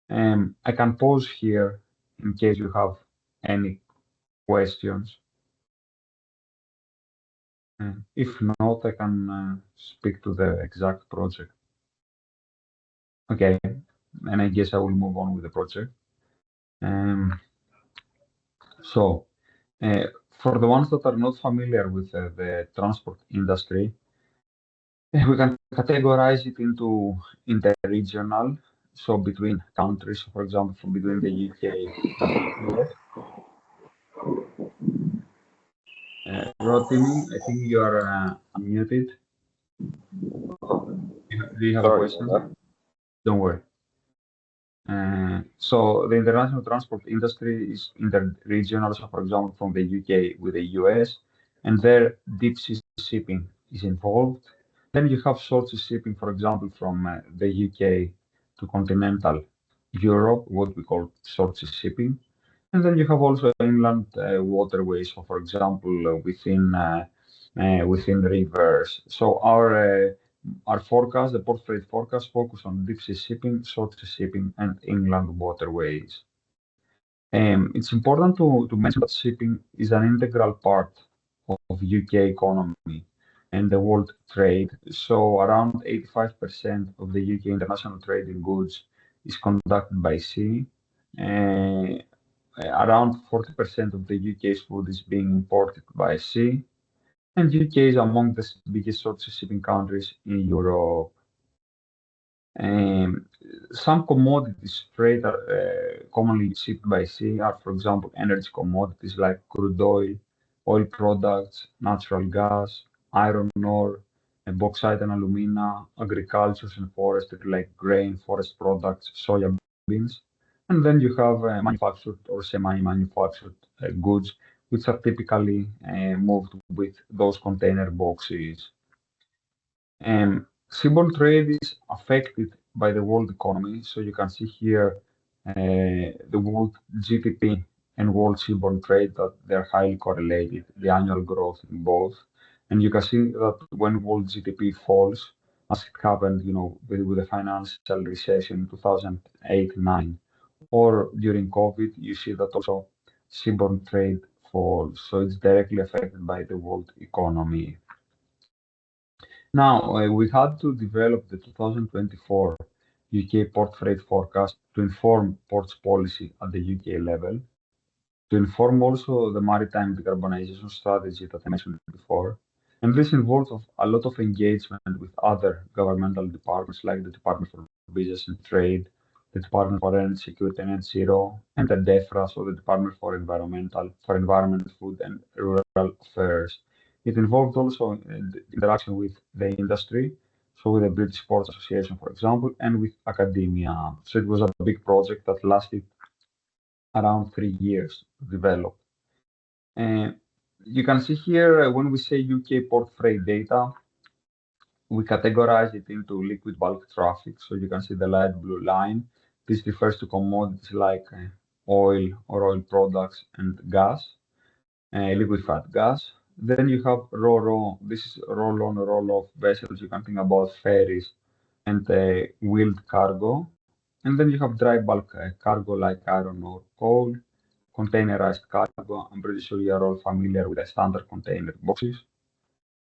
I can pause here in case you have any questions. If not, I can speak to the exact project. Okay, and I guess I will move on with the project. So, for the ones that are not familiar with the transport industry, we can categorize it into interregional, so between countries, for example, between the UK and the US. Rotimi, I think you are unmuted. Do you have a question? Don't worry. So the international transport industry is interregional, so for example, from the UK with the US, and there deep sea shipping is involved. Then you have short sea shipping, for example, from the UK to continental Europe, what we call short sea shipping. And then you have also inland waterways, so for example, within rivers. So our forecast, the port freight forecast, focus on deep sea shipping, short sea shipping, and inland waterways. It's important to mention that shipping is an integral part of UK economy and the world trade. So around 85% of the UK international trade in goods is conducted by sea. Around 40% of the UK's food is being imported by sea. And UK is among the biggest short sea shipping countries in Europe. Some commodities freight are commonly shipped by sea are, for example, energy commodities like crude oil products, natural gas, iron ore, and bauxite and alumina, agriculture and forestry like grain, forest products, soya beans. And then you have manufactured or semi-manufactured goods, which are typically moved with those container boxes. Seaborne trade is affected by the world economy. So you can see here the world GDP and world seaborne trade, that they're highly correlated, the annual growth in both. And you can see that when world GDP falls, as it happened, with the financial recession in 2008-9, or during COVID, you see that also seaborne trade falls. So it's directly affected by the world economy. Now, we had to develop the 2024 UK port freight forecast to inform ports policy at the UK level, to inform also the maritime decarbonization strategy that I mentioned before. And this involves a lot of engagement with other governmental departments like the Department for Business and Trade, the Department for Energy Security and Net Zero, and the DEFRA, so the Department for Environment, Food and Rural Affairs. It involved also interaction with the industry, so with the British Ports Association, for example, and with academia. So it was a big project that lasted around 3 years to develop. You can see here when we say UK port freight data, we categorize it into liquid bulk traffic. So you can see the light blue line. This refers to commodities like oil or oil products and gas, liquefied gas. Then you have RO-RO. This is roll-on, roll-off vessels. You can think about ferries and wheeled cargo. And then you have dry bulk cargo like iron or coal, containerized cargo. I'm pretty sure you are all familiar with the standard container boxes,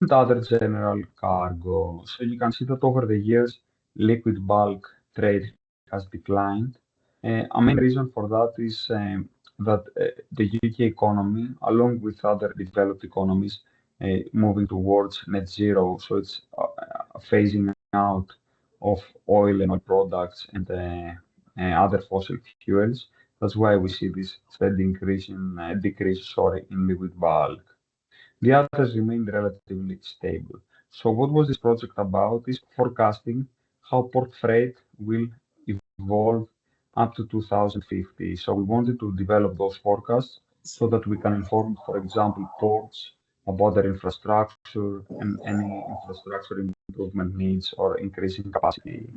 and other general cargo. So you can see that over the years, liquid bulk trade has declined. A main reason for that is that the UK economy, along with other developed economies, moving towards net zero. So it's phasing out of oil and oil products and other fossil fuels. That's why we see this steady decrease in liquid bulk. The others remained relatively stable. So what was this project about? Is forecasting how port freight will evolve up to 2050. So we wanted to develop those forecasts so that we can inform, for example, ports about their infrastructure and any infrastructure improvement needs or increasing capacity.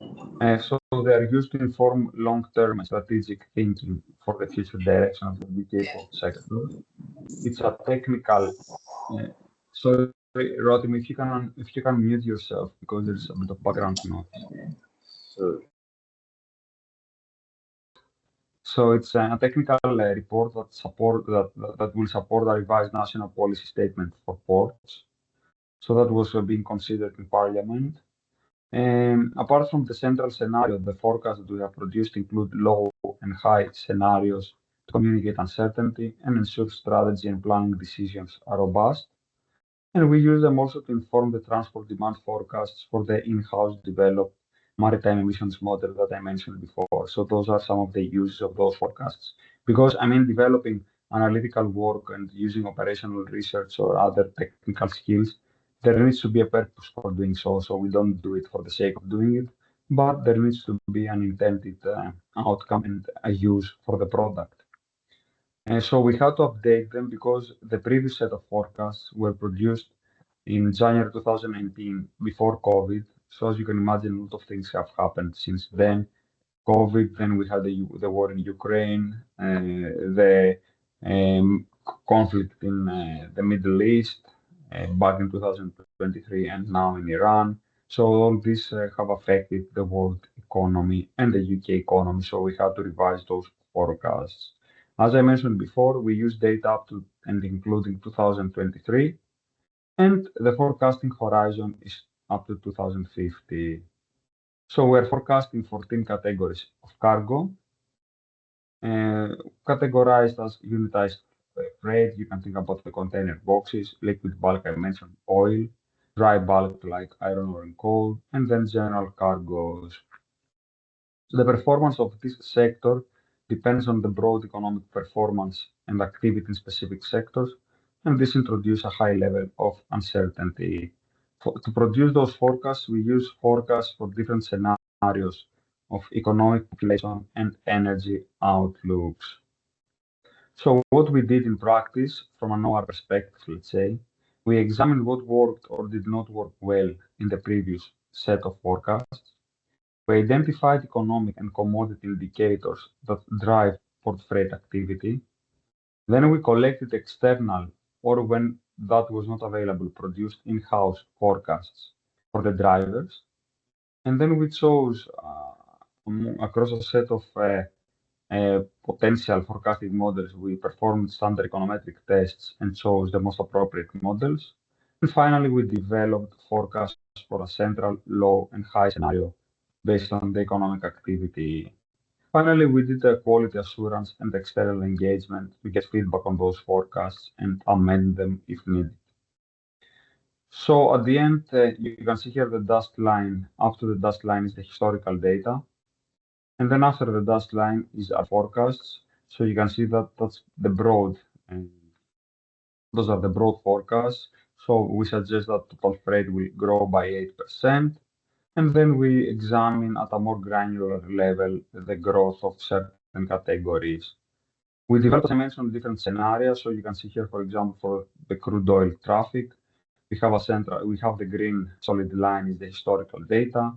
So they are used to inform long-term strategic thinking for the future direction of the UK port sector. It's a technical. Sorry, Rotim, if you can mute yourself because there's a bit of background noise. So it's a technical report that will support a revised national policy statement for ports. So that was being considered in Parliament. Apart from the central scenario, the forecasts that we have produced include low and high scenarios to communicate uncertainty and ensure strategy and planning decisions are robust. And we use them also to inform the transport demand forecasts for the in-house developed maritime emissions model that I mentioned before. So those are some of the uses of those forecasts. Because I mean, developing analytical work and using operational research or other technical skills, there needs to be a purpose for doing so. So we don't do it for the sake of doing it, but there needs to be an intended outcome and a use for the product. And so we had to update them because the previous set of forecasts were produced in January 2019 before COVID. So as you can imagine, a lot of things have happened since then. COVID, then we had the war in Ukraine, the conflict in the Middle East back in 2023 and now in Iran. So all this have affected the world economy and the UK economy. So we had to revise those forecasts. As I mentioned before, we use data up to and including 2023, and the forecasting horizon is up to 2050. So we're forecasting 14 categories of cargo, categorized as unitized freight. You can think about the container boxes, liquid bulk, I mentioned oil, dry bulk like iron ore and coal, and then general cargoes. The performance of this sector depends on the broad economic performance and activity in specific sectors, and this introduces a high level of uncertainty. To produce those forecasts, we use forecasts for different scenarios of economic, population, and energy outlooks. So what we did in practice, from an OR perspective, let's say, we examined what worked or did not work well in the previous set of forecasts. We identified economic and commodity indicators that drive port freight activity. Then we collected external, or when that was not available, produced in-house forecasts for the drivers. And then we chose across a set of potential forecasting models, we performed standard econometric tests and chose the most appropriate models. And finally, we developed forecasts for a central, low, and high scenario based on the economic activity. Finally, we did a quality assurance and external engagement. We get feedback on those forecasts and amend them if needed. So at the end, you can see here the dust line. Up to the dust line is the historical data. And then after the dust line is our forecasts. So you can see that that's the broad, and those are the broad forecasts. So we suggest that total freight will grow by 8%. And then we examine at a more granular level the growth of certain categories. We developed, as I mentioned, different scenarios. So you can see here, for example, for the crude oil traffic, we have the green solid line is the historical data.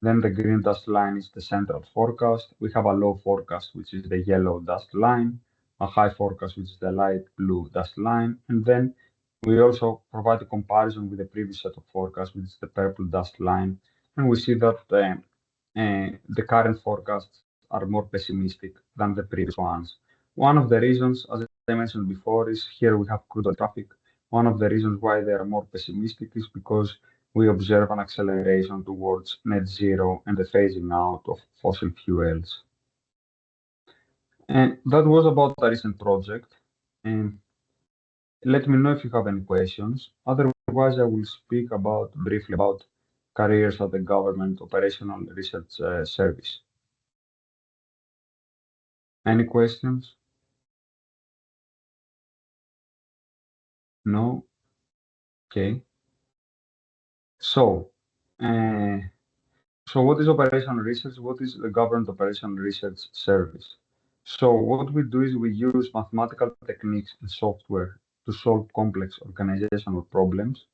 Then the green dust line is the central forecast. We have a low forecast, which is the yellow dust line, a high forecast, which is the light blue dust line. And then we also provide a comparison with the previous set of forecasts, which is the purple dust line, and we see that the current forecasts are more pessimistic than the previous ones. One of the reasons, as I mentioned before, is here we have crude oil traffic. One of the reasons why they are more pessimistic is because we observe an acceleration towards net zero and the phasing out of fossil fuels. And that was about a recent project. And let me know if you have any questions. Otherwise, I will speak briefly about careers at the Government Operational Research Service. Any questions? No? Okay. So what is operational research? What is the Government Operational Research Service? So what we do is we use mathematical techniques and software to solve complex organizational problems.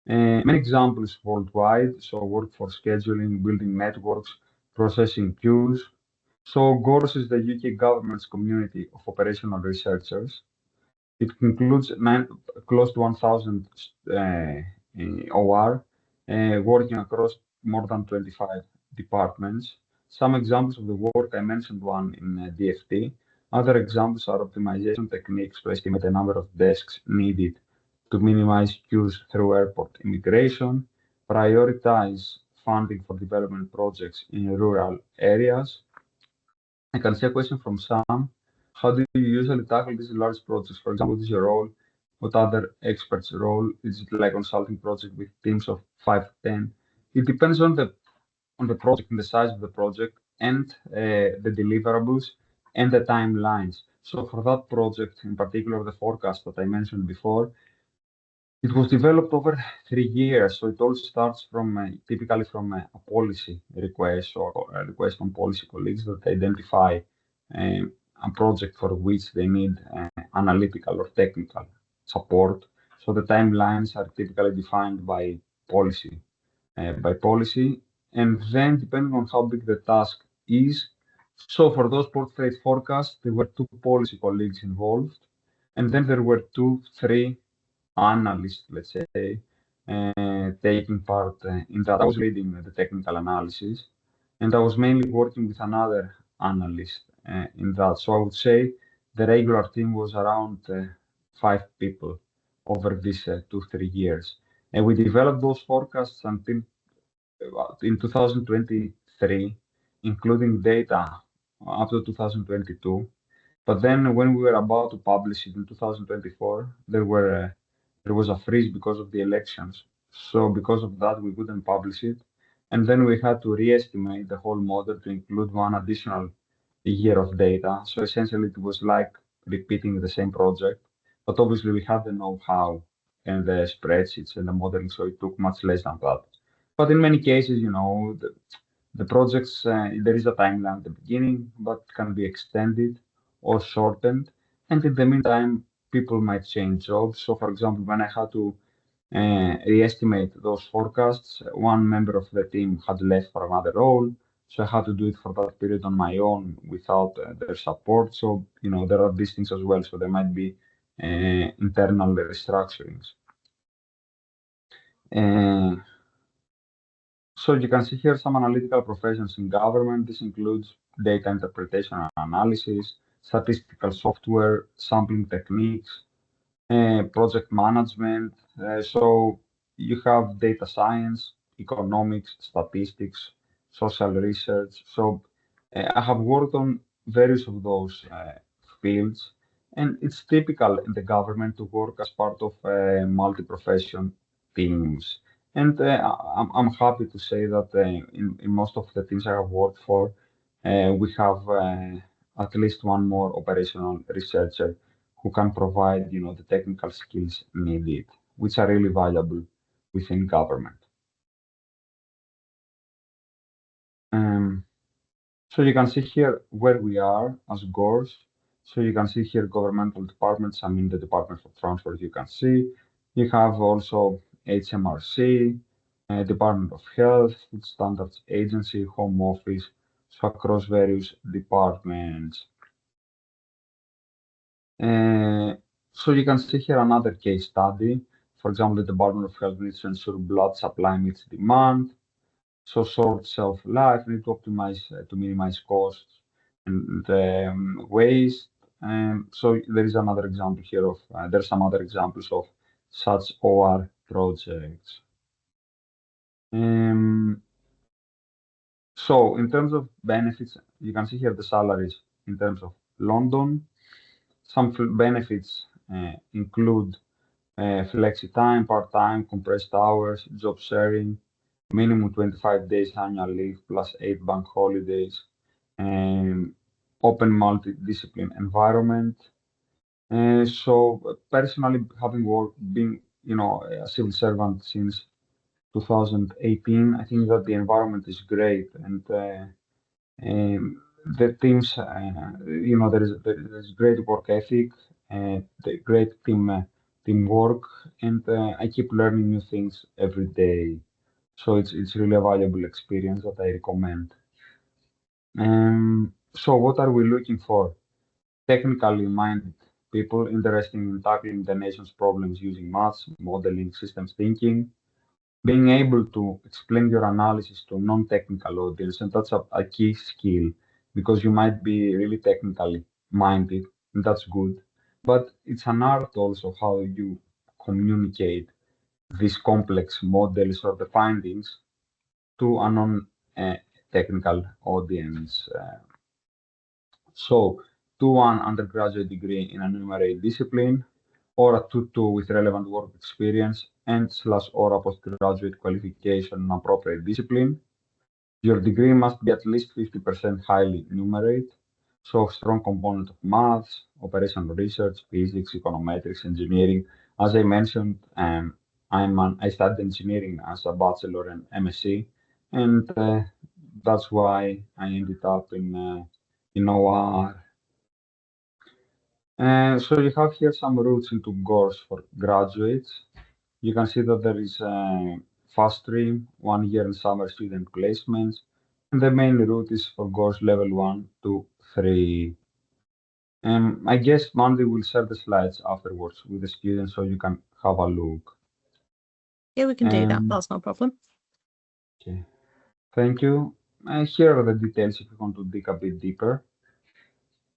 Many examples worldwide, so workforce scheduling, building networks, processing queues. So GORS is the UK government's community of operational researchers. It includes close to 1,000 OR working across more than 25 departments. Some examples of the work, I mentioned one in DFT. Other examples are optimization techniques to estimate the number of desks needed to minimize queues through airport immigration, prioritize funding for development projects in rural areas. I can see a question from Sam. How do you usually tackle these large projects? For example, what is your role? What other experts' role? Is it like consulting project with teams of 5 to 10? It depends on the project and the size of the project and the deliverables and the timelines. So for that project, in particular, the forecast that I mentioned before, it was developed over 3 years. So it all starts from typically from a policy request or a request from policy colleagues that identify a project for which they need analytical or technical support. So the timelines are typically defined by policy, and then depending on how big the task is. So for those portrait forecasts, there were 2 policy colleagues involved, and then there were 2, 3 analysts, let's say, taking part in that. I was leading the technical analysis, and I was mainly working with another analyst in that. So I would say the regular team was around 5 people over these 2-3 years. And we developed those forecasts until in 2023, including data up to 2022. But then when we were about to publish it in 2024, there was a freeze because of the elections. So because of that, we couldn't publish it. And then we had to re-estimate the whole model to include one additional year of data. So essentially, it was like repeating the same project. But obviously, we had the know-how and the spreadsheets and the modeling, so it took much less than that. But in many cases, the projects, there is a timeline at the beginning, but can be extended or shortened. And in the meantime, people might change jobs. So, for example, when I had to re-estimate those forecasts, one member of the team had left for another role. So I had to do it for that period on my own without their support. So, there are these things as well. So there might be internal restructurings. So you can see here some analytical professions in government. This includes data interpretation and analysis, statistical software, sampling techniques, project management. So you have data science, economics, statistics, social research. So I have worked on various of those fields, and it's typical in the government to work as part of multi-profession teams. And I'm happy to say that in most of the teams I have worked for, we have at least one more operational researcher who can provide, the technical skills needed, which are really valuable within government. So you can see here where we are as GORS. So you can see here governmental departments. I mean the Department for Transport, you can see. You have also HMRC, Department of Health, Food Standards Agency, Home Office, so across various departments. So you can see here another case study. For example, the Department of Health needs to ensure blood supply meets demand. so short shelf life, need to optimize to minimize costs and waste. So there is another example here of there's some other examples of such OR projects. So in terms of benefits, you can see here the salaries in terms of London. Some benefits include flexi time, part-time, compressed hours, job sharing, minimum 25 days annual leave plus 8 bank holidays, open multidiscipline environment. So personally, having been a civil servant since 2018, I think that the environment is great and the teams, there's great work ethic, the great teamwork, and I keep learning new things every day. So it's really a valuable experience that I recommend. So what are we looking for? Technically minded people interested in tackling the nation's problems using maths, modeling, systems thinking, being able to explain your analysis to non-technical audience, and that's a key skill because you might be really technically minded, and that's good. But it's an art also how you communicate these complex models or the findings to a non-technical audience. So, 2-1 undergraduate degree in a numerate discipline, or a 2-2 with relevant work experience and/or a postgraduate qualification in appropriate discipline. Your degree must be at least 50% highly numerate, so strong component of maths, operational research, physics, econometrics, engineering. As I mentioned, I studied engineering as a bachelor and MSc, and that's why I ended up in OR. So you have here some routes into GORS for graduates. You can see that there is a fast stream, 1 year and summer student placements, and the main route is for GORS level 1 to 3. I guess Mandy will share the slides afterwards with the students so you can have a look. Yeah, we can do that. That's no problem. Okay, thank you. Here are the details if you want to dig a bit deeper.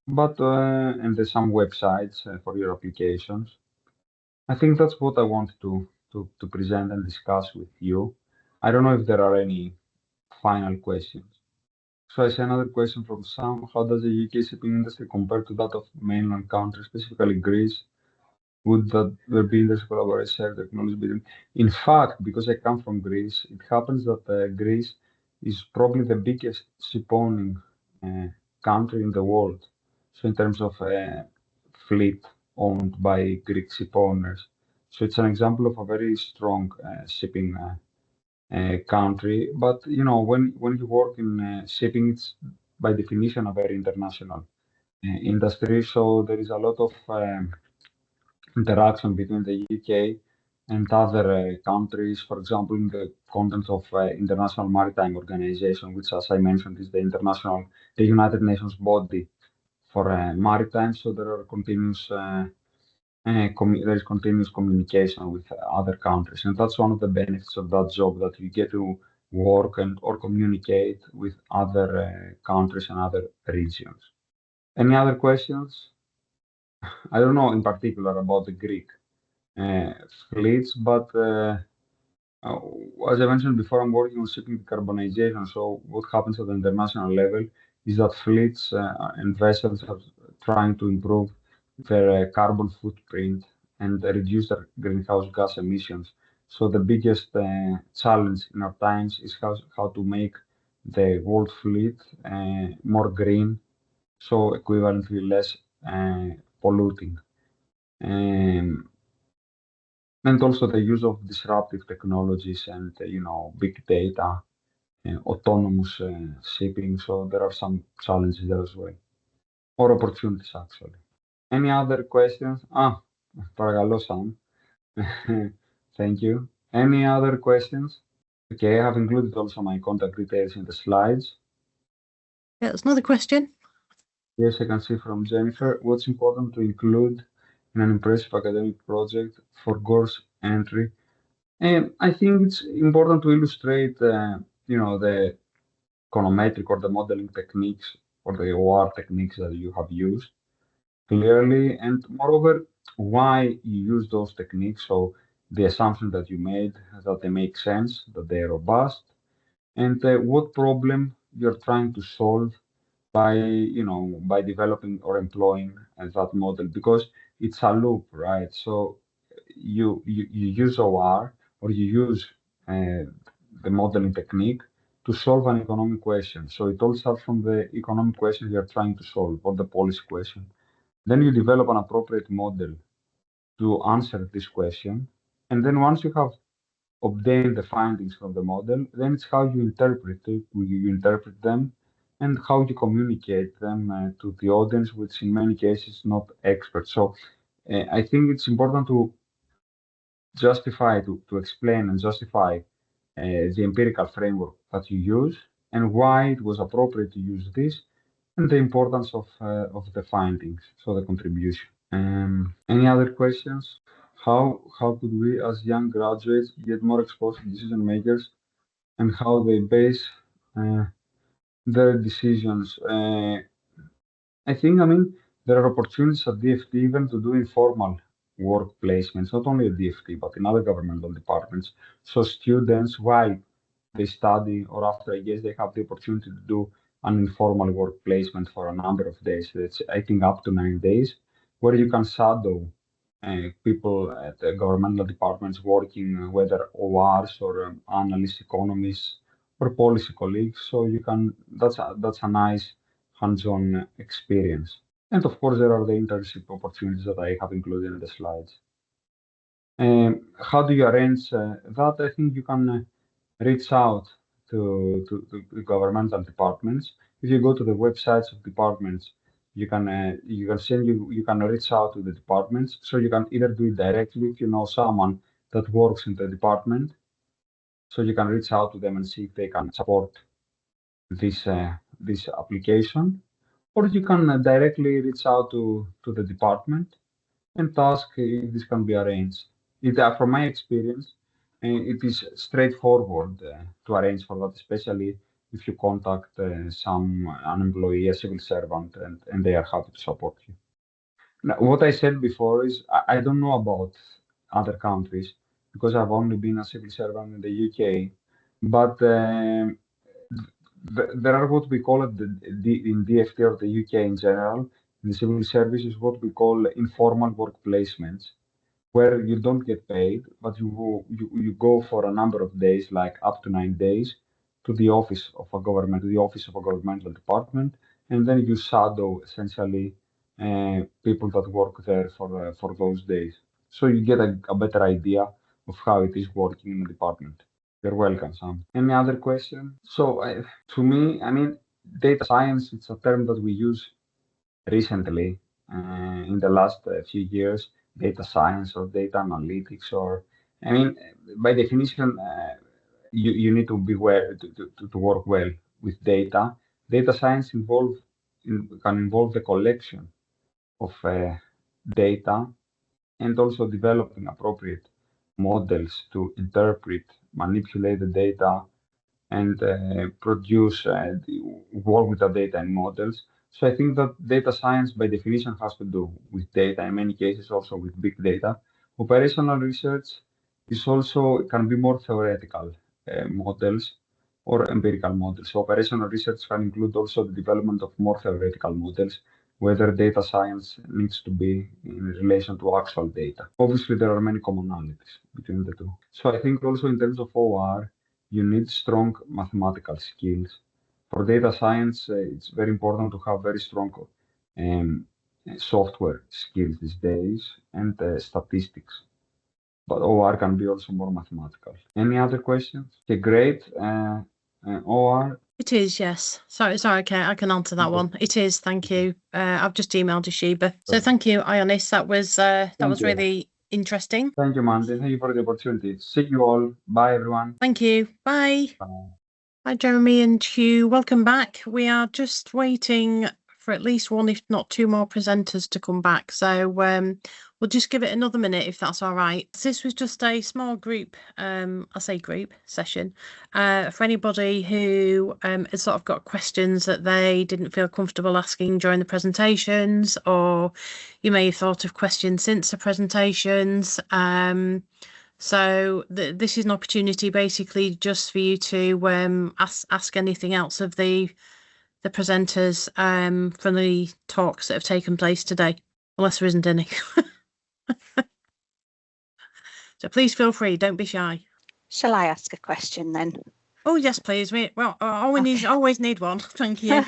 But and there's some websites for your applications. I think that's what I want to present and discuss with you. I don't know if there are any final questions. So I see another question from Sam. How does the UK shipping industry compare to that of mainland countries, specifically Greece? Would that there be industry collaboration, share technology between? In fact, because I come from Greece, it happens that Greece is probably the biggest ship-owning country in the world. So in terms of fleet owned by Greek ship owners. So it's an example of a very strong shipping country. But when you work in shipping, it's by definition a very international industry. So there is a lot of interaction between the UK and other countries. For example, in the context of International Maritime Organization, which, as I mentioned, is the United Nations body for maritime. So there are there is continuous communication with other countries, and that's one of the benefits of that job, that you get to work or communicate with other countries and other regions. Any other questions? I don't know in particular about the Greek fleets, but as I mentioned before, I'm working on shipping decarbonization. So what happens at the international level is that fleets and vessels are trying to improve their carbon footprint and reduce their greenhouse gas emissions. So the biggest challenge in our times is how to make the world fleet more green, so equivalently less polluting. And also the use of disruptive technologies and big data, autonomous shipping. So there are some challenges there as well, or opportunities actually. Any other questions? Παρακαλώ, Sam. Thank you. Any other questions? Okay, I have included also my contact details in the slides. Yeah, there's another question. Yes, I can see from Jennifer. What's important to include in an impressive academic project for GORS entry? And I think it's important to illustrate the econometric or the modeling techniques or the OR techniques that you have used clearly, and moreover, why you use those techniques. So the assumption that you made, that they make sense, that they are robust, and what problem you're trying to solve by by developing or employing that model, because it's a loop, right? So you use OR or you use the modeling technique to solve an economic question. So it all starts from the economic question you're trying to solve or the policy question. Then you develop an appropriate model to answer this question. And then once you have obtained the findings from the model, then it's how you interpret it, you interpret them, and how you communicate them to the audience, which in many cases not experts. So I think it's important to justify, to explain and justify the empirical framework that you use and why it was appropriate to use this, and the importance of the findings, so the contribution. Any other questions? How could we, as young graduates, get more exposed to decision makers and how they base their decisions? I think, there are opportunities at DFT even to do informal work placements, not only at DFT, but in other governmental departments. So students, while they study or after, I guess, they have the opportunity to do an informal work placement for a number of days. That's, I think, up to 9 days, where you can shadow people at the governmental departments working, whether ORs or analysts, economists, or policy colleagues. So you can, that's a nice hands-on experience. And of course, there are the internship opportunities that I have included in the slides. How do you arrange that? I think you can reach out to the governmental departments. If you go to the websites of departments, you can reach out to the departments. So you can either do it directly if you know someone that works in the department. So you can reach out to them and see if they can support this application, or you can directly reach out to the department and ask if this can be arranged. From my experience, it is straightforward to arrange for that, especially if you contact an employee, a civil servant, and they are happy to support you. Now, what I said before is I don't know about other countries because I've only been a civil servant in the UK, but there are what we call it in DFT or the UK in general, in the civil service, is what we call informal work placements, where you don't get paid, but you go for a number of days, like up to 9 days, to the office of a governmental department, and then you shadow essentially people that work there for those days. So you get a better idea of how it is working in the department. You're welcome, Sam. Any other question? So to me, data science, it's a term that we use recently in the last few years. Data science or data analytics, or by definition, you need to be to work well with data. Data science can involve the collection of data and also developing appropriate models to interpret, manipulate the data, and produce work with the data and models. So I think that data science by definition has to do with data, in many cases also with big data. Operational research can be more theoretical models or empirical models. So operational research can include also the development of more theoretical models, whether data science needs to be in relation to actual data. Obviously, there are many commonalities between the two. So I think also in terms of OR, you need strong mathematical skills. For data science, it's very important to have very strong software skills these days and statistics. But OR can be also more mathematical. Any other questions? Okay, great. OR? It is, yes. Sorry, okay, I can answer that one. It is, thank you. I've just emailed Yoshiba. So thank you, Ionis. That was really interesting. Thank you, Mandy. Thank you for the opportunity. See you all. Bye, everyone. Thank you. Bye. Bye. Hi, Jeremy and Hugh. Welcome back. We are just waiting for at least one, if not two more presenters to come back. So we'll just give it another minute if that's all right. This was just a small group, I say group session, for anybody who has sort of got questions that they didn't feel comfortable asking during the presentations, or you may have thought of questions since the presentations. So this is an opportunity basically just for you to ask anything else of the presenters from the talks that have taken place today, unless there isn't any. So please feel free, don't be shy. Shall I ask a question then? Oh yes, please. Always need one. Thank you.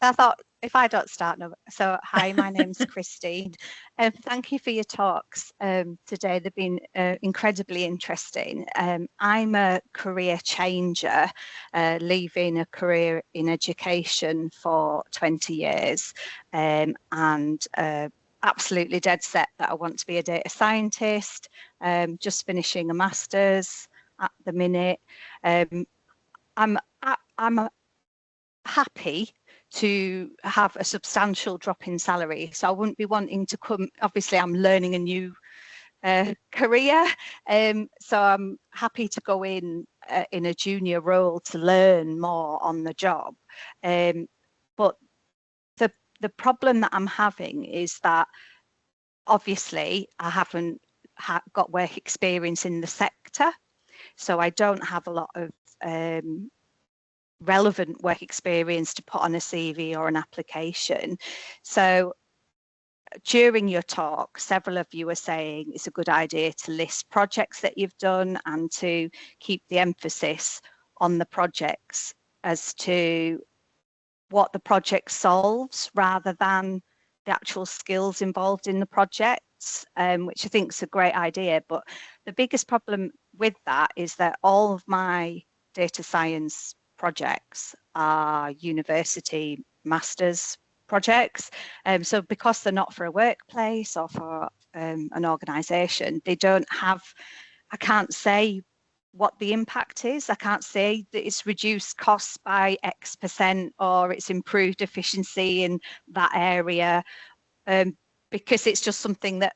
I thought if I don't start, no. So hi, my name's Christine. Thank you for your talks today. They've been incredibly interesting. I'm a career changer, leaving a career in education for 20 years, and absolutely dead set that I want to be a data scientist. Just finishing a master's at the minute. I'm happy to have a substantial drop in salary, so I wouldn't be wanting to come. Obviously, I'm learning a new career, so I'm happy to go in a junior role to learn more on the job. But the problem that I'm having is that obviously I haven't got work experience in the sector, so I don't have a lot of relevant work experience to put on a CV or an application. So during your talk, several of you were saying it's a good idea to list projects that you've done and to keep the emphasis on the projects as to what the project solves rather than the actual skills involved in the projects, which I think is a great idea. But the biggest problem with that is that all of my data science projects are university masters projects. So because they're not for a workplace or for an organisation, they don't have, I can't say what the impact is. I can't say that it's reduced costs by X% or it's improved efficiency in that area, because it's just something that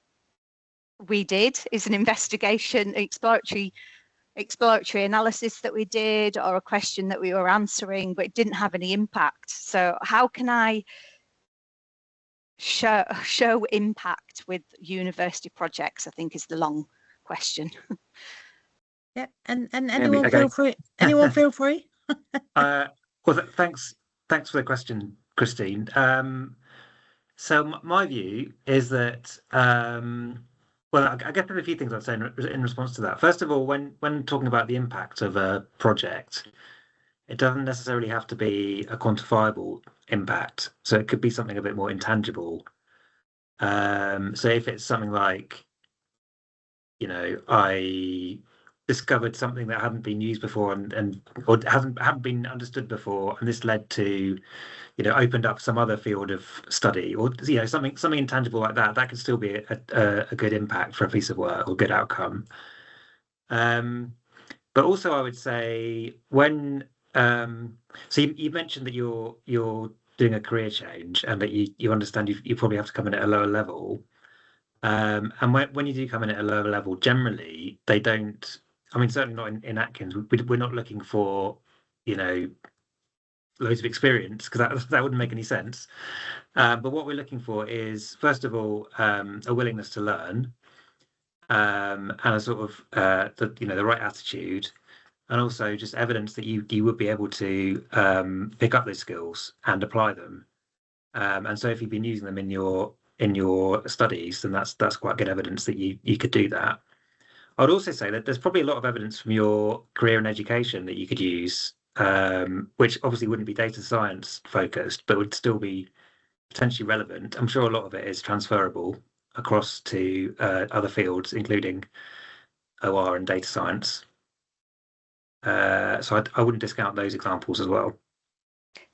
we did, is an investigation, exploratory analysis that we did, or a question that we were answering, but it didn't have any impact. So how can I show impact with university projects, I think is the long question. Yeah, and anyone feel free. Anyone feel free. Well, thanks for the question, Christine. So my view is that, well, I guess there are a few things I'd say in response to that. First of all, when talking about the impact of a project, it doesn't necessarily have to be a quantifiable impact. So it could be something a bit more intangible. So if it's something like, I discovered something that hadn't been used before or hadn't been understood before, and this led to, opened up some other field of study, or something intangible like that. That could still be a good impact for a piece of work or good outcome. But also, I would say when so you mentioned that you're doing a career change and that you understand you probably have to come in at a lower level. And when you do come in at a lower level, generally they don't. I mean, certainly not in Atkins. We're not looking for, loads of experience, because that wouldn't make any sense. But what we're looking for is, first of all, a willingness to learn, and a sort of the right attitude, and also just evidence that you would be able to pick up those skills and apply them. And so if you've been using them in your studies, then that's quite good evidence that you could do that. I'd also say that there's probably a lot of evidence from your career and education that you could use, which obviously wouldn't be data science focused, but would still be potentially relevant. I'm sure a lot of it is transferable across to other fields, including OR and data science. So I wouldn't discount those examples as well.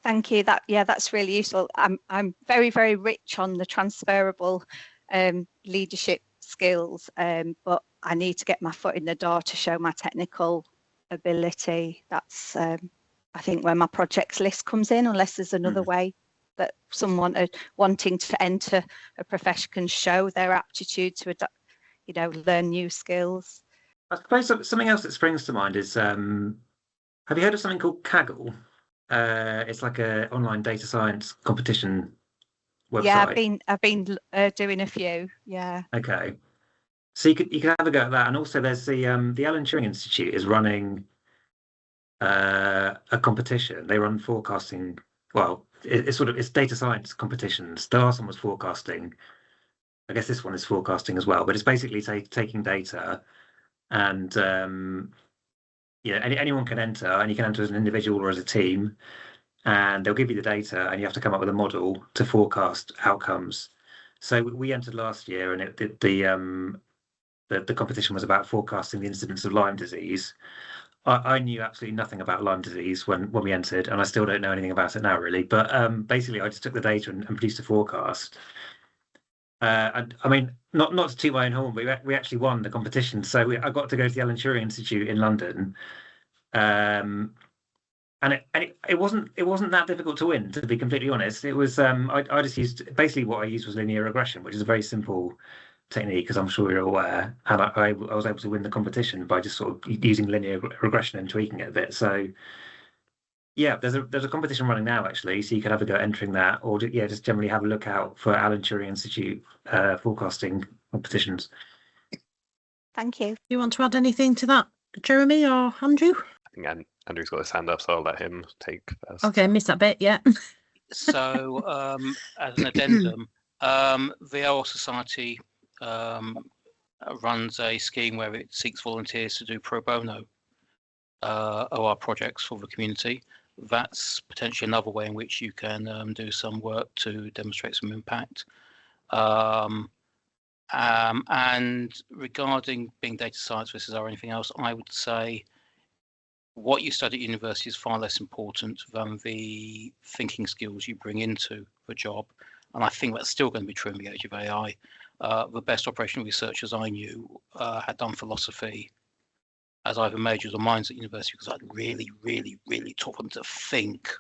Thank you. That's really useful. I'm very, very rich on the transferable leadership skills, but I need to get my foot in the door to show my technical ability. That's I think where my projects list comes in, unless there's another way that someone wanting to enter a profession can show their aptitude to adapt, learn new skills. I suppose something else that springs to mind is, have you heard of something called Kaggle? It's like an online data science competition website. Yeah, I've been doing a few. Yeah. Okay. So you can have a go at that, and also there's the Alan Turing Institute is running a competition. They run forecasting. Well, it's data science competitions. The last one was forecasting. I guess this one is forecasting as well, but it's basically taking data, and anyone can enter, and you can enter as an individual or as a team, and they'll give you the data, and you have to come up with a model to forecast outcomes. So we entered last year, and the competition was about forecasting the incidence of Lyme disease. I knew absolutely nothing about Lyme disease when we entered, and I still don't know anything about it now, really. But basically, I just took the data and produced a forecast. And I mean, not to toot my own horn, but we actually won the competition. So I got to go to the Alan Turing Institute in London, and it wasn't that difficult to win, to be completely honest. It was I just used, basically what I used was linear regression, which is a very simple technique, as I'm sure you're aware, and I was able to win the competition by just sort of using linear regression and tweaking it a bit. So yeah, there's a competition running now, actually, so you can have a go entering that, or just generally have a look out for Alan Turing Institute forecasting competitions. Thank you. Do you want to add anything to that, Jeremy or Andrew? I think Andrew's got his hand up, so I'll let him take first. Okay, missed that bit, yeah. So as an addendum, the OR Society runs a scheme where it seeks volunteers to do pro bono OR projects for the community. That's potentially another way in which you can do some work to demonstrate some impact. And regarding being data science versus or anything else, I would say what you study at university is far less important than the thinking skills you bring into the job. And I think that's still going to be true in the age of AI. The best operational researchers I knew had done philosophy as either majors or minors at university, because I'd really, really, really taught them to think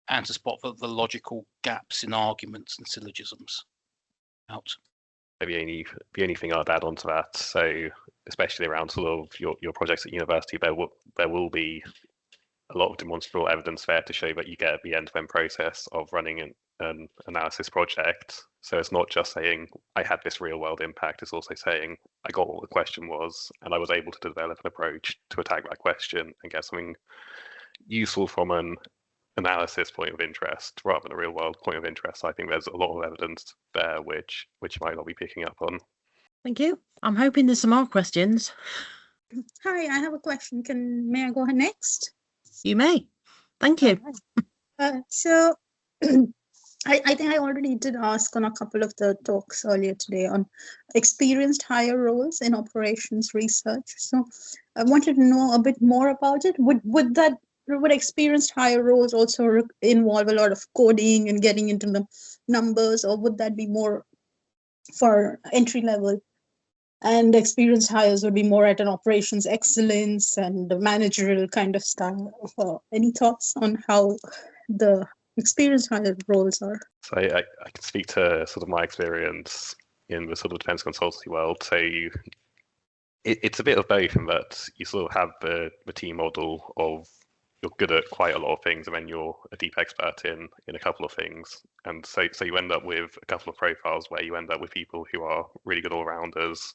and to spot the logical gaps in arguments and syllogisms out. Maybe the only thing I'd add on to that, so especially around sort of your projects at university, there will be a lot of demonstrable evidence there to show that you get the end-to-end process of running an analysis project. So it's not just saying I had this real-world impact, it's also saying I got what the question was and I was able to develop an approach to attack that question and get something useful from an analysis point of interest rather than a real-world point of interest. I think there's a lot of evidence there which you might not be picking up on. Thank you. I'm hoping there's some more questions. Hi, I have a question. May I go ahead next? You may. Thank you. So I think I already did ask on a couple of the talks earlier today on experienced hire roles in operations research. So I wanted to know a bit more about it. Would experienced hire roles also involve a lot of coding and getting into the numbers, or would that be more for entry level? And experienced hires would be more at an operations excellence and the managerial kind of style. Any thoughts on how the experienced hire roles are? So I can speak to sort of my experience in the sort of defense consultancy world. So it's a bit of both in that you sort of have the team model of you're good at quite a lot of things and then you're a deep expert in a couple of things. And so you end up with a couple of profiles where you end up with people who are really good all-rounders,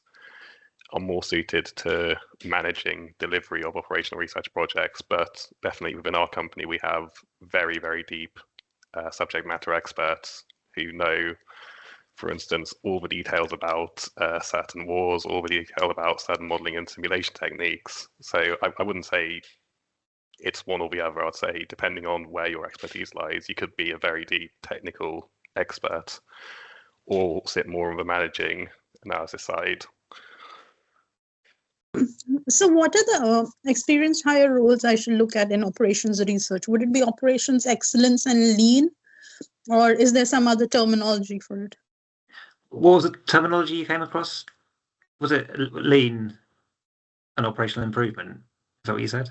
are more suited to managing delivery of operational research projects, but definitely within our company we have very, very deep subject matter experts who know, for instance, all the details about certain wars, all the detail about certain modeling and simulation techniques. So I wouldn't say it's one or the other. I'd say depending on where your expertise lies, you could be a very deep technical expert or sit more on the managing analysis side. So what are the experienced hire roles I should look at in operations research? Would it be operations excellence and lean, or is there some other terminology for it? What was the terminology you came across? Was it lean and operational improvement? Is that what you said?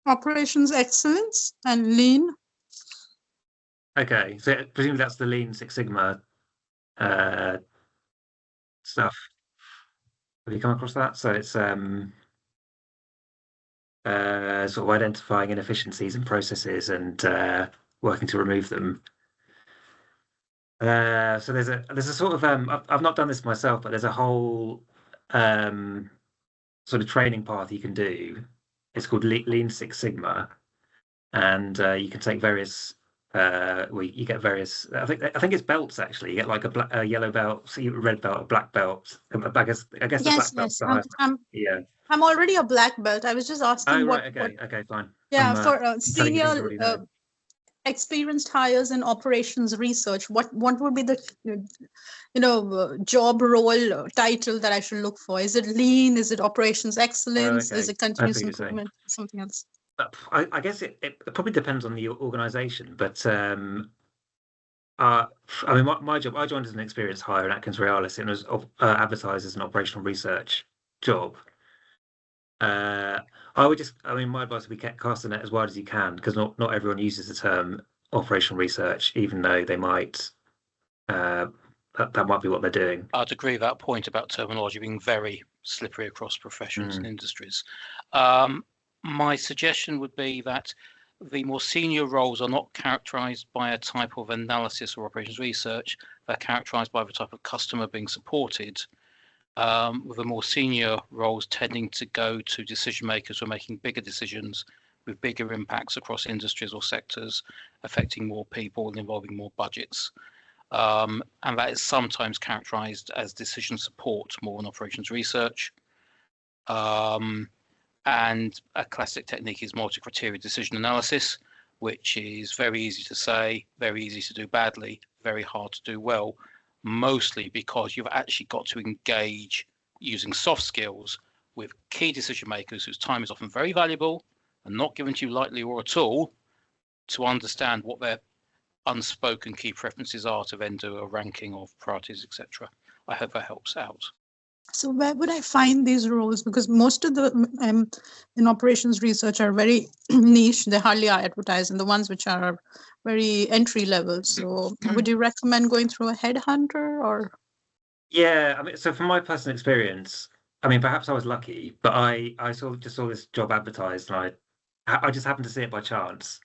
Operations excellence and lean. Okay, so presumably that's the Lean Six Sigma stuff. Have you come across that? So it's sort of identifying inefficiencies in processes and working to remove them. So there's a sort of I've not done this myself, but there's a whole sort of training path you can do. It's called Lean Six Sigma, and you can take various. You get various. I think it's belts actually. You get like a yellow belt, a red belt, a black belt. I guess the Yes, black belt's yes. the highest. Yeah. I'm already a black belt. I was just asking Oh what. right. Okay. Fine. Yeah, I'm, for telling you things you senior already know. experienced hires in operations research, what would be the job role title that I should look for? Is it lean? Is it operations excellence? Is Okay. it continuous I see what you're saying. improvement? Something else? I guess it probably depends on the organisation, but I mean, my job, I joined as an experienced hire in Atkins Realis, and it was advertised as an operational research job. I mean, my advice would be cast the net as wide as you can, because not everyone uses the term operational research, even though they might, that might be what they're doing. I'd agree with that point about terminology being very slippery across professions and industries. My suggestion would be that the more senior roles are not characterized by a type of analysis or operations research. They're characterized by the type of customer being supported, with the more senior roles tending to go to decision makers who are making bigger decisions with bigger impacts across industries or sectors, affecting more people and involving more budgets. And that is sometimes characterized as decision support more than operations research. And a classic technique is multi-criteria decision analysis, which is very easy to say, very easy to do badly, very hard to do well, mostly because you've actually got to engage using soft skills with key decision makers whose time is often very valuable and not given to you lightly or at all, to understand what their unspoken key preferences are to then do a ranking of priorities, etc. I hope that helps out. So where would I find these roles? Because most of the in operations research are very niche. They hardly are advertised, and the ones which are very entry level. So would you recommend going through a headhunter or? Yeah, I mean, so from my personal experience, I mean, perhaps I was lucky, but I just saw this job advertised, and I just happened to see it by chance,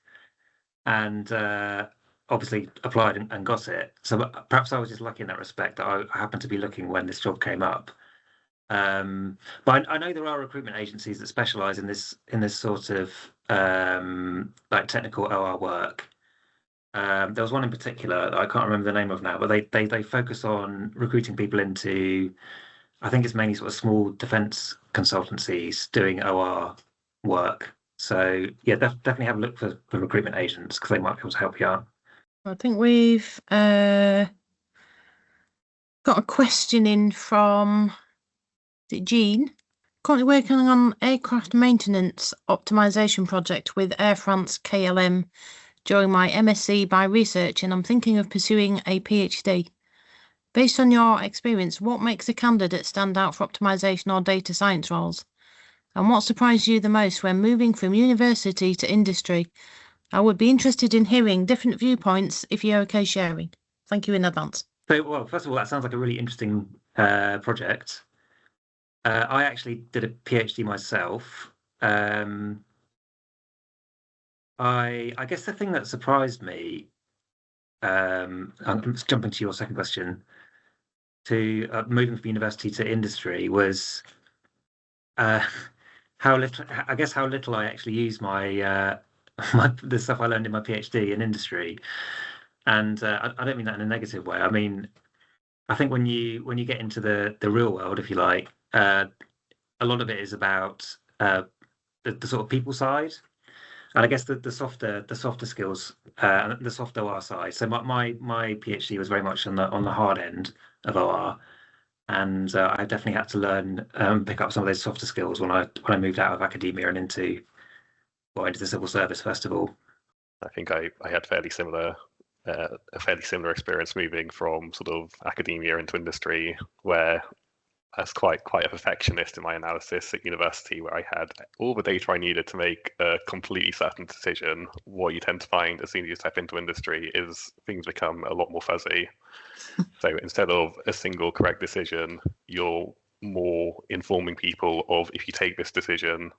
and obviously applied and got it. So perhaps I was just lucky in that respect that I happened to be looking when this job came up. But I know there are recruitment agencies that specialize in this sort of like technical OR work. There was one in particular that I can't remember the name of now, but they focus on recruiting people into, I think it's mainly sort of small defense consultancies doing OR work. So yeah, definitely have a look for recruitment agents, because they might be able to help you out. I think we've got a question in from Jean. Currently working on aircraft maintenance optimization project with Air France KLM during my MSc by research, and I'm thinking of pursuing a PhD. Based on your experience, what makes a candidate stand out for optimization or data science roles? And what surprised you the most when moving from university to industry? I would be interested in hearing different viewpoints if you're okay sharing. Thank you in advance. So, well, first of all, that sounds like a really interesting project. I actually did a PhD myself. I guess the thing that surprised me, I'm just jumping to your second question, to moving from university to industry, was how little I actually use my the stuff I learned in my PhD in industry. And I don't mean that in a negative way. I mean, I think when you get into the real world, if you like, a lot of it is about the sort of people side, and I guess the softer skills, the soft OR side. So my PhD was very much on the hard end of OR, and I definitely had to learn pick up some of those softer skills when I moved out of academia and into the civil service first of all. I think I had a fairly similar experience moving from sort of academia into industry, where as quite a perfectionist in my analysis at university, where I had all the data I needed to make a completely certain decision. What you tend to find as soon as you step into industry is things become a lot more fuzzy. So instead of a single correct decision, you're more informing people of, if you take this decision,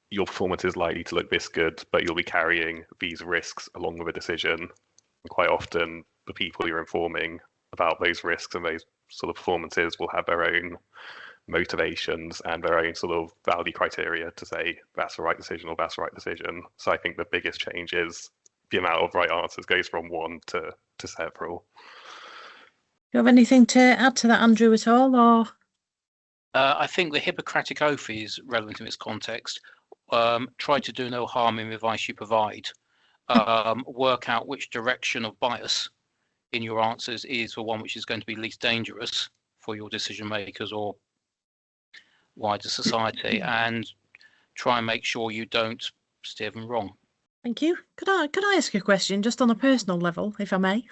your performance is likely to look this good, but you'll be carrying these risks along with a decision. And quite often, the people you're informing about those risks and those sort of performances will have their own motivations and their own sort of value criteria to say that's the right decision or that's the right decision. So I think the biggest change is the amount of right answers goes from one to several. Do you have anything to add to that, Andrew, at all? Or I think the Hippocratic Oath is relevant in this context. Try to do no harm in the advice you provide. Work out which direction of bias in your answers is the one which is going to be least dangerous for your decision makers or wider society, and try and make sure you don't steer them wrong. thank you. Could I ask a question just on a personal level, if I may?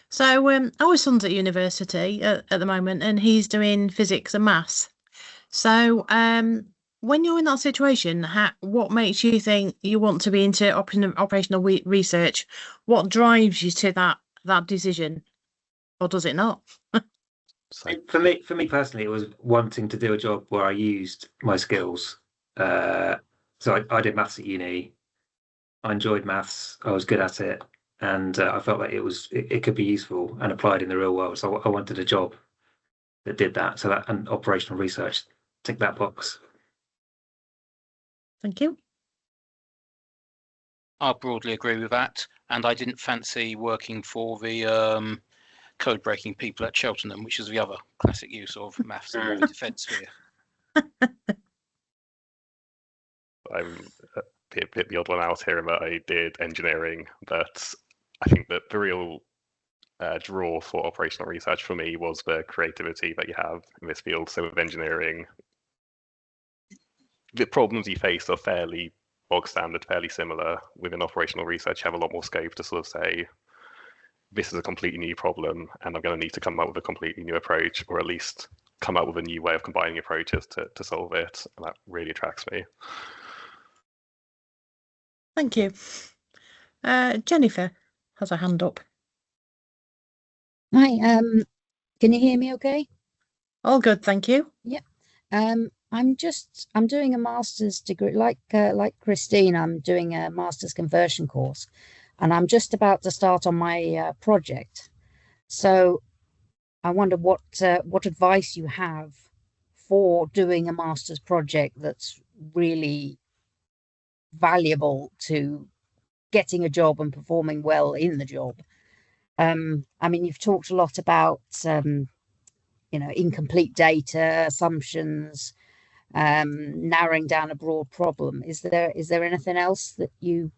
So our son's at university at the moment, and he's doing physics and maths. So when you're in that situation, what makes you think you want to be into operational research? What drives you to that decision, or does it not? For me personally, it was wanting to do a job where I used my skills. So I did maths at uni. I enjoyed maths. I was good at it, and I felt like it could be useful and applied in the real world. So I wanted a job that did that. So that, and operational research, tick that box. Thank you. I broadly agree with that, and I didn't fancy working for the code breaking people at Cheltenham, which is the other classic use of maths in the defence sphere. I'm a bit the odd one out here in that I did engineering, but I think that the real draw for operational research for me was the creativity that you have in this field. So with engineering, the problems you face are fairly bog standard, fairly similar. Within operational research, you have a lot more scope to sort of say, this is a completely new problem, and I'm going to need to come up with a completely new approach, or at least come up with a new way of combining approaches to solve it. And that really attracts me. Thank you. Jennifer has a hand up. Hi, can you hear me okay? All good, thank you. Yeah. I'm doing a master's degree, like Christine, I'm doing a master's conversion course, and I'm just about to start on my project. So I wonder what advice you have for doing a master's project that's really valuable to getting a job and performing well in the job. I mean, you've talked a lot about incomplete data, assumptions, narrowing down a broad problem. Is there anything else that you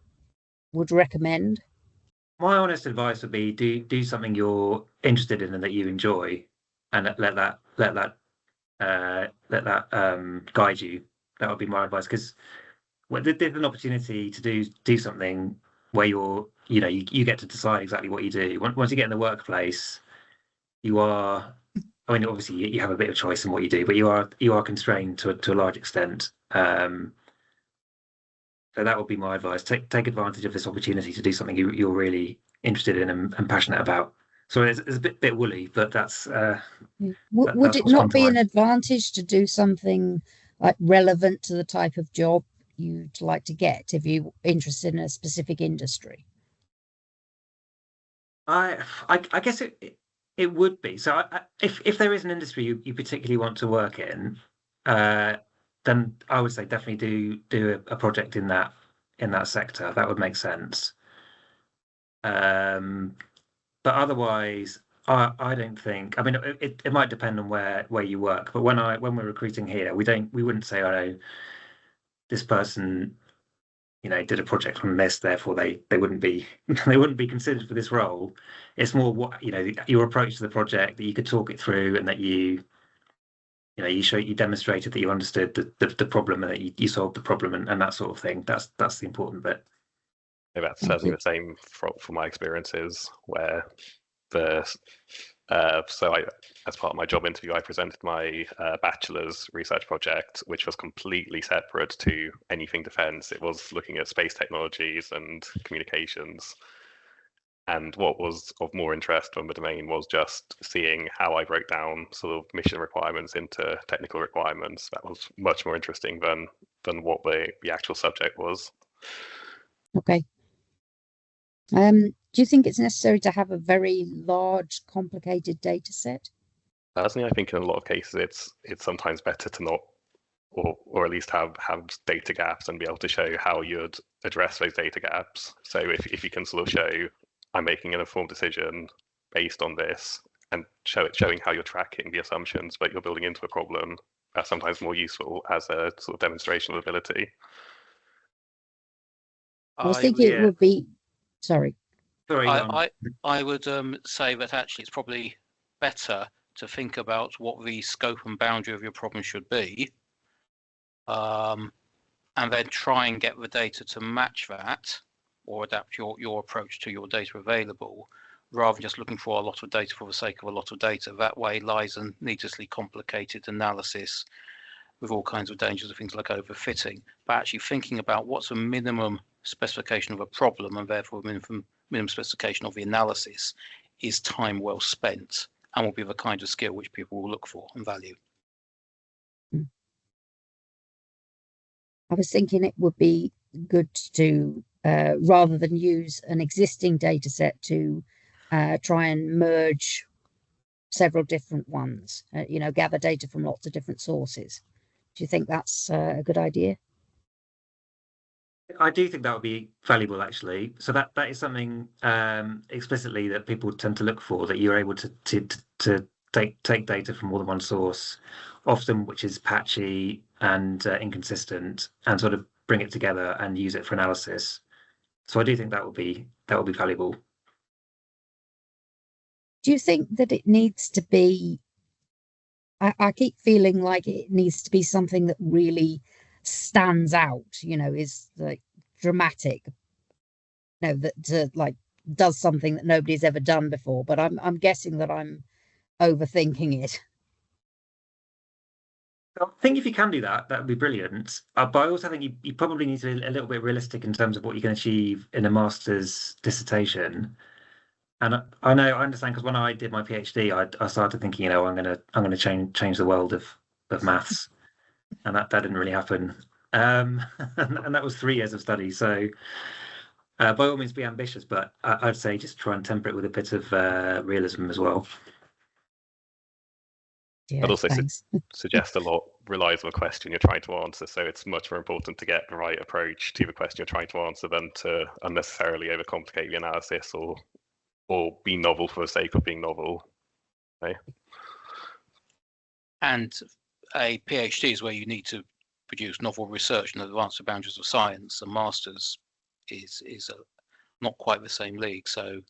would recommend? My honest advice would be do something you're interested in and that you enjoy, and let that guide you. That would be my advice, because there's an opportunity to do something where you get to decide exactly what you do. Once you get in the workplace, you are. I mean, obviously you have a bit of choice in what you do, but you are constrained to a large extent. So that would be my advice. Take advantage of this opportunity to do something you're really interested in and passionate about. So it's a bit woolly, but that's. Would it not be an advantage to do something like relevant to the type of job you'd like to get if you're interested in a specific industry? I guess it would be. So if there is an industry you particularly want to work in, then I would say definitely do a project in that sector. That would make sense. But otherwise, I don't think. I mean, it might depend on where you work. But when we're recruiting here, we wouldn't say, oh, this person, did a project on this, therefore they wouldn't be considered for this role. It's more what your approach to the project, that you could talk it through, and that you demonstrated that you understood the problem, and that you solved the problem, and that sort of thing. That's the important bit. That's certainly the same for my experiences, where the So as part of my job interview, I presented my bachelor's research project, which was completely separate to anything defense. It was looking at space technologies and communications. And what was of more interest from the domain was just seeing how I broke down sort of mission requirements into technical requirements. That was much more interesting than what the actual subject was. Okay. Do you think it's necessary to have a very large, complicated data set? Personally, I think in a lot of cases it's sometimes better to not, or at least have data gaps and be able to show how you'd address those data gaps. So if you can sort of show I'm making an informed decision based on this, and showing how you're tracking the assumptions but you're building into a problem, that's sometimes more useful as a sort of demonstration of ability. I was thinking it would be. Sorry. I would say that actually it's probably better to think about what the scope and boundary of your problem should be, and then try and get the data to match that, or adapt your approach to your data available, rather than just looking for a lot of data for the sake of a lot of data. That way lies a needlessly complicated analysis with all kinds of dangers of things like overfitting, but actually thinking about what's a minimum specification of a problem, and therefore minimum specification of the analysis, is time well spent and will be the kind of skill which people will look for and value. I was thinking it would be good to, rather than use an existing data set, to try and merge several different ones, gather data from lots of different sources. Do you think that's a good idea? I do think that would be valuable, actually. So that is something explicitly that people tend to look for, that you're able to take data from more than one source, often which is patchy and inconsistent, and sort of bring it together and use it for analysis. So I do think that would be valuable. Do you think that it needs to be? I keep feeling like it needs to be something that really stands out, is like dramatic, that like does something that nobody's ever done before. But I'm guessing that I'm overthinking it. I think if you can do that, that would be brilliant. But I also think you probably need to be a little bit realistic in terms of what you can achieve in a master's dissertation. And I understand, because when I did my PhD, I started thinking, I'm gonna change the world of maths, and that didn't really happen. And that was 3 years of study. So by all means, be ambitious, but I'd say just try and temper it with a bit of realism as well. Yeah, I'd also suggest a lot relies on the question you're trying to answer. So it's much more important to get the right approach to the question you're trying to answer than to unnecessarily overcomplicate the analysis or be novel for the sake of being novel. Okay. And a PhD is where you need to produce novel research and advance the boundaries of science. A master's is not quite the same league. So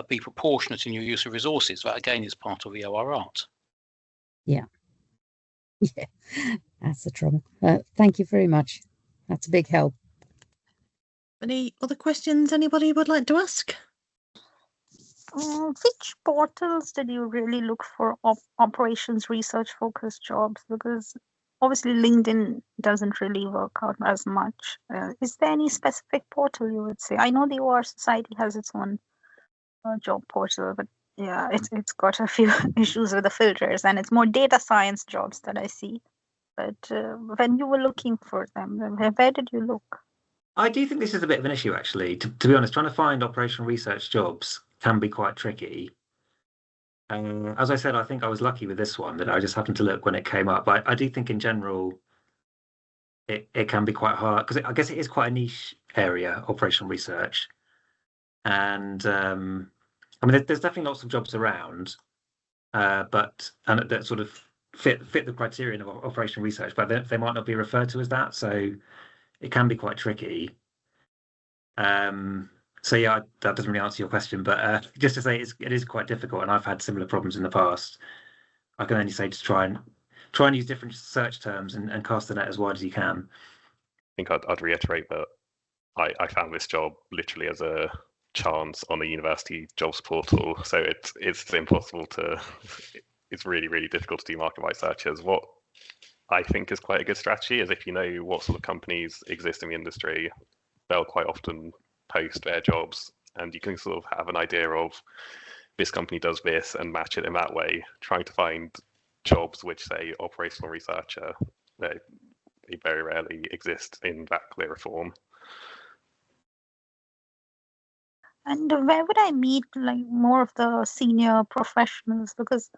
be proportionate in your use of resources. That again is part of the OR art. Yeah, that's the trouble. Thank you very much. That's a big help. Any other questions anybody would like to ask? Which portals did you really look for operations research focused jobs? Because obviously LinkedIn doesn't really work out as much. Is there any specific portal you would say? I know the OR Society has its own job portal, but yeah, it's got a few issues with the filters, and it's more data science jobs that I see. But when you were looking for them, where did you look? I do think this is a bit of an issue, actually. To be honest, trying to find operational research jobs can be quite tricky. As I said, I think I was lucky with this one, that I just happened to look when it came up. But I do think in general, it can be quite hard, because I guess it is quite a niche area, operational research. And I mean, there's definitely lots of jobs around, but that sort of fit the criterion of operational research, but they might not be referred to as that. So it can be quite tricky. So yeah, that doesn't really answer your question, but just to say it is quite difficult, and I've had similar problems in the past. I can only say just try and use different search terms and cast the net as wide as you can. I think I'd reiterate that I found this job literally as a chance on the university jobs portal. So it's impossible to. It's really, really difficult to do market by searches. What I think is quite a good strategy is if you know what sort of companies exist in the industry, they'll quite often post their jobs, and you can sort of have an idea of this company does this and match it in that way. Trying to find jobs which say operational researcher, they very rarely exist in that clearer form. And where would I meet like more of the senior professionals? Because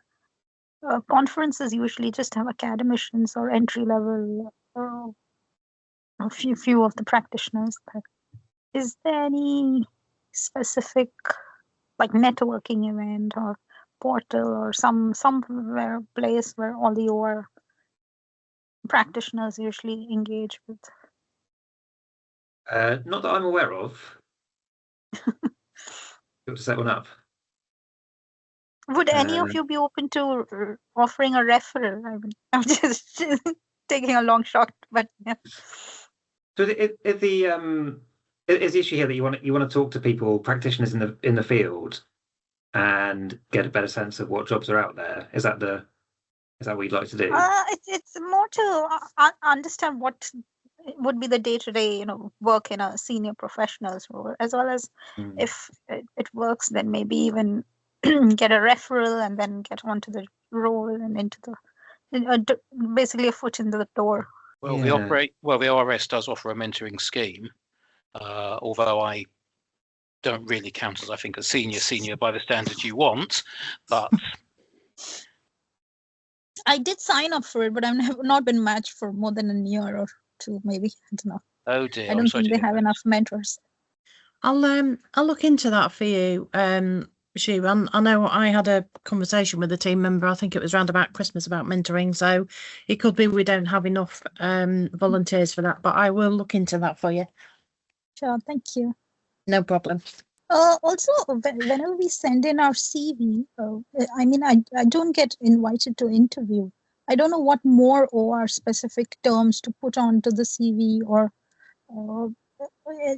conferences usually just have academicians or entry level, a few of the practitioners. But is there any specific like networking event or portal or somewhere place where all the OR practitioners usually engage with? Not that I'm aware of. You want to set one up? Would any of you be open to offering a referral? I'm just taking a long shot, but yeah. So is the issue here that you want to talk to people, practitioners in the field, and get a better sense of what jobs are out there? Is that what you'd like to do? It's more to understand what would be the day-to-day, work in a senior professional's role, as well as if it works, then maybe even get a referral and then get onto the role and into the basically a foot into the door. Well, the ORS does offer a mentoring scheme, although I don't really count as, I think, a senior by the standards you want, but I did sign up for it, but I've not been matched for more than a year or two, maybe. I don't know. Oh dear, I don't think they have enough mentors. I'll look into that for you, Shu. I know I had a conversation with a team member, I think it was around about Christmas, about mentoring, so it could be we don't have enough volunteers for that, but I will look into that for you. Sure, thank you. No problem. Also, whenever we send in our CV, I don't get invited to interview. I don't know what more OR specific terms to put onto the CV or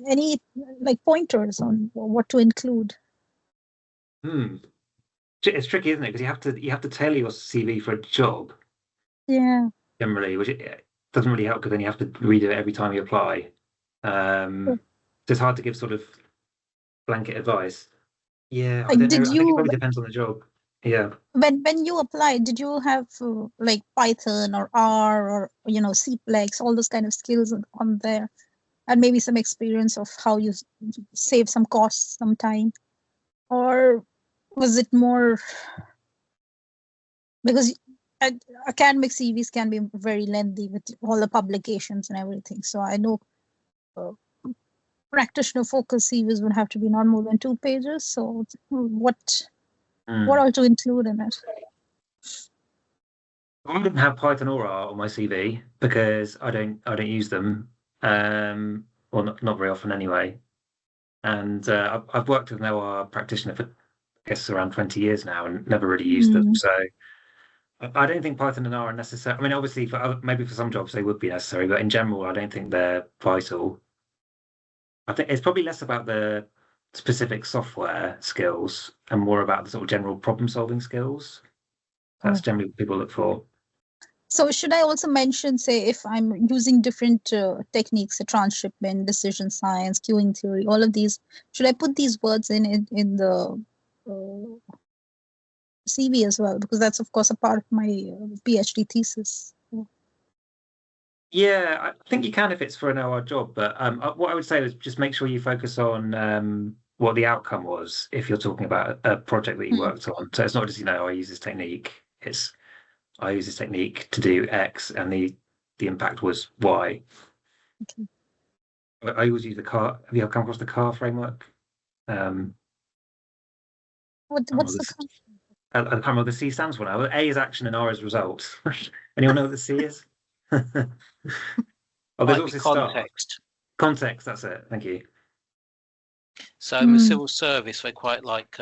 any like pointers on what to include. It's tricky, isn't it? Because you have to tailor your CV for a job. Yeah. Generally, which it doesn't really help because then you have to redo it every time you apply. So it's hard to give sort of blanket advice. Yeah, I don't know. I think it probably depends on the job. Yeah. When you applied, did you have like Python or R or CPlex, all those kind of skills on there, and maybe some experience of how you save some costs, some time, or was it more because academic CVs can be very lengthy with all the publications and everything. So I know practitioner focus CVs would have to be not more than 2 pages. So what all to include in it? I didn't have Python or R on my CV because I don't use them, or not very often anyway. And I've worked with an OR practitioner for I guess around 20 years now and never really used them. So I don't think Python and R are necessary. I mean, obviously, maybe for some jobs they would be necessary, but in general, I don't think they're vital. I think it's probably less about the specific software skills and more about the sort of general problem-solving skills. That's generally what people look for. So should I also mention, say, if I'm using different techniques, transshipment, decision science, queuing theory, all of these, should I put these words in the CV as well? Because that's, of course, a part of my PhD thesis. Yeah, I think you can if it's for an OR job. But what I would say is just make sure you focus on what the outcome was if you're talking about a project that you worked on. So it's not just, I use this technique. It's I use this technique to do X and the impact was Y. Okay. I always use the CAR. Have you ever come across the CAR framework? What's the I can't remember what the C stands for now. A is action and R is result. Anyone know what the C is? There's also context. Context, that's it. Thank you. So in the civil service, they quite like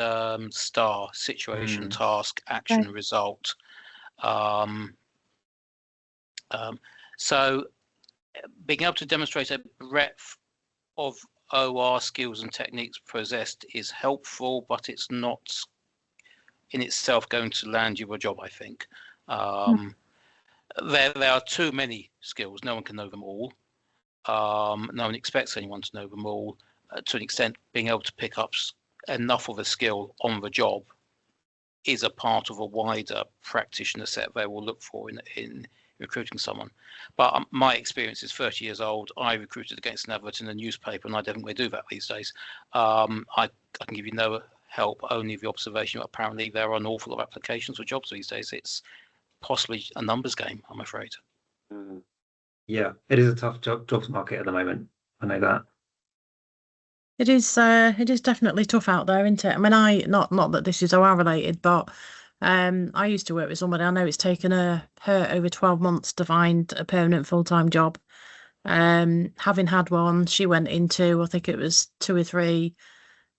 STAR, situation, task, action, result. So being able to demonstrate a breadth of OR skills and techniques possessed is helpful, but it's not in itself going to land you a job, I think. There are too many skills. No one can know them all. No one expects anyone to know them all. To an extent, being able to pick up enough of a skill on the job is a part of a wider practitioner set they will look for in recruiting someone. But my experience is 30 years old. I recruited against an advert in a newspaper, and I don't really do that these days. I can give you no help, only the observation that apparently there are an awful lot of applications for jobs these days. It's possibly a numbers game, I'm afraid. Yeah, it is a tough jobs market at the moment. I know that. It is definitely tough out there, isn't it? I mean, not that this is OR related, but I used to work with somebody. I know it's taken her over 12 months to find a permanent full-time job. Having had one, she went into, I think it was 2 or 3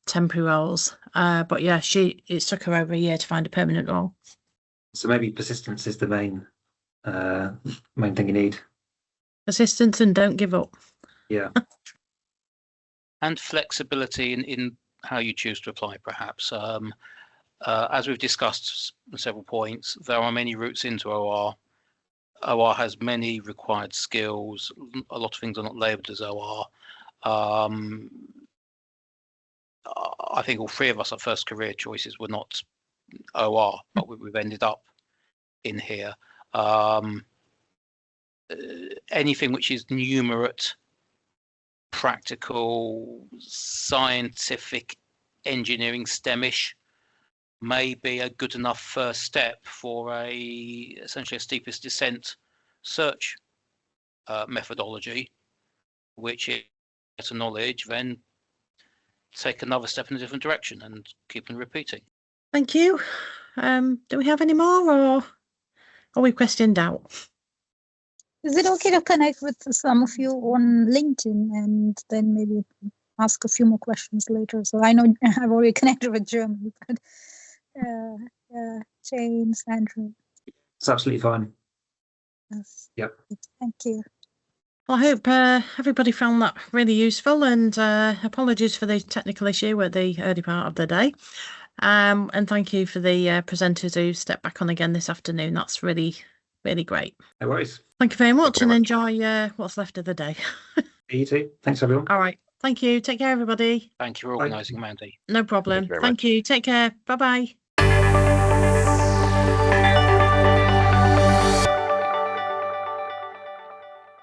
temporary roles. But yeah, it took her over a year to find a permanent role. So maybe persistence is the main thing you need. Persistence and don't give up. Yeah. And flexibility in how you choose to apply, perhaps. As we've discussed at several points, there are many routes into OR. OR has many required skills. A lot of things are not labelled as OR. I think all 3 of us, our first career choices were not OR, but we've ended up in here. Anything which is numerate, practical, scientific, engineering, STEMish may be a good enough first step for essentially a steepest descent search methodology, which is better knowledge, then take another step in a different direction and keep on repeating. Thank you. Do we have any more, or are we questioned out? Is it okay to connect with some of you on LinkedIn and then maybe ask a few more questions later? So I know I've already connected with Germany, but James, Andrew. It's absolutely fine. Yes. Yep. Thank you. Well, I hope everybody found that really useful, and apologies for the technical issue at the early part of the day. And thank you for the presenters who stepped back on again this afternoon. That's really, really great. No worries. Thank you very much, and enjoy what's left of the day. You too. Thanks, everyone. All right. Thank you. Take care, everybody. Thank you for organising, Mandy. No problem. Thank you very Thank much. you. Take care. Bye-bye.